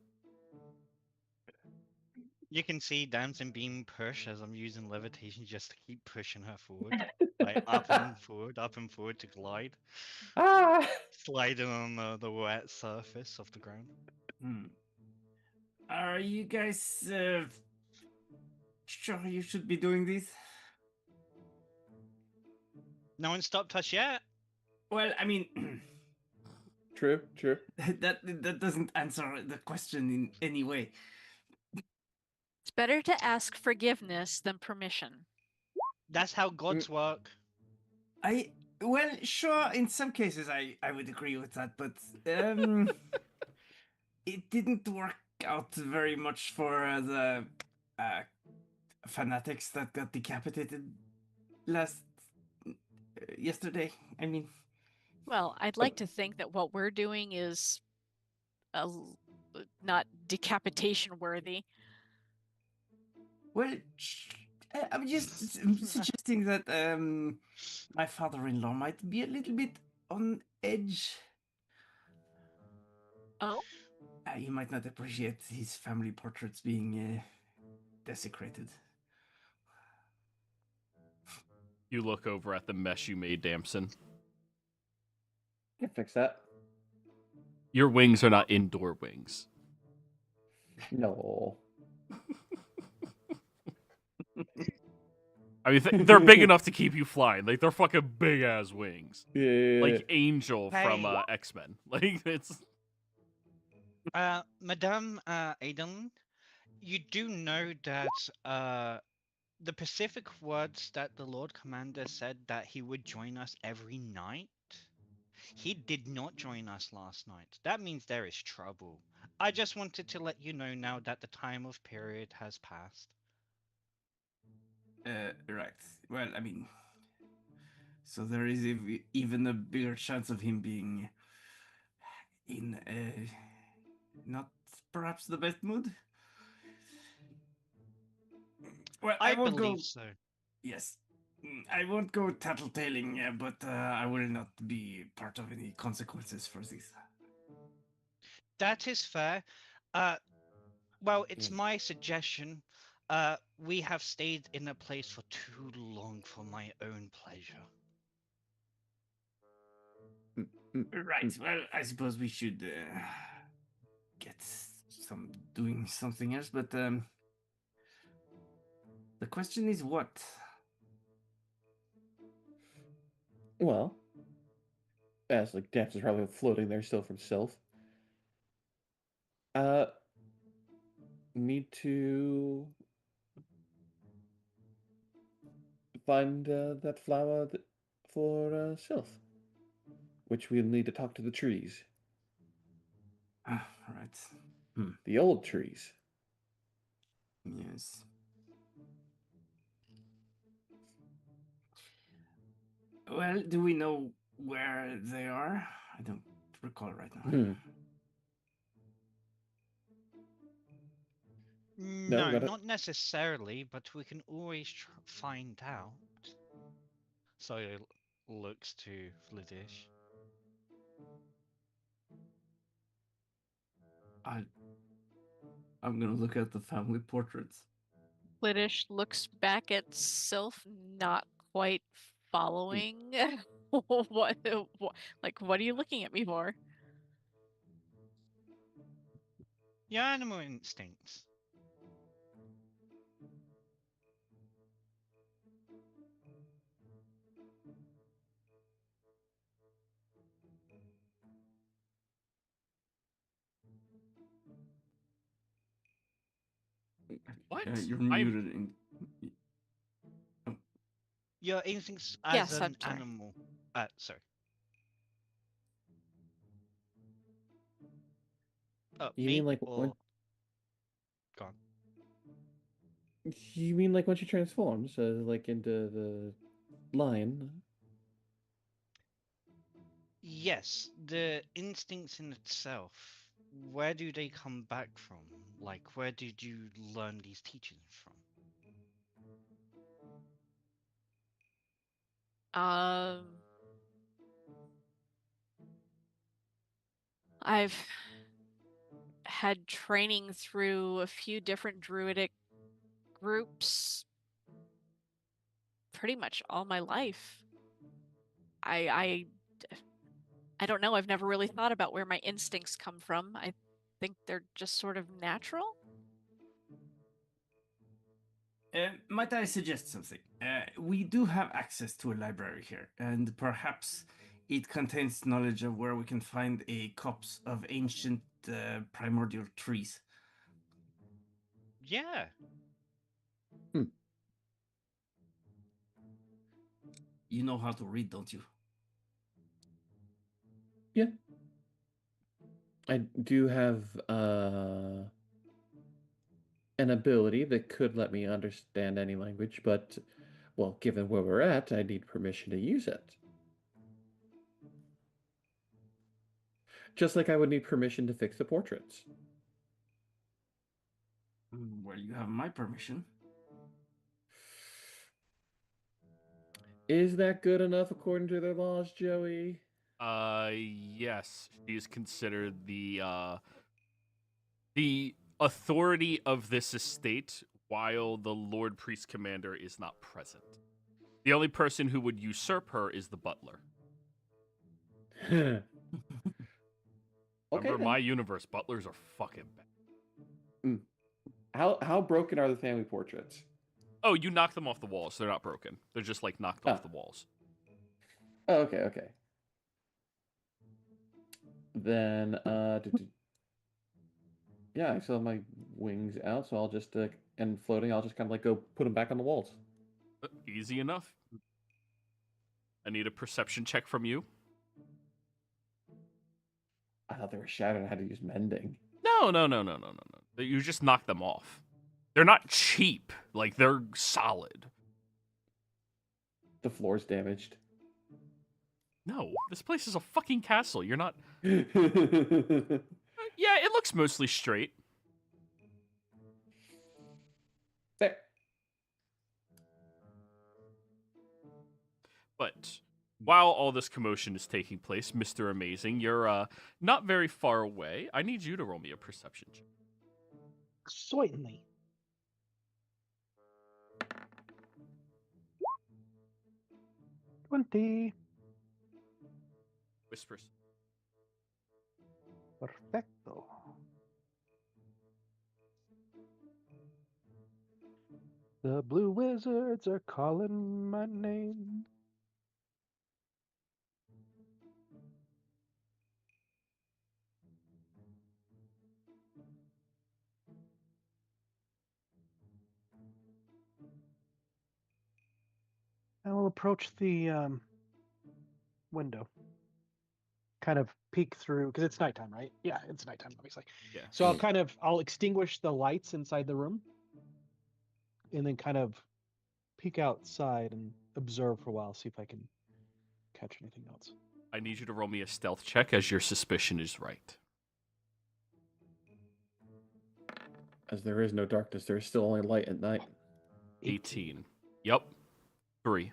You can see Damson being pushed as I'm using levitation just to keep pushing her forward. Like up and forward to glide. Ah! Sliding on the wet surface of the ground. Are you guys sure you should be doing this? No one stopped us yet. Well, I mean, True. that doesn't answer the question in any way. It's better to ask forgiveness than permission. That's how gods work. Well, sure, in some cases I would agree with that, but it didn't work out very much for the fanatics that got decapitated yesterday. I mean, Well, I'd like to think that what we're doing is not decapitation worthy. well, I'm just suggesting that my father-in-law might be a little bit on edge. Oh? You might not appreciate his family portraits being desecrated. You look over at the mess you made, Damson. I can fix that. Your wings are not indoor wings. No. I mean, they're big enough to keep you flying. Like, they're fucking big-ass wings. Yeah. Like Angel from Hey. X-Men. Like, it's... Madame Aiden, you do know that the specific words that the Lord Commander said that he would join us every night? He did not join us last night. That means there is trouble. I just wanted to let you know now that the time of period has passed. Right. Well, I mean, so there is even a bigger chance of him being in not perhaps the best mood. Well, I won't believe go. so. Yes, I won't go tattletaling, but I will not be part of any consequences for this. That is fair. Well, it's my suggestion. We have stayed in a place for too long for my own pleasure. Right. Well, I suppose we should get some doing something else. But the question is what? Well, as like Daps is probably floating there still from Sylph. Need to find that flower for Sylph, which we'll need to talk to the trees, Right. the old trees. Yes. Well, do we know where they are? I don't recall right now. No, No, gotta. not necessarily, but we can always find out. So it looks to Fladish. I'm gonna look at the family portraits. Flittish looks back at Sylph, not quite following. what, what are you looking at me for? Your animal instincts. What? You're I'm muted. Your instincts as Yes, I'm an sorry. animal. Sorry. You Me mean like or gone? You mean like when she transforms, like into the lion? Yes, the instincts in itself. Where do they come back from? Like, where did you learn these teachings from? I've had training through a few different druidic groups pretty much all my life. I don't know. I've never really thought about where my instincts come from. I think they're just sort of natural. Might I suggest something? We do have access to a library here, and perhaps it contains knowledge of where we can find a copse of ancient primordial trees. Yeah. You know how to read, don't you? Yeah. I do have an ability that could let me understand any language, but, well, given where we're at, I need permission to use it. Just like I would need permission to fix the portraits. Well, you have my permission. Is that good enough according to their laws, Joey? yes, she is considered the authority of this estate while the Lord Priest Commander is not present. The only person who would usurp her is the butler. Okay. Remember, then. my universe, butlers are fucking bad. How broken are the family portraits? Oh, you knock them off the walls. They're not broken. They're just like knocked off the walls. Oh, okay. Then, yeah, I still have my wings out, so I'll just, and floating, I'll just kind of like go put them back on the walls. Easy enough. I need a perception check from you. I thought they were shattered. I had to use mending. No. You just knock them off. They're not cheap. Like, they're solid. The floor's damaged. No, this place is a fucking castle. You're not... Fair. Yeah, it looks mostly straight. But while all this commotion is taking place, Mr. Amazing, you're not very far away. I need you to roll me a perception check. Certainly. $20. Whispers. Perfecto. The blue wizards are calling my name. I will approach the window. Kind of peek through, because it's nighttime, right? Yeah, it's nighttime, obviously. Yeah. So I'll extinguish the lights inside the room, and then kind of peek outside and observe for a while, see if I can catch anything else. I need you to roll me a stealth check as your suspicion is right. As there is no darkness, there is still only light at night. 18. Yep. 3.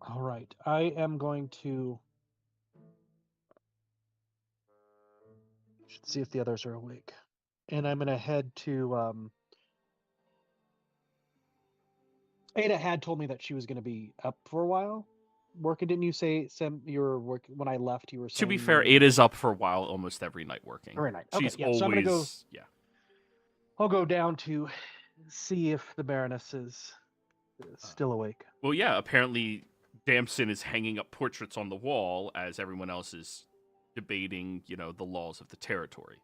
All right, I am going to see if the others are awake, and I'm gonna head to. Ada had told me that she was gonna be up for a while. Working, didn't you say? Sam, you were working when I left. You were saying. To be fair, Ada's up for a while almost every night working. Every night. Okay, She's yeah. always So I'm gonna go. yeah. I'll go down to see if the Baroness is still awake. Well, yeah, apparently Damson is hanging up portraits on the wall as everyone else is debating, the laws of the territory.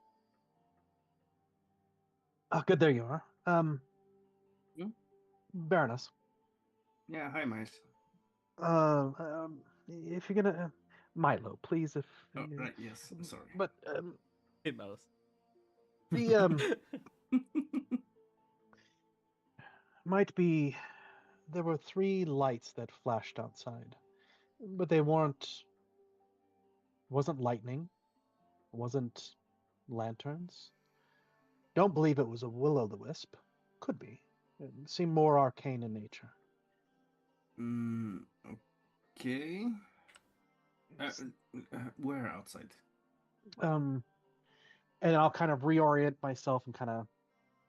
Oh, good. There you are. Hmm? Baroness. Yeah, hi, mate. If you're gonna Milo, please. If Oh, right, yes, sorry. But Hey, Mouse. the might be there were 3 lights that flashed outside, but they wasn't lightning, wasn't lanterns. Don't believe it was a will-o'-the-wisp. Could be. It seemed more arcane in nature. Okay. Where outside? And I'll kind of reorient myself and kind of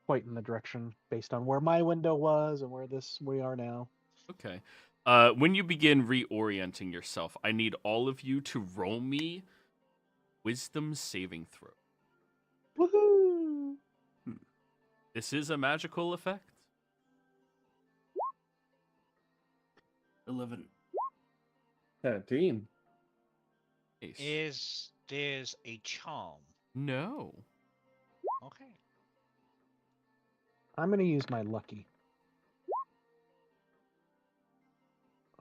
point in the direction based on where my window was and where we are now. Okay. When you begin reorienting yourself, I need all of you to roll me wisdom saving throw. Woohoo! This is a magical effect. 11. 17. Ace. Is there's a charm? No. Okay. I'm going to use my lucky.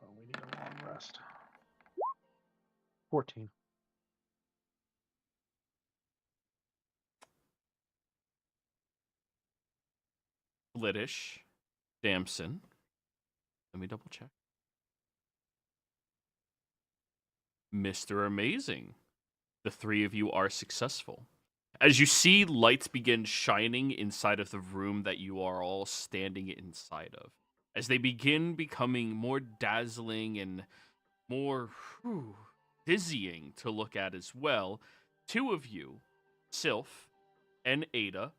Oh, we need a long rest. 14. Liddish. Damson. Let me double check. Mr. Amazing. The 3 of you are successful. As you see lights begin shining inside of the room that you are all standing inside of, as they begin becoming more dazzling and more dizzying to look at as well, 2 of you, Sylph and Ada,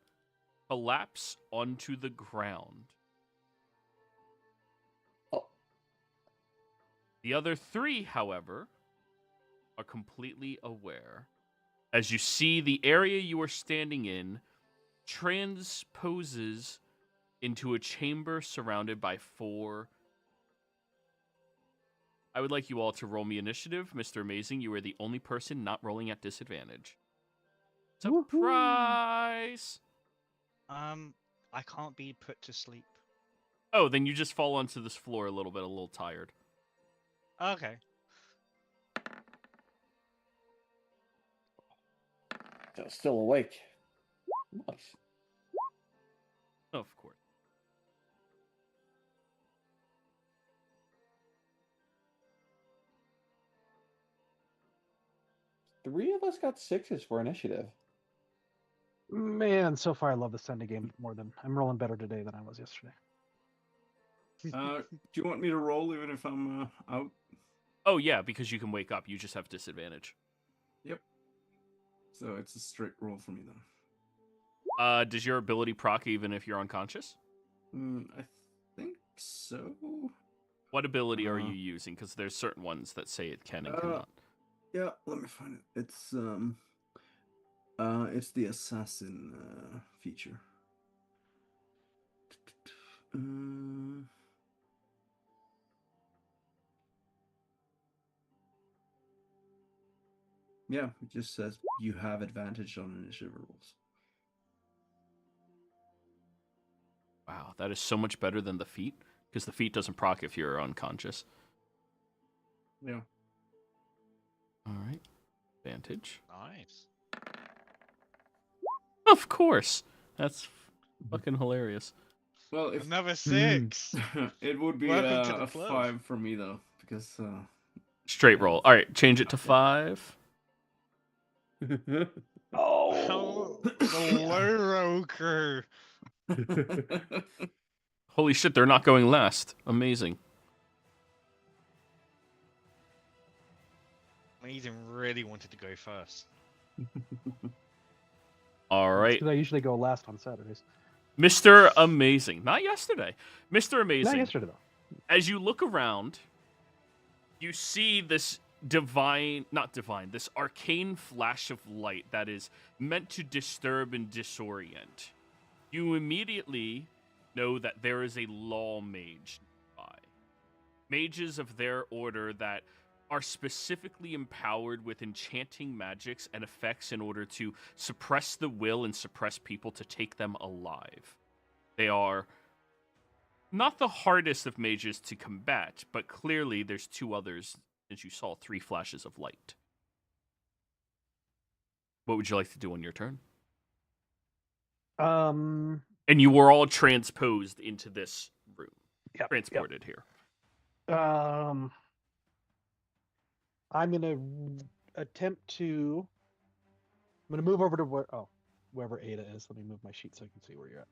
collapse onto the ground. Oh. The other 3, however, are completely aware. As you see the area you are standing in transposes into a chamber surrounded by 4. I would like you all to roll me initiative. Mr. Amazing, you are the only person not rolling at disadvantage. Surprise! I can't be put to sleep. Oh, then you just fall onto this floor a little tired. Okay. Still awake. Nice. Of course. Three of us got 6s for initiative. Man, so far I love the Sunday game more than I'm rolling better today than I was yesterday. Do you want me to roll even if I'm out? Oh, yeah, because you can wake up. You just have disadvantage. Yep. So it's a straight roll for me then. Does your ability proc even if you're unconscious? I think so. What ability are Uh, you using? Because there's certain ones that say it can and Uh, cannot. Yeah, let me find it. It's the assassin feature. Yeah, it just says you have advantage on initiative rolls. Wow, that is so much better than the feat, because the feat doesn't proc if you're unconscious. Yeah. All right, advantage. Nice. Of course, that's fucking hilarious. Well, if Another 6. it would be Welcome to the a club. 5 for me though, because Straight roll. All right, change it to Okay. 5. Oh, the low roll crew. Holy shit, they're not going last. Amazing. Amazing really wanted to go first. All right, Because I usually go last on Saturdays. Mr. Amazing. Not yesterday. Mr. Amazing. Not yesterday though. As you look around, you see this this arcane flash of light that is meant to disturb and disorient. You immediately know that there is a law mage nearby. Mages of their order that are specifically empowered with enchanting magics and effects in order to suppress the will and suppress people to take them alive. They are not the hardest of mages to combat, but clearly there's 2 others, as you saw 3 flashes of light. What would you like to do on your turn? Um. And you were all transposed into this room, Yep. transported here. I'm gonna attempt to. I'm gonna move over to wherever Ada is. Let me move my sheet so I can see where you're at.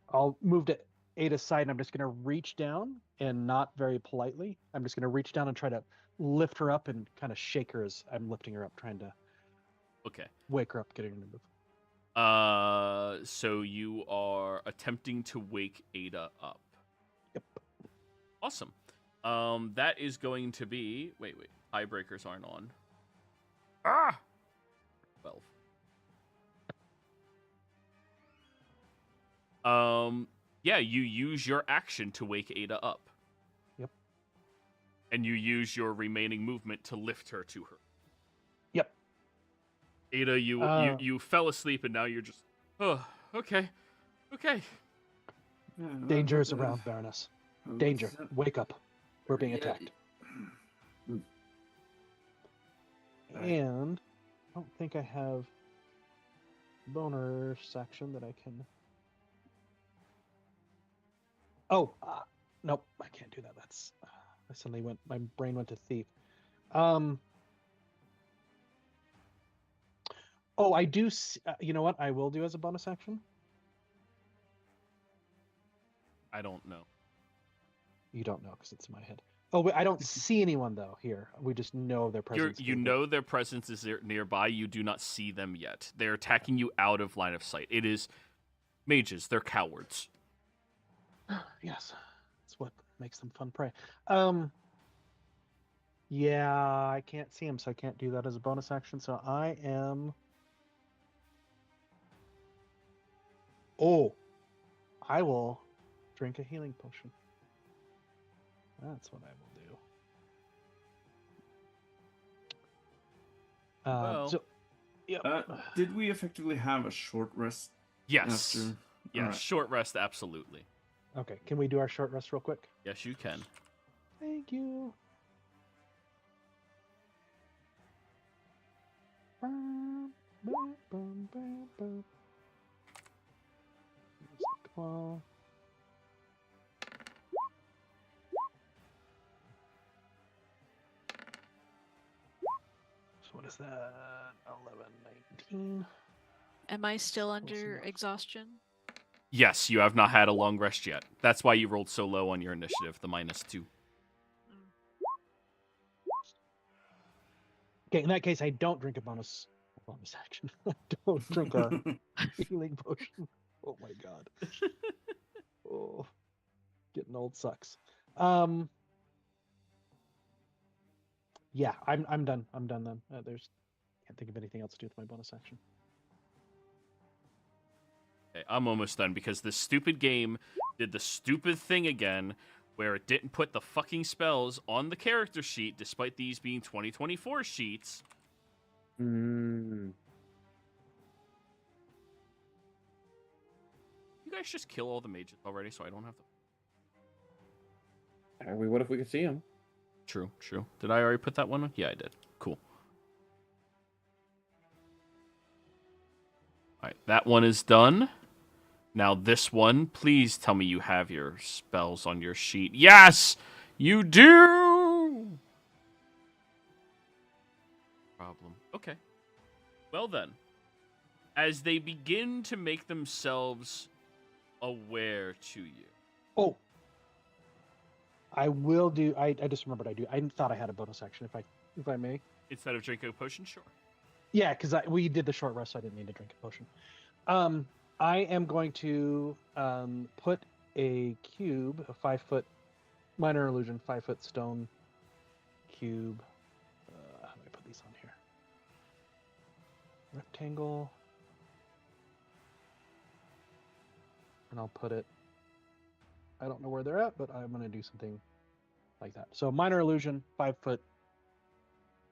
I'll move to Ada's side, and I'm just gonna reach down, and not very politely. I'm just gonna reach down and try to lift her up and kind of shake her as I'm lifting her up, trying to Okay. wake her up, getting her to move. So you are attempting to wake Ada up. Yep. Awesome. That is going to be... Wait. Tiebreakers aren't on. 12. Yeah, you use your action to wake Ada up. Yep. And you use your remaining movement to lift her to her. Yep. Ada, you fell asleep and now you're just... Oh, okay. Danger is around, Baroness. Danger. Wake up. We're being attacked. And I don't think I have boner section that I can. Oh, nope, I can't do that. That's I suddenly went. My brain went to thief. Oh, I do. You know what? I will do as a bonus action. I don't know. You don't know because it's in my head. Oh, wait, I don't see anyone though here. We just know their presence. You know their presence is nearby. You do not see them yet. They're attacking you out of line of sight. It is mages. They're cowards. Yes, that's what makes them fun prey. Yeah, I can't see him, so I can't do that as a bonus action. So I am. Oh, I will drink a healing potion. That's what I will do. Well, So, yep. Did we effectively have a short rest? Yes. After? Yes. Alright. Short rest, absolutely. Okay, can we do our short rest real quick? Yes, you can. Thank you. Well, so what is that? 11, 19. Am I still Close under enough. exhaustion? Yes, you have not had a long rest yet. That's why you rolled so low on your initiative, the -2. Okay, in that case, I don't drink a bonus action. I don't drink a healing potion. Oh my god. Oh, getting old sucks. Yeah, I'm done. I'm done then. Can't think of anything else to do with my bonus action. Okay, I'm almost done because this stupid game did the stupid thing again where it didn't put the fucking spells on the character sheet despite these being 2024 sheets. Mm. You guys just kill all the mages already so I don't have to. We would if we could see him. True, true. Did I already put that one on? Yeah, I did. Cool. Alright, that one is done. Now this one, please tell me you have your spells on your sheet. Yes! You do! Problem. Okay. Well then. As they begin to make themselves aware to you. Oh, I will do. I just remembered I do. I thought I had a bonus action. If I may. Instead of drinking a potion, sure. Yeah, because we did the short rest, so I didn't need to drink a potion. I am going to put a cube, a 5-foot minor illusion, 5-foot stone cube. How do I put these on here? Rectangle. And I'll put it. I don't know where they're at, but I'm going to do something like that. So minor illusion, 5-foot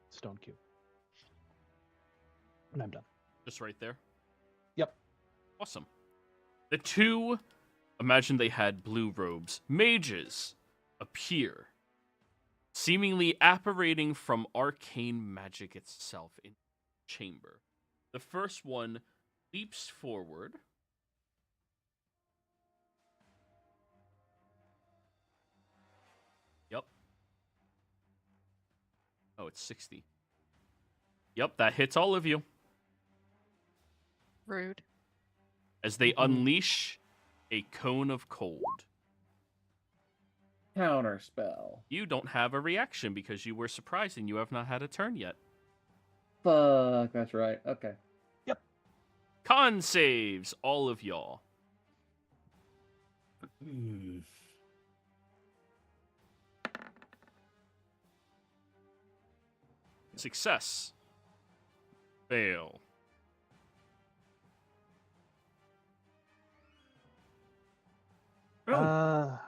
stone cube. And I'm done. Just right there. Yep. Awesome. The two, imagine they had blue robes, mages, appear, seemingly apparating from arcane magic itself in the chamber. The first one leaps forward. Yep. Oh, it's 60. Yep, that hits all of you. Rude. As they unleash a cone of cold. Counter spell. You don't have a reaction because you were surprised and you have not had a turn yet. Fuck, that's right. Okay. Con saves, all of y'all. Success. Fail. Oh,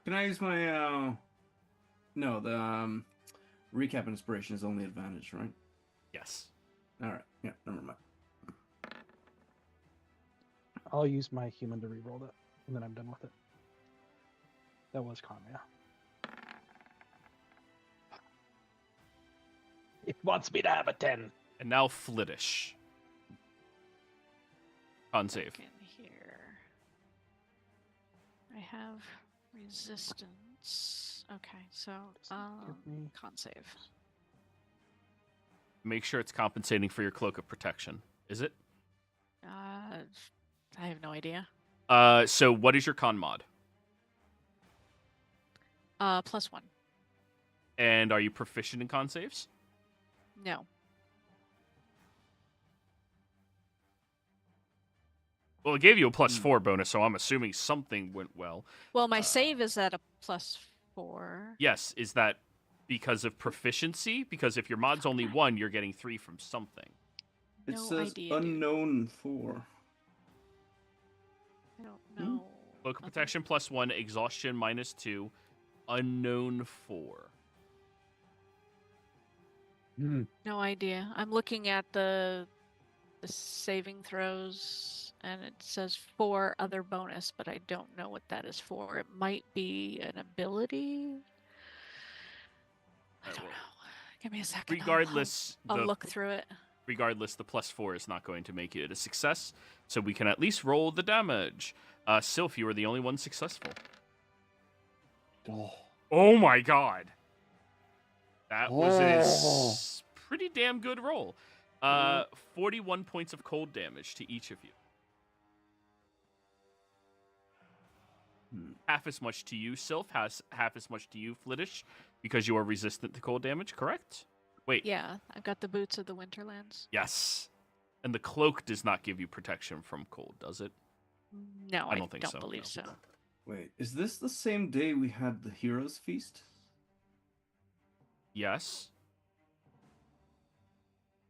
can I use my no, the recap inspiration is only advantage, right? Yes. All right. Yeah, never mind. I'll use my human to reroll that, and then I'm done with it. That was con, yeah. It wants me to have a 10. And now Flittish. Con save. Look in here. I have resistance. Okay, so con save. Make sure it's compensating for your cloak of protection. Is it? I have no idea. So what is your con mod? +1. And are you proficient in con saves? No. Well, it gave you a +4 bonus, so I'm assuming something went well. Well, my save is at a +4. Yes, is that because of proficiency? Because if your mod's only 1, you're getting 3 from something. It No says idea, dude. unknown 4. I don't know. Cloak of Nothing. protection +1, exhaustion -2, unknown 4. No idea. I'm looking at the saving throws, and it says 4 other bonus, but I don't know what that is for. It might be an ability. I Alright, don't well, know. Give me a second. Regardless, I'll look through it. regardless, the +4 is not going to make it a success, so we can at least roll the damage. Sylph, you were the only one successful. Oh. Oh my god. That was Oh. a pretty damn good roll. 41 points of cold damage to each of you. Half as much to you, Sylph, has half as much to you, Flittish, because you are resistant to cold damage, correct? Wait. Yeah, I've got the boots of the Winterlands. Yes. And the cloak does not give you protection from cold, does it? No, I don't think don't so, believe no. so. Wait, is this the same day we had the Heroes Feast? Yes.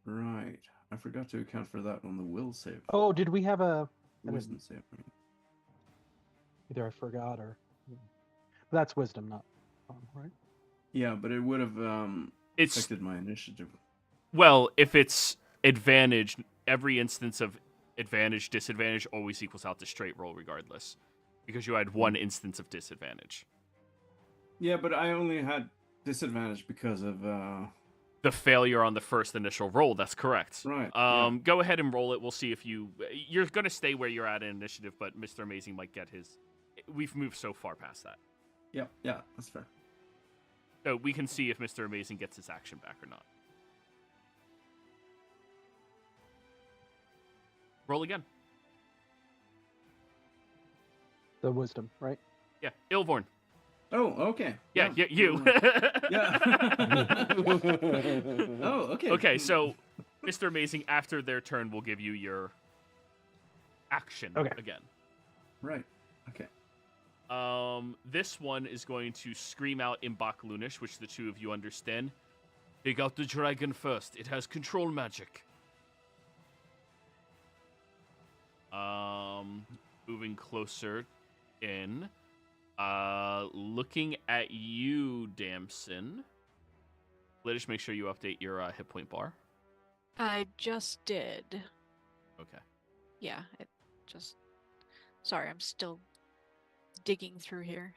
Right. I forgot to account for that on the will save. Oh, did we have a Wisdom save. Right? either I forgot or that's wisdom, not right? Yeah, but it would have It's affected my initiative. well, if it's advantage, every instance of advantage disadvantage always equals out to straight roll regardless, because you had one instance of disadvantage. Yeah, but I only had disadvantage because of The failure on the first initial roll. That's correct. right. Yeah. Go ahead and roll it. We'll see if you're going to stay where you're at in initiative, but Mr. Amazing might get his. We've moved so far past that, Yeah, that's fair. so we can see if Mr. Amazing gets his action back or not. Roll again. The wisdom, right? Yeah, Ilvorn. Oh, okay. Yeah, you. Yeah. Oh, okay. Okay, so Mr. Amazing, after their turn, will give you your action Okay. again. Right. Okay. This one is going to scream out in Baklunish, which the two of you understand. Take out the dragon first. It has control magic. Moving closer in. Looking at you, Damson. Liddish, make sure you update your hit point bar. I just did. Okay. Yeah, it just. Sorry, I'm still digging through here.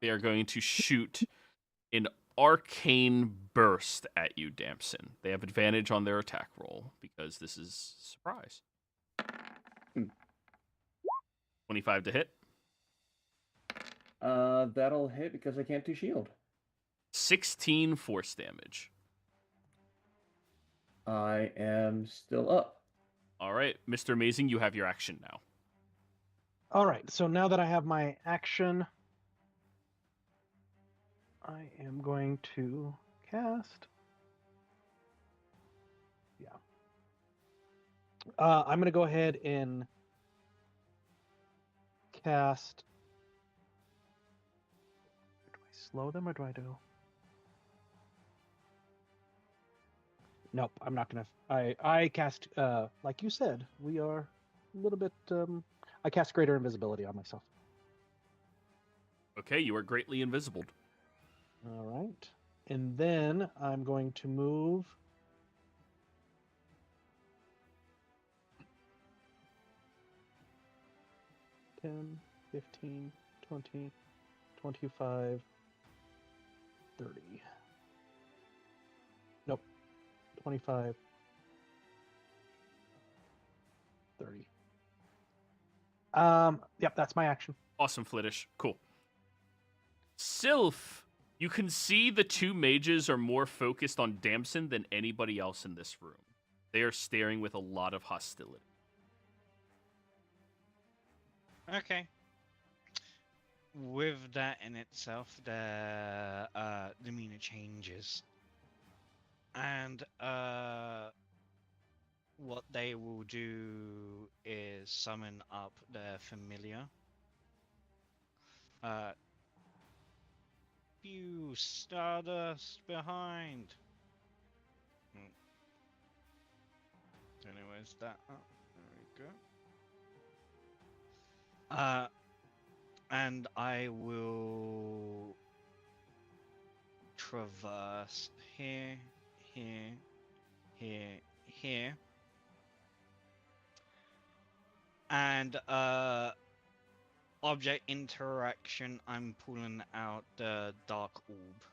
They are going to shoot an arcane burst at you, Damson. They have advantage on their attack roll because this is surprise. 25 to hit. That'll hit because I can't do shield. 16 force damage. I am still up. All right, Mr. Amazing, you have your action now. All right. So now that I have my action, I am going to cast. Yeah. I'm going to go ahead and cast. Do I slow them or do I do? Nope, I'm not gonna. I cast. Like you said, we are a little bit. I cast greater invisibility on myself. Okay, you are greatly invisible. All right, and then I'm going to move. 10, 15, 20, 25, 30. Nope. 25, 30. Yep, that's my action. Awesome, Flittish. Cool. Sylph, you can see the two mages are more focused on Damson than anybody else in this room. They are staring with a lot of hostility. Okay. With that in itself, the demeanor changes, and what they will do is summon up their familiar. You stardust behind. Anyways, that up. There we go. And I will traverse here, here, here. And object interaction, I'm pulling out the dark orb.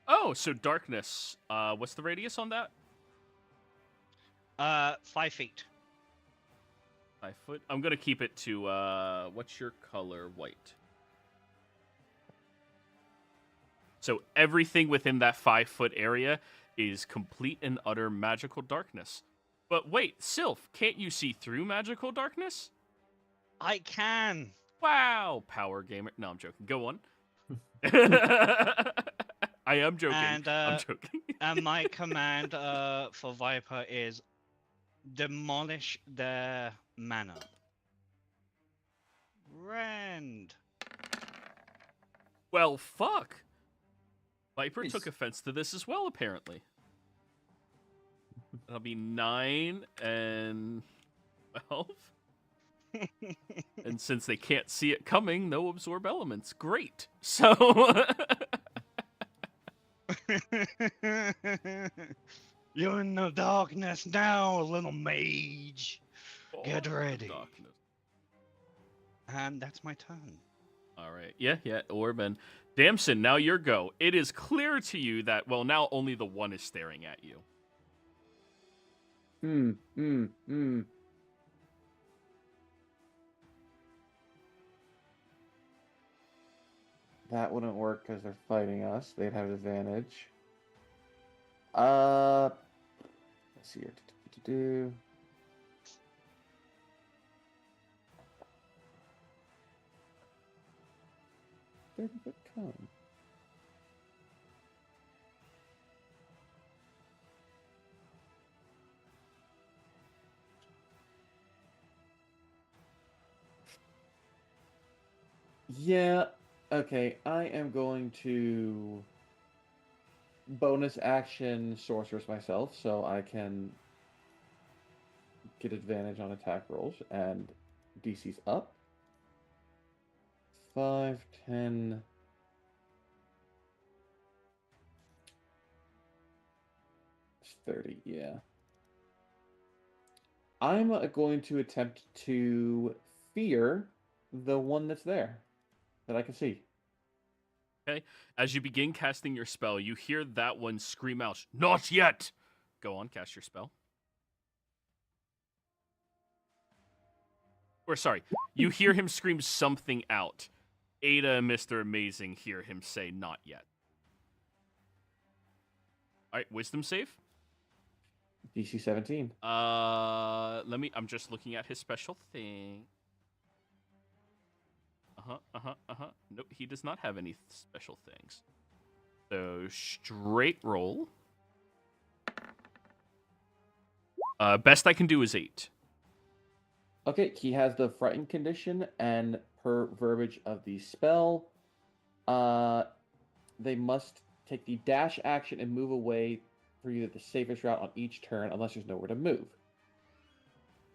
Oh, so darkness. What's the radius on that? 5 feet. 5 foot. I'm gonna keep it to what's your color? White. So everything within that 5 foot area is complete and utter magical darkness. But wait, Sylph, can't you see through magical darkness? I can. Wow, power gamer. No, I'm joking. Go on. I am joking. And, I'm joking. And my command for Viper is demolish their Manner. Rend. Well, fuck. Viper Nice. took offense to this as well, apparently. That'll be 9 and 12. And since they can't see it coming, no absorb elements. Great. So You're in the darkness now, little mage. Get Oh, ready. darkness. And that's my turn. All right. Yeah, Orb and Damson, now your go. It is clear to you that, well, now only the one is staring at you. That wouldn't work because they're fighting us. They'd have advantage. Let's see here. 30-foot cone. Yeah, okay. I am going to bonus action sorceress myself so I can get advantage on attack rolls, and DC's up. 5, 10. It's 30, yeah. I'm going to attempt to fear the one that's there that I can see. Okay. As you begin casting your spell, you hear that one scream out, "Not yet!" Go on, cast your spell. Or sorry, you hear him scream something out. Ada and Mr. Amazing hear him say, "Not yet." All right, wisdom save. DC 17. I'm just looking at his special thing. Nope, he does not have any special things. So straight roll. Best I can do is 8. Okay, he has the frightened condition, and per verbiage of the spell, they must take the dash action and move away for either the safest route on each turn unless there's nowhere to move.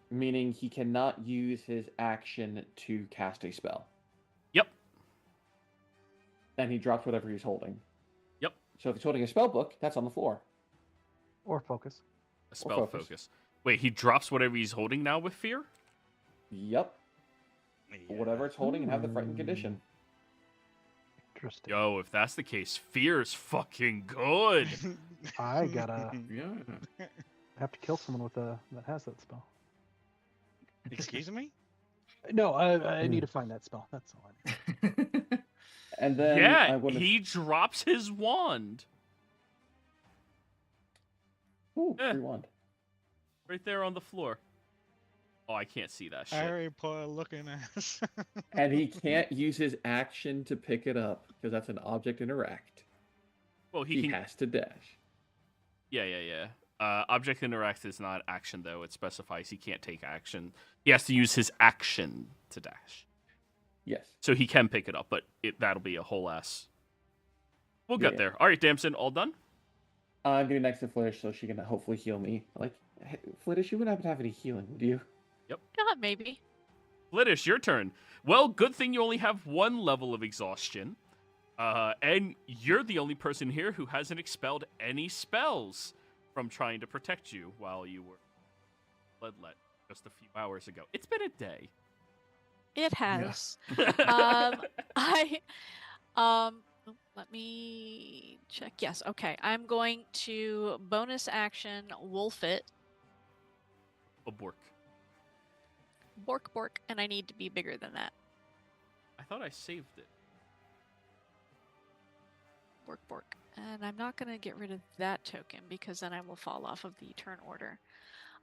Meaning he cannot use his action to cast a spell. Yep. And he drops whatever he's holding. Yep. So if he's holding a spell book, that's on the floor. Or focus. A spell focus. Wait, he drops whatever he's holding now with fear? Yep. Whatever it's holding and have the frightened condition. Interesting. Yo, if that's the case, fear's fucking good. I gotta Yeah. have to kill someone with that has that spell. Excuse me? No, I need to find that spell. That's all I need. And then Yeah, I'm going to... he drops his wand. Ooh, Eh. free wand. Right there on the floor. Oh, I can't see that shit. Harry Potter looking ass. And he can't use his action to pick it up because that's an object interact. Well, He can. has to dash. Yeah. Object interact is not action, though. It specifies he can't take action. He has to use his action to dash. Yes. So he can pick it up, but that'll be a whole ass. We'll get Yeah. there. All right, Damson, all done? I'm getting next to Flittish so she can hopefully heal me. Like, hey, Flittish, you wouldn't happen to have any healing, would you? God, maybe. Flittish, your turn. Well, good thing you only have one level of exhaustion. And you're the only person here who hasn't expelled any spells from trying to protect you while you were bloodlet just a few hours ago. It's been a day. It has. Let me check. Yes, okay. I'm going to bonus action wolf it. A bork. Bork, and I need to be bigger than that. I thought I saved it. Bork. And I'm not going to get rid of that token because then I will fall off of the turn order.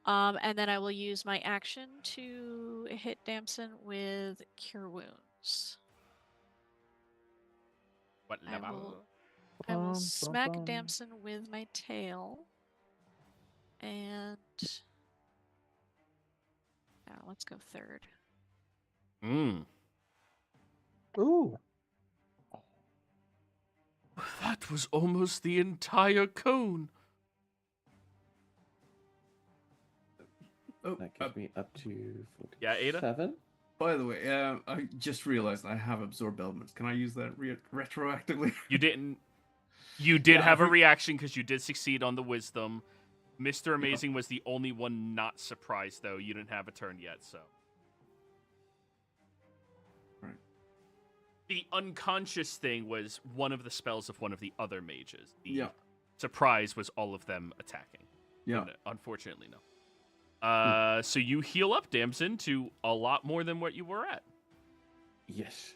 And then I will use my action to hit Damson with Cure Wounds. What I level? will smack Damson with my tail. And Let's go third. Mm. Ooh. That was almost the entire cone. Oh, That gives me up to Yeah, Ada? 7. by the way, I just realized I have absorb elements. Can I use that retroactively? You didn't. You did Yeah, have a every- reaction because you did succeed on the wisdom. Mr. Amazing was the only one not surprised, though. You didn't have a turn yet, so. Right. The unconscious thing was one of the spells of one of the other mages. The Yeah. surprise was all of them attacking. Yeah. And, unfortunately, no. So you heal up, Damson, to a lot more than what you were at. Yes.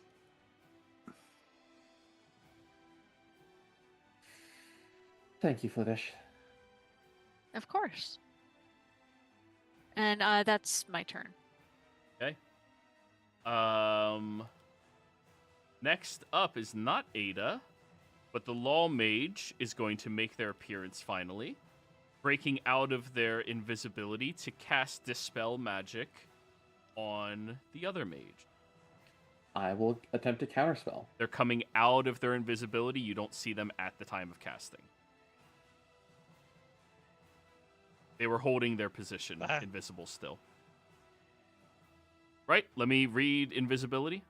Thank you for this. Of course. And that's my turn. Okay. Next up is not Ada, but the Law Mage is going to make their appearance finally, breaking out of their invisibility to cast Dispel Magic on the other mage. I will attempt to counterspell. They're coming out of their invisibility. You don't see them at the time of casting. They were holding their position, invisible still. Right, let me read invisibility.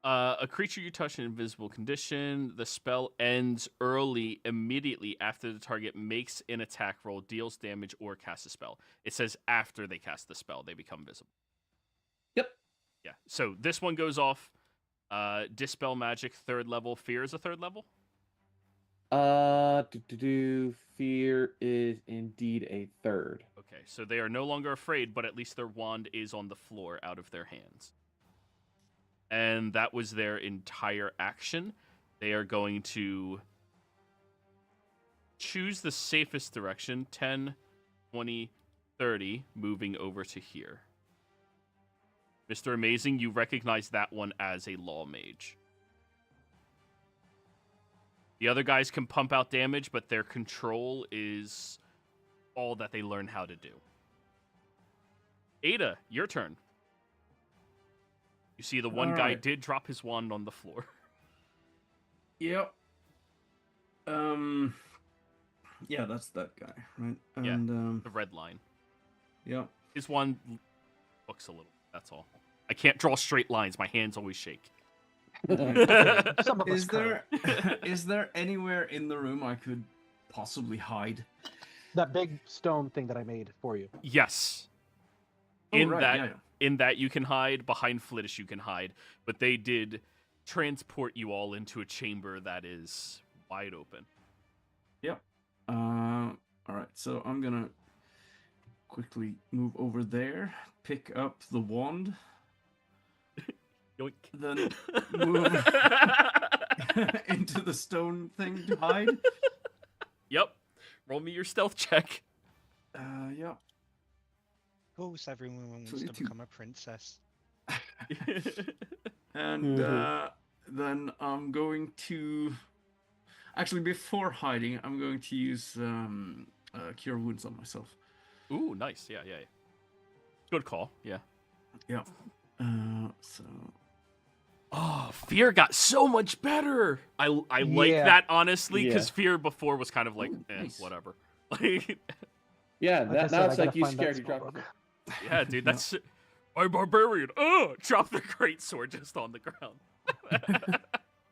A creature you touch in invisible condition. The spell ends immediately after the target makes an attack roll, deals damage, or casts a spell. It says after they cast the spell, they become visible. Yep. Yeah. So this one goes off. Dispel Magic, 3rd level. Fear is a 3rd level. Fear is indeed a 3rd. Okay, so they are no longer afraid, but at least their wand is on the floor out of their hands. And that was their entire action. They are going to choose the safest direction, 10, 20, 30, moving over to here. Mr. Amazing, you recognize that one as a Law Mage. The other guys can pump out damage, but their control is all that they learn how to do. Ada, your turn. You see the one guy Alright. did drop his wand on the floor. Yep. Yeah, that's that guy, right? Yeah. And The red line. yep. His wand looks a little, that's all. I can't draw straight lines. My hands always shake. Some of us Is there is there anywhere in the room I could possibly hide? that big stone thing that I made for you. Yes. Oh, In right, that yeah. in that you can hide, behind Flittish you can hide, but they did transport you all into a chamber that is wide open. Yep. All right. So I'm gonna quickly move over there, pick up the wand, Yoink. then move into the stone thing to hide. Yep. Roll me your stealth check. Yep. Of course, everyone wants to 22. become a princess. And then I'm going to actually, before hiding, I'm going to use Cure Wounds on myself. Ooh, nice. Yeah. Good call. Yeah. Yep. So Oh, Fear got so much better. I like Yeah. that, honestly, because Yeah. Fear before was kind of like, Ooh, nice. whatever. Like, Yeah, Like I now said, it's I like gotta you find that scared you spell drop book. yeah, dude, that's my barbarian. Drop the great sword just on the ground.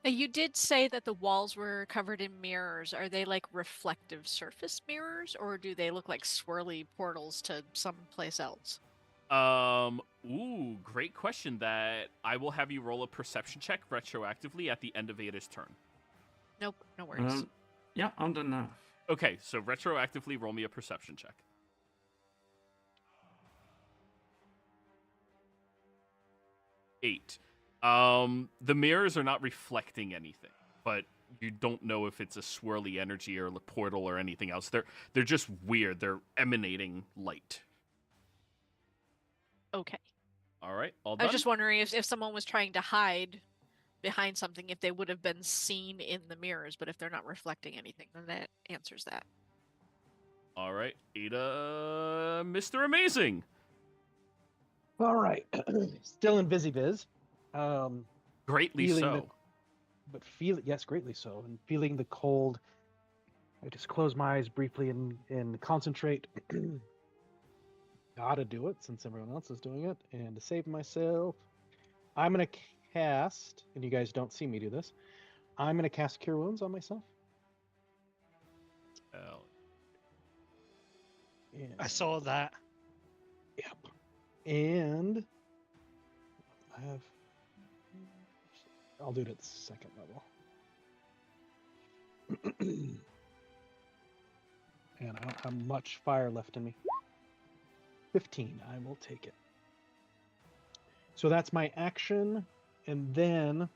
Now, you did say that the walls were covered in mirrors. Are they like reflective surface mirrors, or do they look like swirly portals to someplace else? Ooh, great question. That I will have you roll a perception check retroactively at the end of Ada's turn. Nope, no worries. yeah, I'm done now. Okay, so retroactively roll me a perception check. 8. The mirrors are not reflecting anything, but you don't know if it's a swirly energy or a portal or anything else. They're just weird. They're emanating light. okay. All right, all I done. was just wondering if someone was trying to hide behind something, if they would have been seen in the mirrors, but if they're not reflecting anything, then that answers that. All right, Ada, Mr. Amazing. All right. Still in Visiviz. Greatly Feeling so. But yes, greatly so. And feeling the cold, I just close my eyes briefly and concentrate. Gotta do it since everyone else is doing it. And to save myself, I'm gonna cast, and you guys don't see me do this, I'm gonna cast Cure Wounds on myself. Hell. And, I saw that. Yep. And I'll do it at the second level. And I don't have much fire left in me. 15, I will take it. So that's my action, and then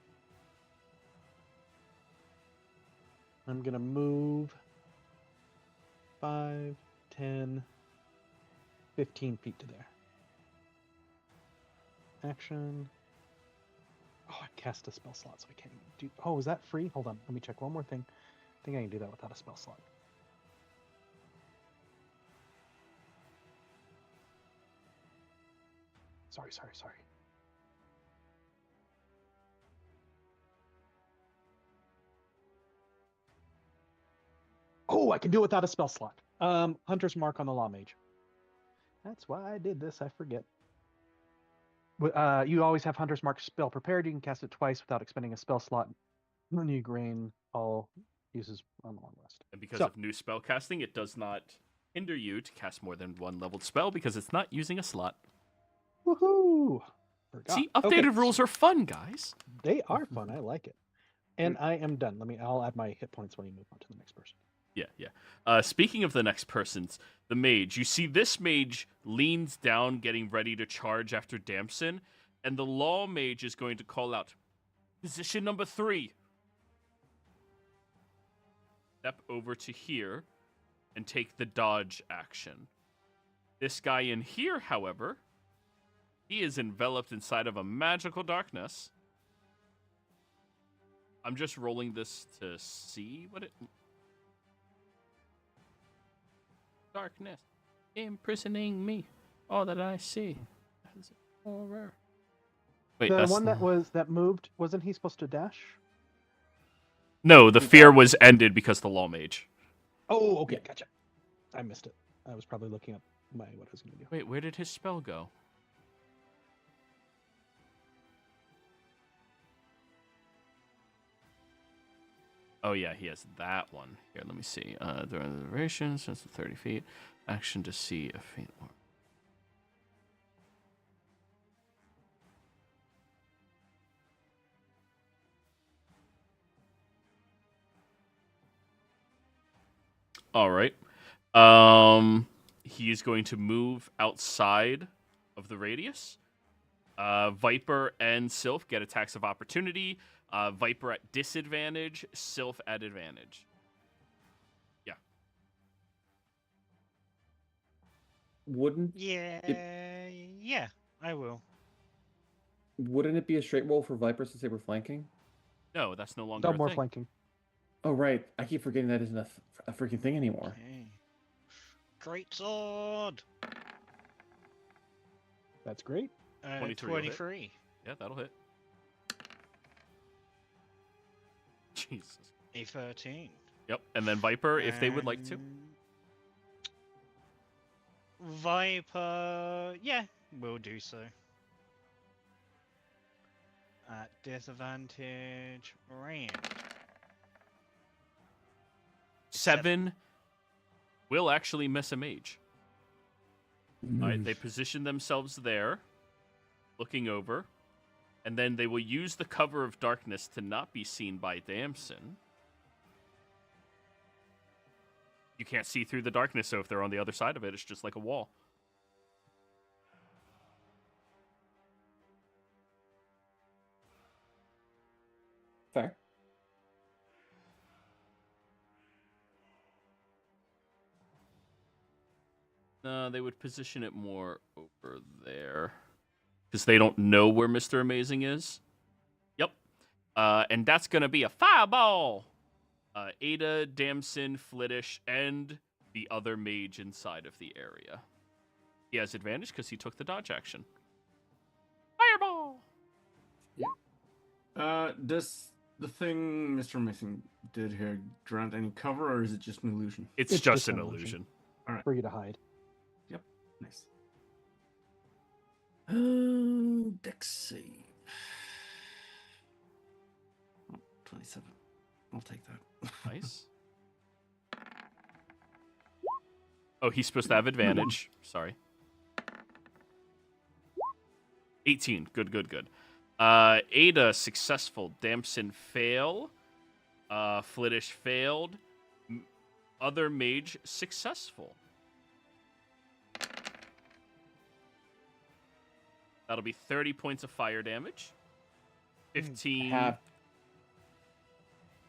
I'm gonna move 5, 10, 15 feet to there. Action. Oh, I cast a spell slot, so I can't even do. Oh, is that free? Hold on, let me check one more thing. I think I can do that without a spell slot. Sorry. Oh, I can do it without a spell slot. Hunter's Mark on the Law Mage. That's why I did this. I forget. You always have Hunter's Mark spell prepared. You can cast it twice without expending a spell slot. When you gain all uses on the long rest. And because of new spell casting, it does not hinder you to cast more than one leveled spell because it's not using a slot. Woohoo! Forgot. See, updated rules are fun, guys. They are fun. I like it. And I am done. I'll add my hit points when you move on to the next person. Yeah. Speaking of the next person's, the mage. You see this mage leans down, getting ready to charge after Damson, and the law mage is going to call out, position number 3. Step over to here and take the dodge action. This guy in here, however, he is enveloped inside of a magical darkness. I'm just rolling this to see what it... Darkness imprisoning me. All that I see is horror. Wait, The that's... one that moved, wasn't he supposed to dash? No, the fear was ended because the law mage. Oh, okay, gotcha. I missed it. I was probably looking up what I was going to do. Wait, where did his spell go? Oh yeah, he has that one. Here, let me see. During the duration, since 30 feet, action to see a faint orb. All right. He is going to move outside of the radius. Viper and Sylph get attacks of opportunity. Viper at disadvantage, Sylph at advantage. Yeah. Wouldn't Yeah, I will. Wouldn't it be a straight roll for Viper since they were flanking? No, that's no longer No a more thing. flanking. Oh, right. I keep forgetting that isn't a freaking thing anymore. Okay. Great sword. That's great. 23 will hit. 23. Yeah, that'll hit. Jesus. A 13. Yep, and then Viper, if they would like to. Viper, yeah, we'll do so. At disadvantage, range. 7 will actually miss a mage. All right, they position themselves there, looking over, and then they will use the cover of darkness to not be seen by Damson. You can't see through the darkness, so if they're on the other side of it, it's just like a wall. Fair. No, they would position it more over there. Because they don't know where Mr. Amazing is. Yep. And that's going to be a fireball. Ada, Damson, Flittish, and the other mage inside of the area. He has advantage because he took the dodge action. Fireball! Does the thing Mr. Amazing did here grant any cover, or is it just an illusion? It's just an illusion. All right. For you to hide. Yep. Nice. Dex save. Oh, 27. I'll take that. Nice. Oh, he's supposed to have advantage. Sorry. 18. Good, good, good. Ada, successful. Damson, fail. Flittish, failed. Other mage, successful. That'll be 30 points of fire damage. 15 Half.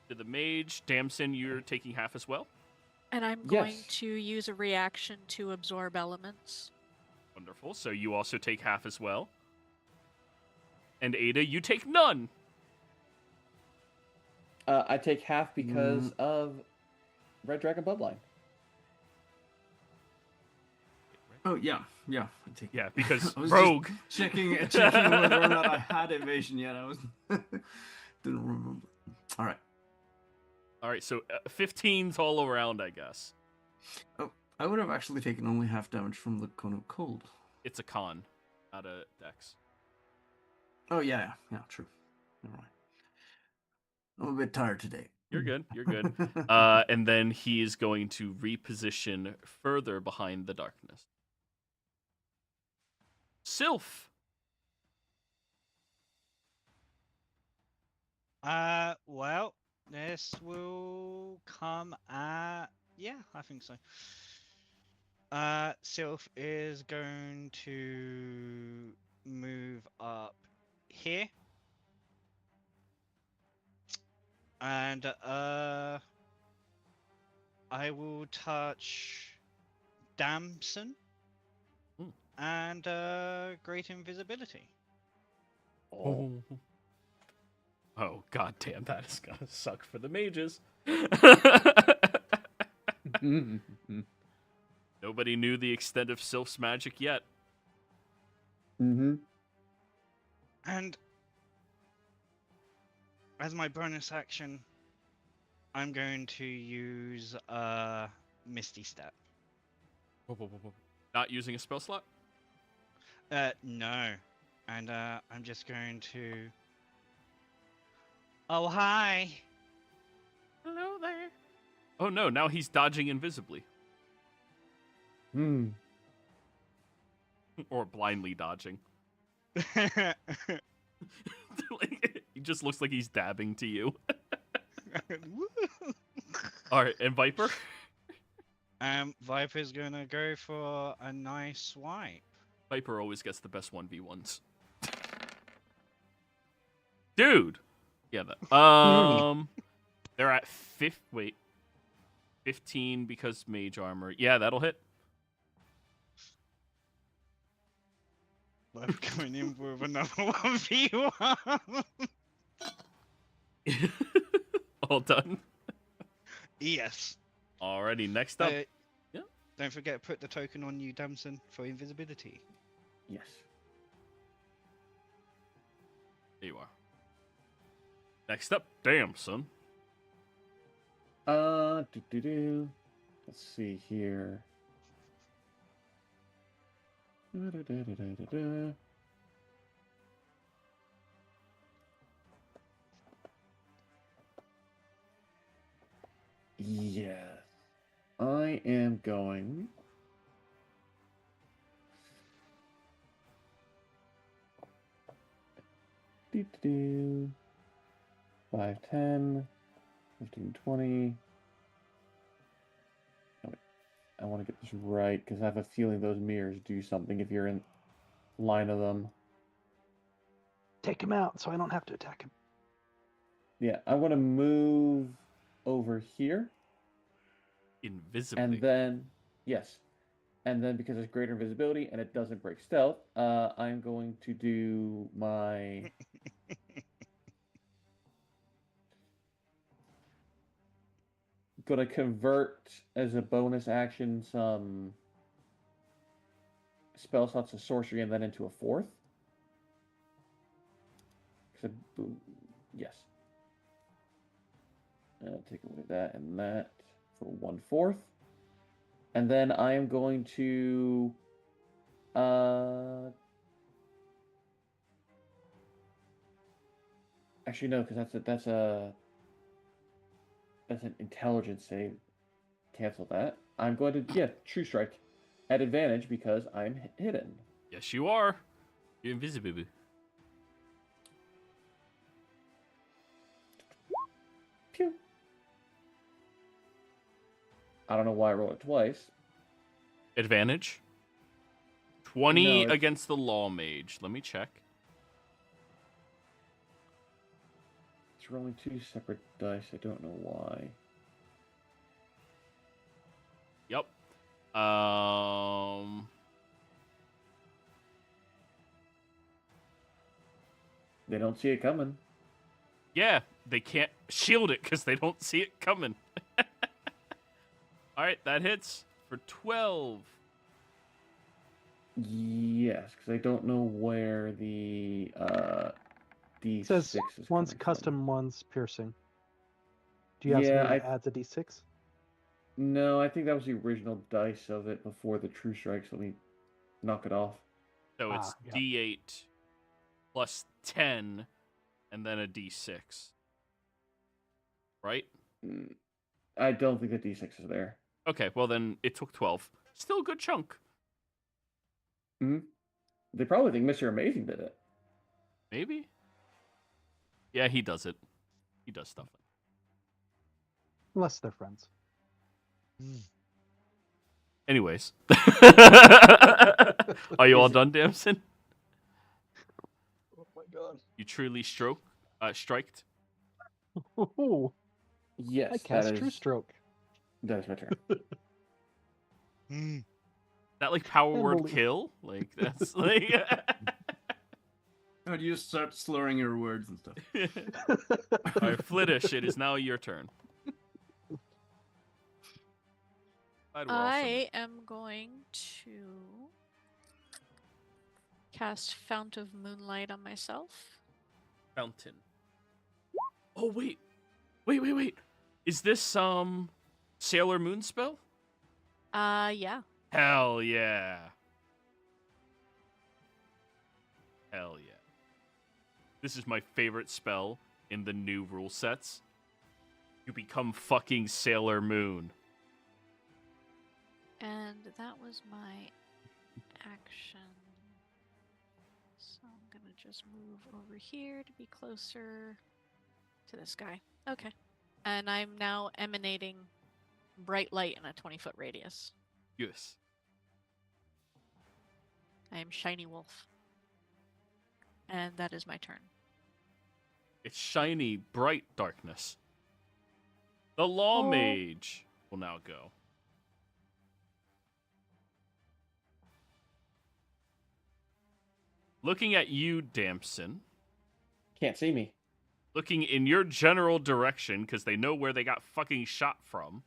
to the mage. Damson, you're taking half as well. And I'm going Yes. to use a reaction to absorb elements. Wonderful. So you also take half as well. And Ada, you take none. I take half because of Red Dragon Bloodline. Oh yeah. I take. Yeah, because I was rogue. just checking whether or not I had evasion yet. I was didn't remember. All right. All right, so 15's all around, I guess. Oh, I would have actually taken only half damage from the cone of cold. It's a con, not a dex. Oh yeah, true. Never mind. I'm a bit tired today. You're good. You're good. And then he is going to reposition further behind the darkness. Sylph. Well, this will come at... Yeah, I think so. Sylph is going to move up here. And, I will touch Damson and, Great Invisibility. Oh, god damn, that is gonna suck for the mages. Nobody knew the extent of Sylph's magic yet. Mm-hmm. And as my bonus action, I'm going to use Misty Step. Not using a spell slot? No. And I'm just going to... Oh, hi! Hello there. Oh no, now he's dodging invisibly. Hmm. Or blindly dodging. He just looks like he's dabbing to you. Alright, and Viper? Viper's gonna go for a nice swipe. Viper always gets the best 1v1s. Dude! Yeah, that. They're at 15 because mage armor. Yeah, that'll hit. I'm going in with another 1v1. All done. Yes. Alrighty, next up. Yeah. Don't forget, put the token on you, Damson, for invisibility. Yes. There you are. Next up, damn, son. Let's see here. Yes. I am going. Do 5, 10, 15, 20. Oh, wait. I want to get this right because I have a feeling those mirrors do something if you're in line of them. Take him out so I don't have to attack him. Yeah, I want to move over here. Invisibly. And then, yes. And then because it's greater invisibility and it doesn't break stealth, I'm going to do my... Gonna convert as a bonus action some spell slots of sorcery and then into a fourth. Yes. I'll take away that and that for 1/4. And then I am going to actually no, because that's an intelligence save. Cancel that. I'm going to True Strike at advantage because I'm hidden. Yes, you are. You're invisible. Pew. I don't know why I rolled it twice. Advantage. 20 No, against the Law Mage. Let me check. It's rolling 2 separate dice. I don't know why. Yep. They don't see it coming. Yeah, they can't shield it because they don't see it coming. All right, that hits for 12. Yes, because I don't know where the D6 It says is one's coming custom, from. one's piercing. Do you have Yeah, something that adds a d6? No, I think that was the original dice of it before the True Strikes. Let me knock it off. So it's yeah. D8 plus 10 and then a D6. Right? I don't think the D6 is there. Okay, well then it took 12. Still a good chunk. They probably think Mr. Amazing did it. Maybe? Yeah, he does it. He does stuff. Unless they're friends. Anyways. Are you all done, Damson? Oh my god. You truly striked? Ooh, Yes, I cast True Stroke. That is my turn. That like power word Unbelievable. kill? Like that's like How do you start slurring your words and stuff? Alright, Flittish, it is now your turn. I am going to cast Fount of Moonlight on myself. Fountain. Oh wait. Wait. Is this Sailor Moon spell? Yeah. Hell yeah. Hell yeah. This is my favorite spell in the new rule sets. You become fucking Sailor Moon. And that was my action. So I'm going to just move over here to be closer to this guy. Okay. And I'm now emanating bright light in a 20-foot radius. Yes. I am Shiny Wolf. And that is my turn. It's shiny, bright darkness. The Law Oh. Mage will now go. Looking at you, Damson. Can't see me. Looking in your general direction, because they know where they got fucking shot from.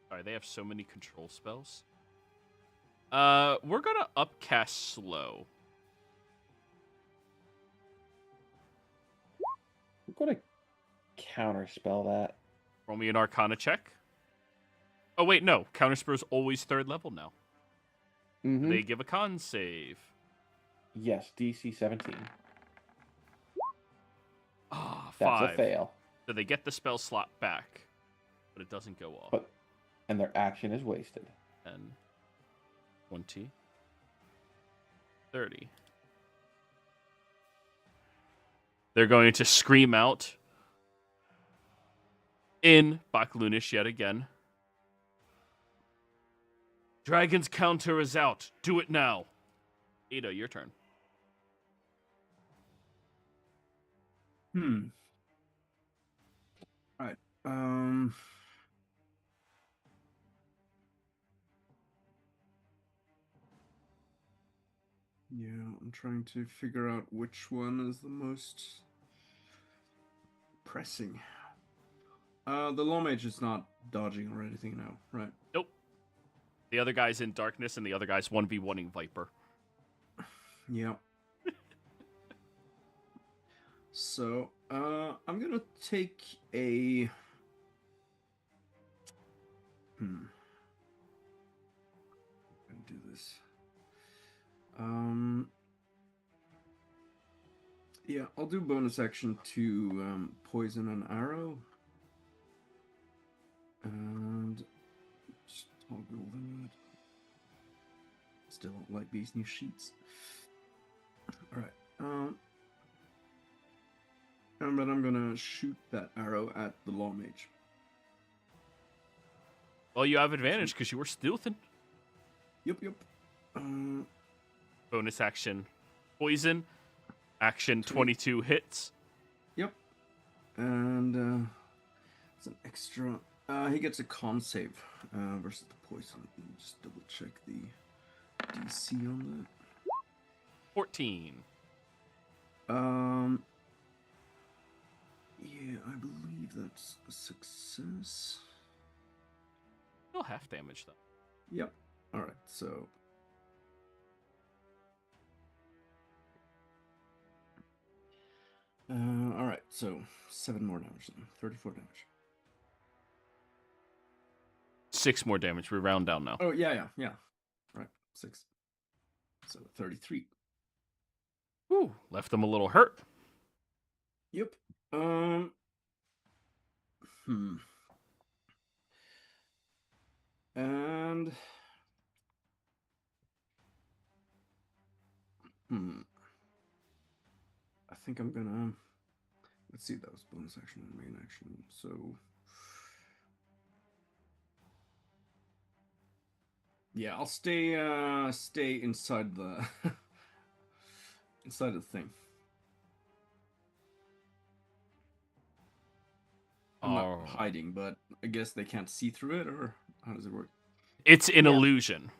Sorry, they have so many control spells. We're gonna upcast slow. I'm going to counterspell that. Roll me an Arcana check. Oh wait, no. Counterspell's always 3rd level now. Mm-hmm. They give a con save. Yes, DC 17. Ah, 5. That's a fail. So they get the spell slot back, but it doesn't go off. And their action is wasted. 10, 20, 30. They're going to scream out in Baklunish yet again. Dragon's counter is out. Do it now. Ada, your turn. Hmm. Right. Yeah, I'm trying to figure out which one is the most pressing. The Law Mage is not dodging or anything now, right? Nope. The other guy's in darkness, and the other guy's 1v1ing Viper. Yeah. So, I'm gonna take a... I'm gonna do this. Yeah, I'll do bonus action to poison an arrow. And just toggle that. Still don't like these new sheets. Alright. But I'm gonna shoot that arrow at the Law Mage. Well, you have advantage because you were stealthing. Yep. Bonus action, poison. Action 22 hits. Yep. And it's an extra. He gets a con save versus the poison. Let me just double check the DC on that. 14. Yeah, I believe that's a success. Still half damage though. Yep. All right. So. All right. So 7 more damage then. 34 damage. 6 more damage. We round down now. Oh yeah. Right. 6. So 33. Whew, left them a little hurt. Yep. And I think I'm gonna, let's see, that was bonus action and main action. So yeah, I'll stay inside the inside the thing. I'm not hiding, but I guess they can't see through it, or how does it work? It's an illusion.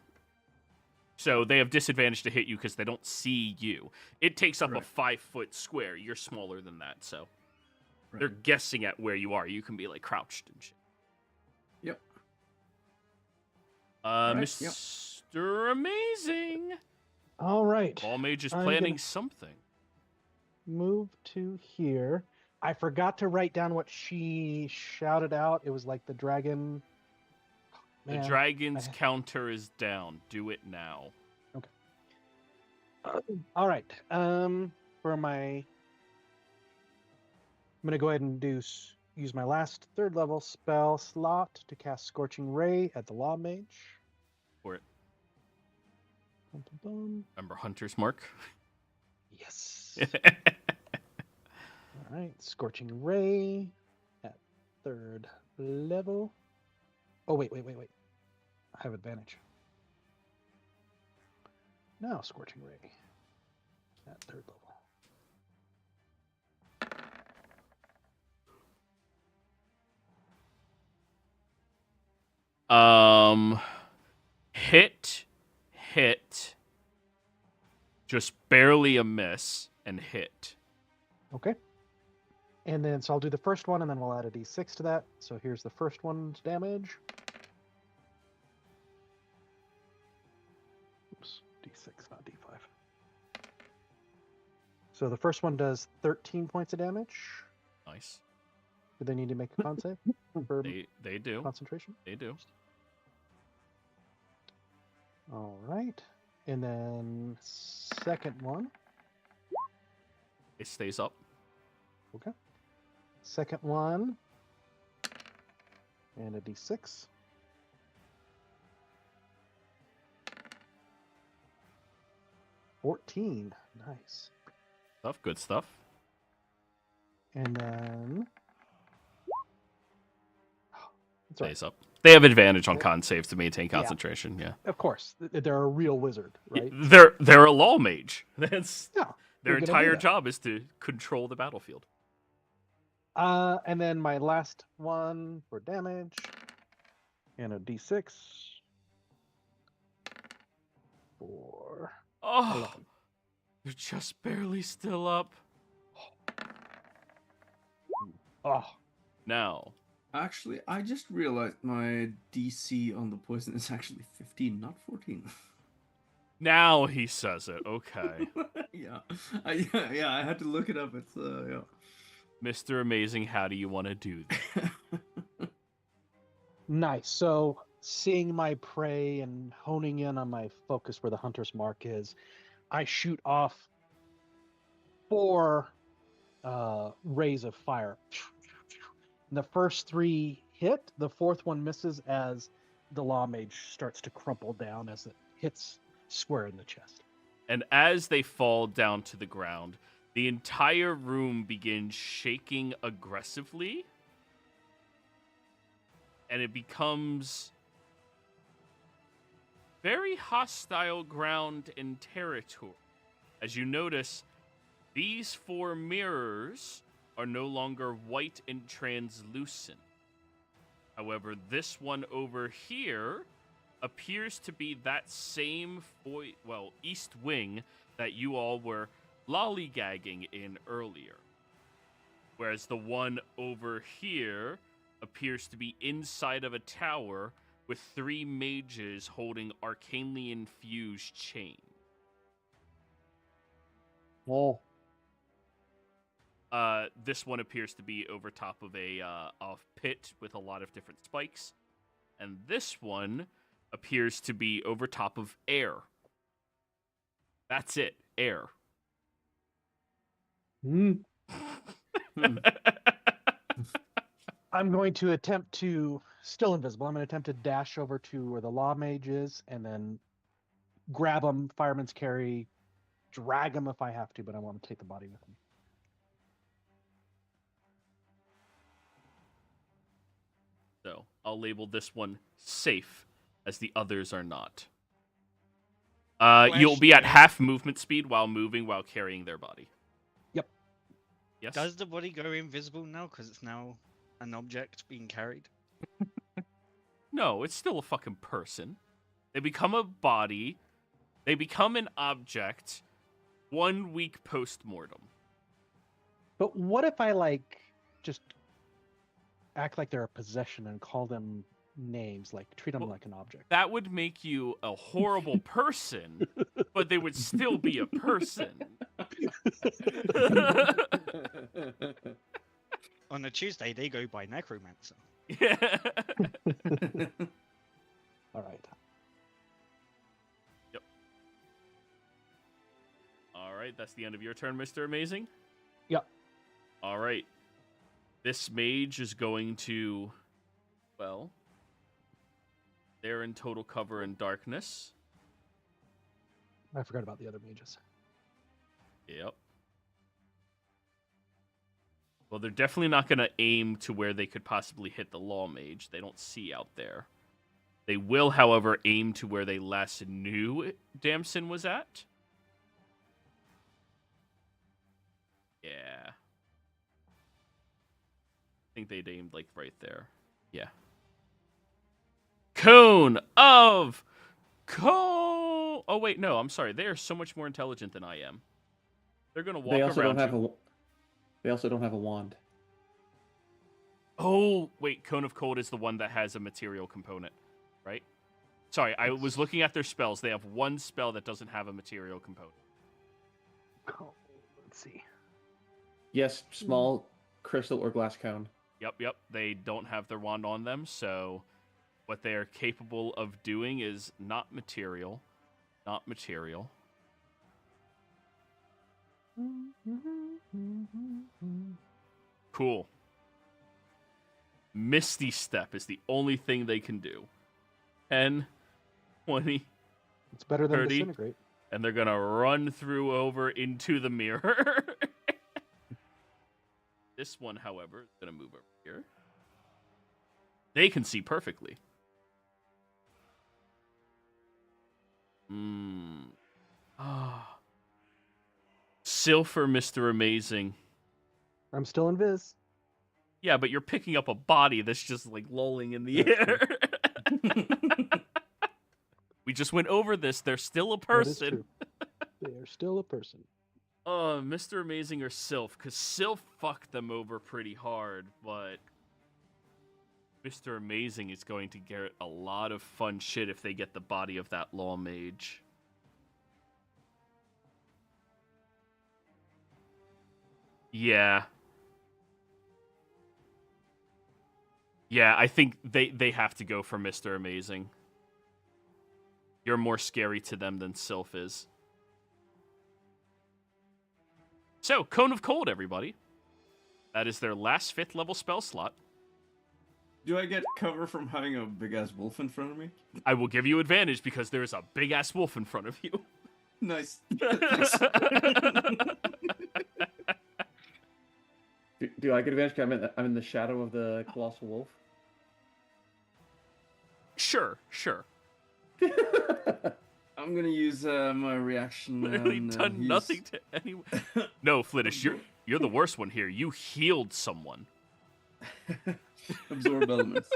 So they have disadvantage to hit you because they don't see you. It takes up a 5-foot square. You're smaller than that, so they're guessing at where you are. You can be like crouched and shit. Yep. Mr. Amazing. All right. Ball Mage is I'm planning gonna something. Move to here. I forgot to write down what she shouted out. It was like the dragon. The dragon's counter is down. Do it now. Okay. All right. For my, I'm gonna go ahead and use my last 3rd level spell slot to cast Scorching Ray at the Law Mage. For it. Bum, bum, bum. Remember Hunter's Mark? Yes. All right, Scorching Ray at 3rd level. Oh, wait. I have advantage. Now Scorching Ray at 3rd level. Hit. Just barely a miss and hit. Okay. And then, so I'll do the first one, and then we'll add a d6 to that. So here's the first one's damage. Oops, d6, not d5. So the first one does 13 points of damage. Nice. Do they need to make a con save? For they do. Concentration? They do. All right. And then second one. It stays up. Okay. Second one. And a d6. $14. Nice. Good stuff. And then... Stays up. They have advantage on con saves to maintain concentration. Yeah. Of course, they're a real wizard, right? They're a law mage. That's Yeah. their entire job is to control the battlefield. And then my last one for damage. And a d6. For Oh, 11. they're just barely still up. Oh, Now, Actually, I just realized my DC on the poison is actually 15, not 14. now he says it. Okay. yeah. I had to look it up. It's yeah. Mr. Amazing, how do you want to do this? nice. So seeing my prey and honing in on my focus where the hunter's mark is, I shoot off 4 rays of fire. And the first 3 hit, the 4th one misses as the law mage starts to crumple down as it hits square in the chest. And as they fall down to the ground, the entire room begins shaking aggressively. And it becomes very hostile ground and territory. As you notice, these 4 mirrors are no longer white and translucent. However, this one over here appears to be that same east wing that you all were lollygagging in earlier. Whereas the one over here appears to be inside of a tower with 3 mages holding arcanely infused chain. Oh. This one appears to be over top of a pit with a lot of different spikes. And this one appears to be over top of air. That's it, air. I'm going to attempt to, still invisible, I'm going to attempt to dash over to where the law mage is and then grab him, fireman's carry, drag him if I have to, but I want to take the body with me. So I'll label this one safe, as the others are not. You'll be at half movement speed while moving while carrying their body. Yep. Yes? Does the body go invisible now because it's now an object being carried? No, it's still a fucking person. They become a body. They become an object 1 week post-mortem. But what if I, just act like they're a possession and call them names, treat them like an object? That would make you a horrible person, but they would still be a person. On a Tuesday, they go by necromancer. Yeah. All right. Yep. All right, that's the end of your turn, Mr. Amazing? Yep. All right. This mage is going to, they're in total cover and darkness. I forgot about the other mages. Yep. Well, they're definitely not going to aim to where they could possibly hit the law mage. They don't see out there. They will, however, aim to where they last knew Damson was at. Yeah. I think they'd aimed, right there. Yeah. Cone of Cone! Oh, wait, no, I'm sorry. They are so much more intelligent than I am. They're going to walk around They also don't have a wand. Oh, wait, Cone of Cold is the one that has a material component, right? Sorry, I was looking at their spells. They have one spell that doesn't have a material component. Oh, let's see. Yes, small crystal or glass cone. Yep. They don't have their wand on them, so what they are capable of doing is not material. Not material. Cool. Misty Step is the only thing they can do. 10, 20, It's better than 30, disintegrate. and they're going to run through over into the mirror. This one, however, is going to move over here. They can see perfectly. Silver, Mr. Amazing. I'm still invis. Yeah, but you're picking up a body that's just like lolling in the air. We just went over this. They're still a That is person. true. They are still a person. Mr. Amazing or Sylph, because Sylph fucked them over pretty hard, but Mr. Amazing is going to get a lot of fun shit if they get the body of that law mage. Yeah. Yeah, I think they have to go for Mr. Amazing. You're more scary to them than Sylph is. So, Cone of Cold, everybody. That is their last 5th level spell slot. Do I get cover from having a big ass wolf in front of me? I will give you advantage because there is a big ass wolf in front of you. Nice. Do I get advantage? 'Cause I'm in the shadow of the colossal wolf. Sure. I'm gonna use my reaction. Literally and, done use- nothing to anyone. No, Flittish, you're the worst one here. You healed someone. Absorb elements.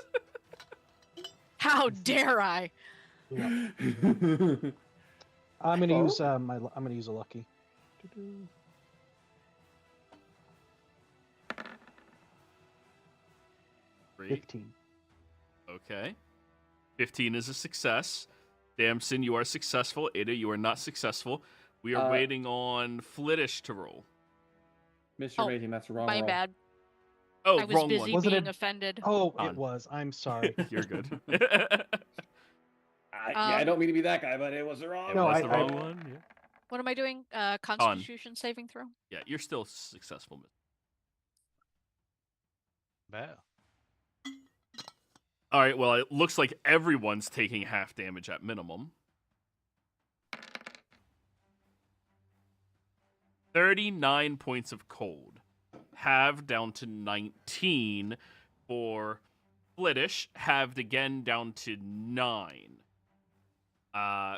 How dare I? Yeah. I'm gonna use I'm gonna use a lucky. Doo-doo. Three. 15. Okay. 15 is a success. Damson, you are successful. Ada, you are not successful. We are waiting on Flittish to roll. Mr. Oh, Amazing, that's the wrong My roll. bad. Oh, I was wrong busy one. Wasn't being it- offended. Oh, On. it was. I'm sorry. You're good. I don't mean to be that guy, but it was the wrong It No, was I- the I- wrong one. Yeah. What am I doing? Constitution saving throw? Yeah, you're still successful. Better. All right, well, it looks like everyone's taking half damage at minimum. 39 points of cold. Halved down to 19 for Flittish. Halved again down to 9.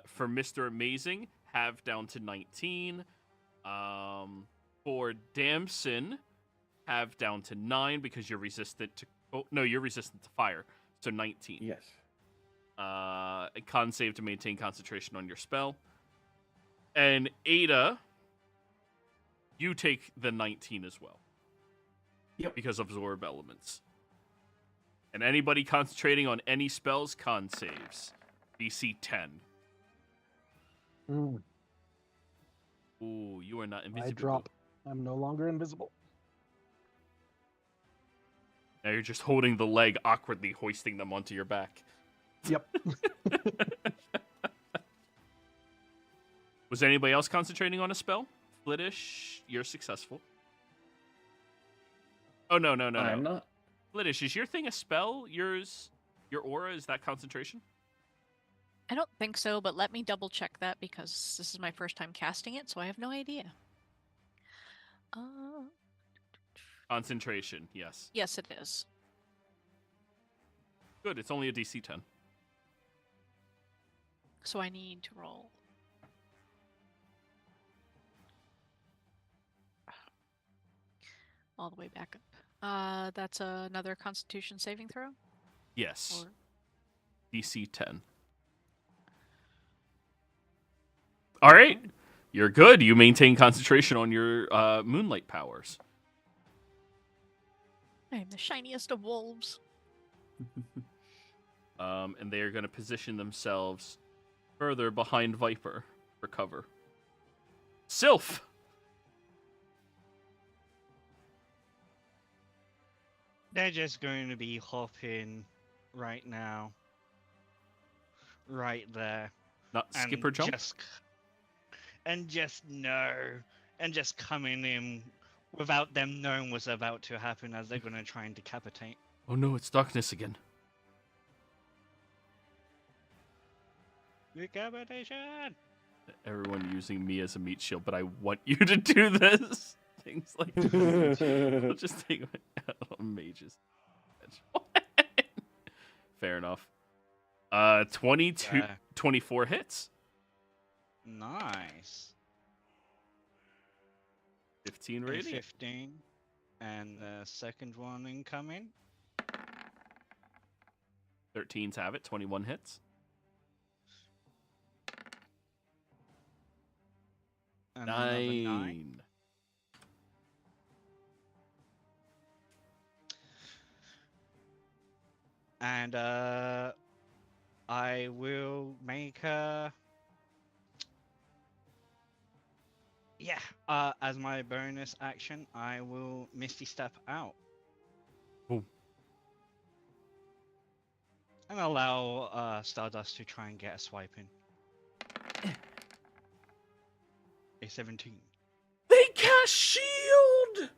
For Mr. Amazing, halved down to 19. For Damson, halved down to 9 because you're resistant to... Oh, no, you're resistant to fire. So 19. Yes. Con save to maintain concentration on your spell. And Ada, you take the 19 as well. Yep. Because of absorb elements. And anybody concentrating on any spells, con saves. DC 10. Mm, Ooh, you are not invisible. I drop. I'm no longer invisible. Now you're just holding the leg, awkwardly hoisting them onto your back. Yep. Was anybody else concentrating on a spell? Flittish, you're successful. Oh, no. I'm not. Flittish, is your thing a spell? Your aura, is that concentration? I don't think so, but let me double check that because this is my first time casting it, so I have no idea. Concentration, yes. Yes, it is. Good, it's only a DC 10. So I need to roll. All the way back up. That's another Constitution saving throw? Yes, Or DC 10. All right, you're good. You maintain concentration on your moonlight powers. I am the shiniest of wolves. And they are going to position themselves further behind Viper for cover. Sylph! They're just going to be hopping right now. Right there. Not skip or jump? Just coming in without them knowing what's about to happen as they're going to try and decapitate. Oh no, it's darkness again. Decapitation! Everyone using me as a meat shield, but I want you to do this. Things like this. I'll just take my mages. Fair enough. 22, 24 hits. Nice. 15 And radiant. 15. And the second one incoming. 13s have it. 21 hits. And another 9. 9. And I will make a... Yeah, as my bonus action, I will Misty Step out. Ooh. And allow Stardust to try and get a swipe in. A 17. They cast shield!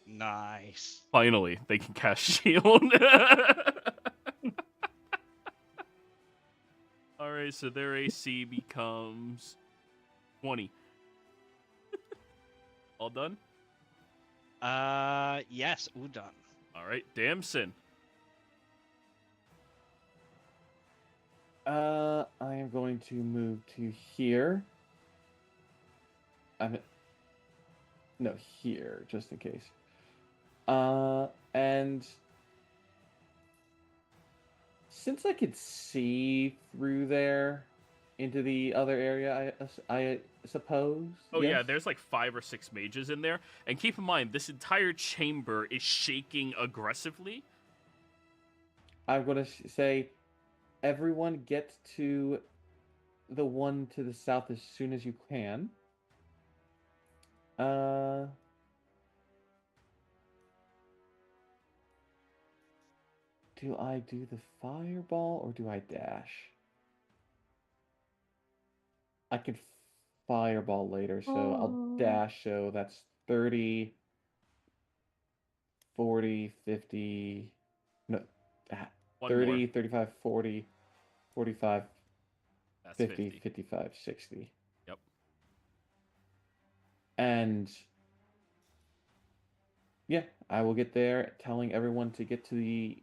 Nice. Finally, they can cast shield. Alright, so their AC becomes 20. All done? Yes, all done. Alright, Damson. I am going to move to here. No, here, just in case. And since I could see through there into the other area, I suppose. Oh yeah, yes? there's like 5 or 6 mages in there. And keep in mind, this entire chamber is shaking aggressively. I'm going to say, everyone get to the one to the south as soon as you can. Do I do the fireball or do I dash? I could fireball later, so I'll dash, so that's 30, 40, 50, no, One 30, more. 35, 40, 45, That's 50, 50. 55, 60. Yep. And yeah, I will get there telling everyone to get to the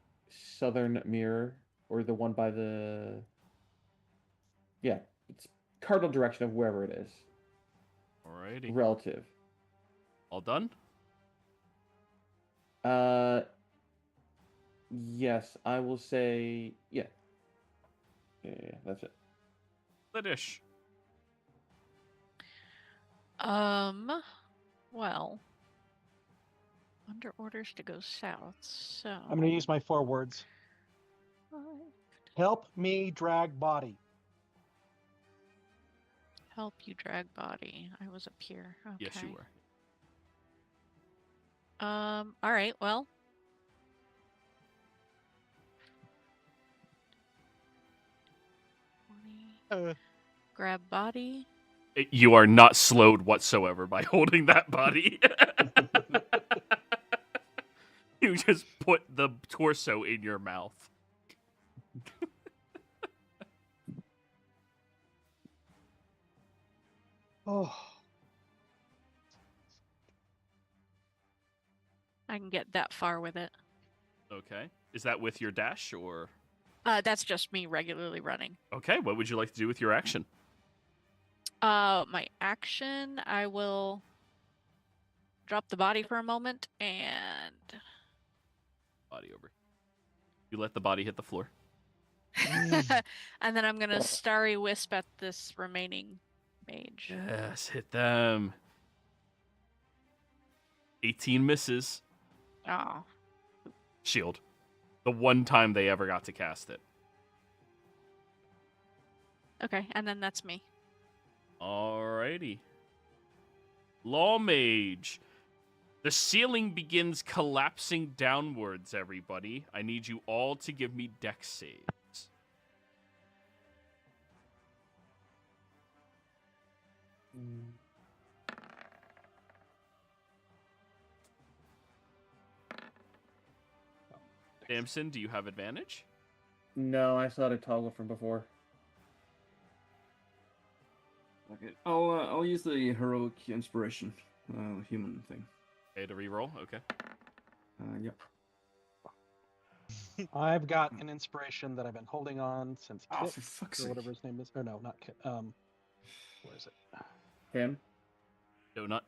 southern mirror, or the one by the... Yeah, it's cardinal direction of wherever it is. Alrighty. Relative. All done? Yes, I will say, yeah. Yeah, that's it. Lidish. Well, under orders to go south, so I'm going to use my 4 words. Help me drag body. help you drag body. I was up here. Okay. Yes, you were. All right. Well, grab body. You are not slowed whatsoever by holding that body. You just put the torso in your mouth. Oh, I can get that far with it. Okay. Is that with your dash or? That's just me regularly running. Okay. What would you like to do with your action? My action, I will drop the body for a moment and Body over. You let the body hit the floor. and then I'm gonna starry wisp at this remaining mage. Yes, hit them. 18 misses. Oh, Shield. The one time they ever got to cast it. okay, and then that's me. Alrighty. Law Mage. The ceiling begins collapsing downwards, everybody. I need you all to give me dex saves. Damson, do you have advantage? No, I saw the toggle from before. Okay, I'll use the heroic inspiration, human thing. Okay, to reroll. Okay. Yep. I've got an inspiration that I've been holding on since Oh, Kit, for fuck's or sake! whatever his name is. Or no, not Kit. Where is it? Him? Donut.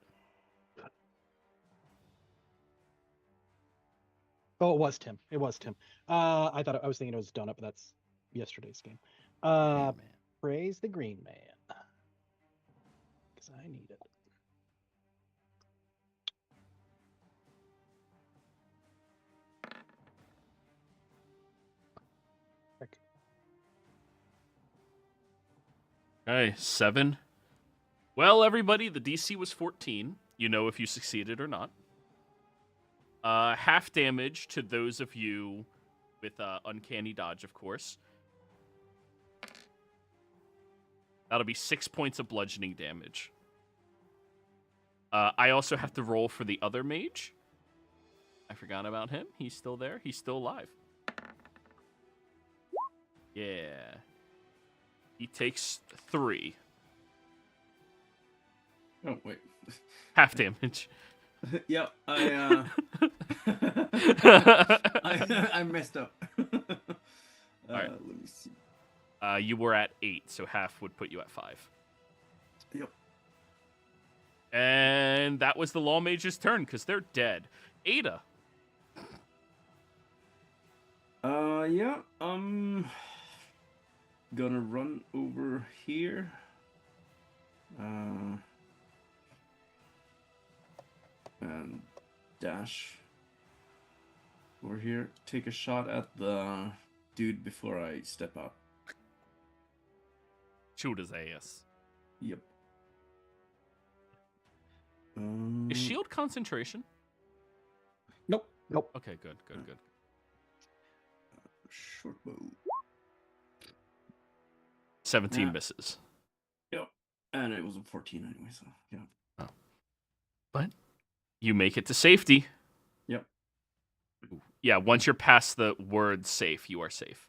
Oh, it was Tim. It was Tim. I thought I was thinking it was Donut, but that's yesterday's game. Man. Praise the Green Man, because I need it. Heck. Okay, 7. Well, everybody, the DC was 14. You know if you succeeded or not. Half damage to those of you with Uncanny Dodge, of course. That'll be 6 points of bludgeoning damage. I also have to roll for the other mage. I forgot about him. He's still there. He's still alive. Yeah. He takes 3. Oh wait. Half damage. Yep, I messed up. Alright. Let me see. You were at 8, so half would put you at 5. Yep. And that was the Law Mage's turn, because they're dead. Ada. Yeah, gonna run over here. And dash over here. Take a shot at the dude before I step out. Shoot his ass. Yep. Is shield concentration? Nope. Okay, good. Short bow. 17 Yeah. misses. Yep. And it was a 14 anyway, so yeah. But you make it to safety. Yep. Yeah, once you're past the word safe, you are safe.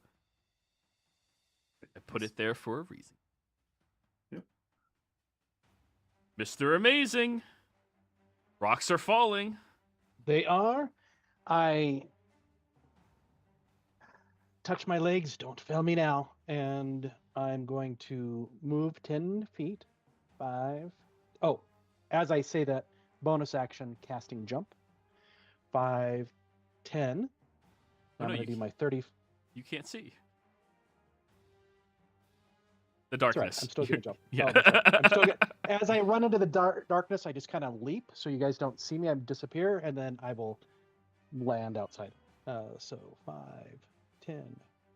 I put it there for a reason. Yep. Mr. Amazing. Rocks are falling. They are. I touch my legs. Don't fail me now. And I'm going to move 10 feet. 5. Oh, as I say that, bonus action casting jump. 5, 10. Oh, I'm no, going to do my 30. You can't see. The That's right. darkness. I'm still going to jump. Yeah. Oh, that's right. I'm still as I run into the darkness, I just kind of leap so you guys don't see me. I disappear, and then I will land outside. So 5, 10,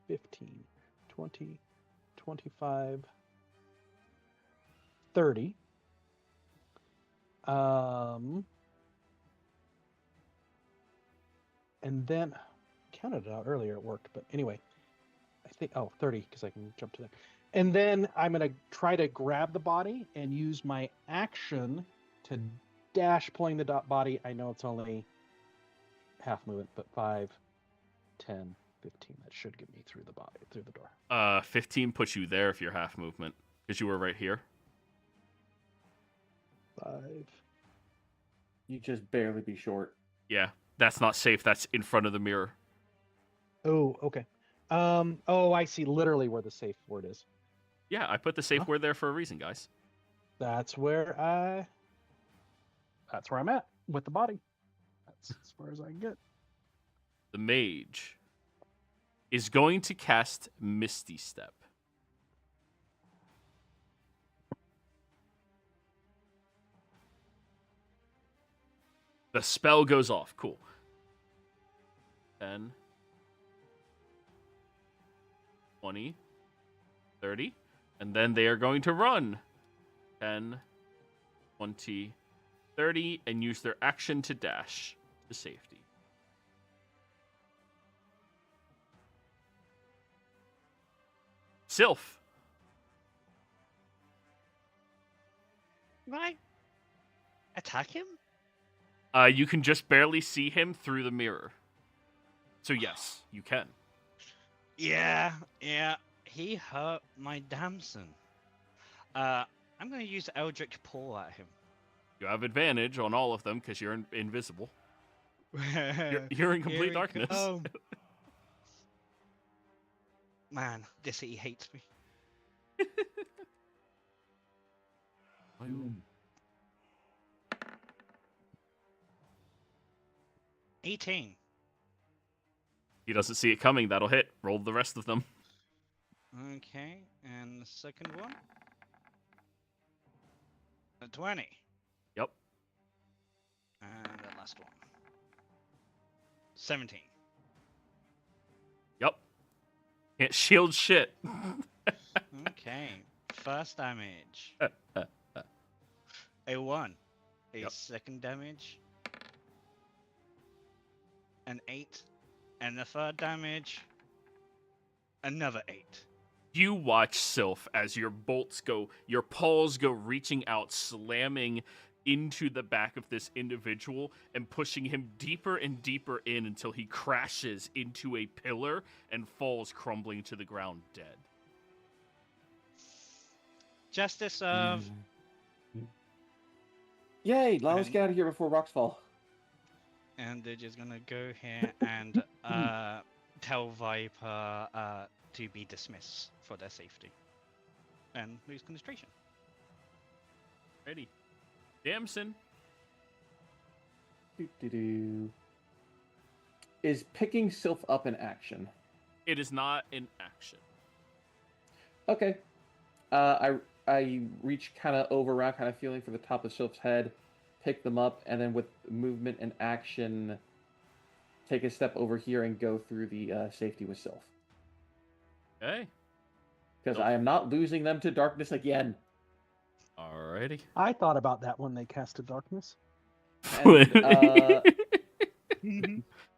15, 20, 25, 30. And then counted it out earlier, it worked, but anyway, I think 30 because I can jump to there. And then I'm going to try to grab the body and use my action to dash, pulling the body. I know it's only half movement, but 5, 10, 15. That should get me through the door. 15 puts you there if you're half movement, because you were right here. 5. You just barely be short. Yeah, that's not safe. That's in front of the mirror. Oh, okay. Oh, I see literally where the safe word is. Yeah, I put the safe word there for a reason, guys. That's where I'm at with the body. That's as far as I can get. The mage is going to cast Misty Step. The spell goes off. Cool. 10, 20, 30. And then they are going to run. 10, 20, 30. And use their action to dash to safety. Sylph. Can I attack him? You can just barely see him through the mirror. So yes, you can. Yeah. He hurt my damson. I'm going to use Eldritch Pull at him. You have advantage on all of them because you're invisible. You're in complete darkness. Man, this city hates me. 18. He doesn't see it coming. That'll hit. Roll the rest of them. Okay, and the second one. A 20. Yep. And the last one. 17. Yep. Can't shield shit. Okay. First damage. A 1. A Yep. second damage. An 8. And the third damage. Another 8. You watch Sylph as your bolts go, your paws go reaching out, slamming into the back of this individual and pushing him deeper and deeper in until he crashes into a pillar and falls crumbling to the ground dead. Justice served. Yay! Now let's And- get out of here before rocks fall. And they're just gonna go here and tell Viper to be dismissed for their safety. And lose concentration. Ready. Damson. Doo-doo-doo. Is picking Sylph up in action? It is not in action. Okay. I reach kind of over around, kind of feeling for the top of Sylph's head, pick them up, and then with movement and action, take a step over here and go through the safety with Sylph. Okay. Because Nope. I am not losing them to darkness again. Alrighty. I thought about that when they casted darkness. And,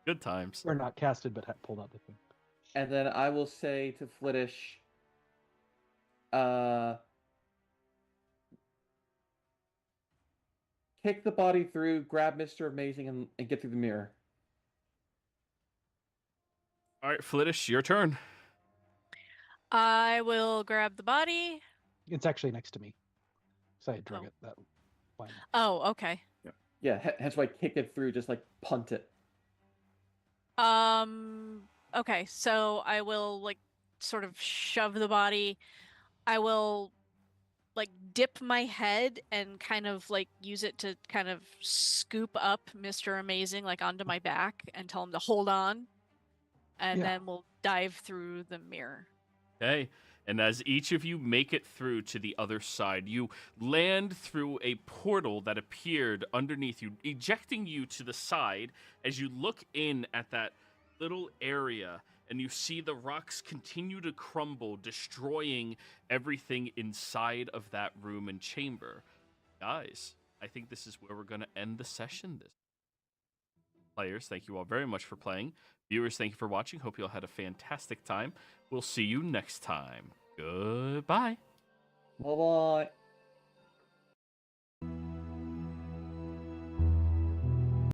Good times. Or not casted, but had pulled out the thing. and then I will say to Flittish, kick the body through, grab Mr. Amazing, and get through the mirror. All right, Flittish, your turn. I will grab the body. It's actually next to me. So I drug Oh. it that line. Oh, okay. Yeah, hence why kick it through, just like punt it. Okay, so I will like sort of shove the body. I will like dip my head and kind of like use it to kind of scoop up Mr. Amazing like onto my back and tell him to hold on. And Yeah. then we'll dive through the mirror. Okay. And as each of you make it through to the other side, you land through a portal that appeared underneath you, ejecting you to the side as you look in at that little area and you see the rocks continue to crumble, destroying everything inside of that room and chamber. Guys, I think this is where we're going to end the session. Players, thank you all very much for playing. Viewers, thank you for watching. Hope you all had a fantastic time. We'll see you next time. Goodbye. Bye-bye.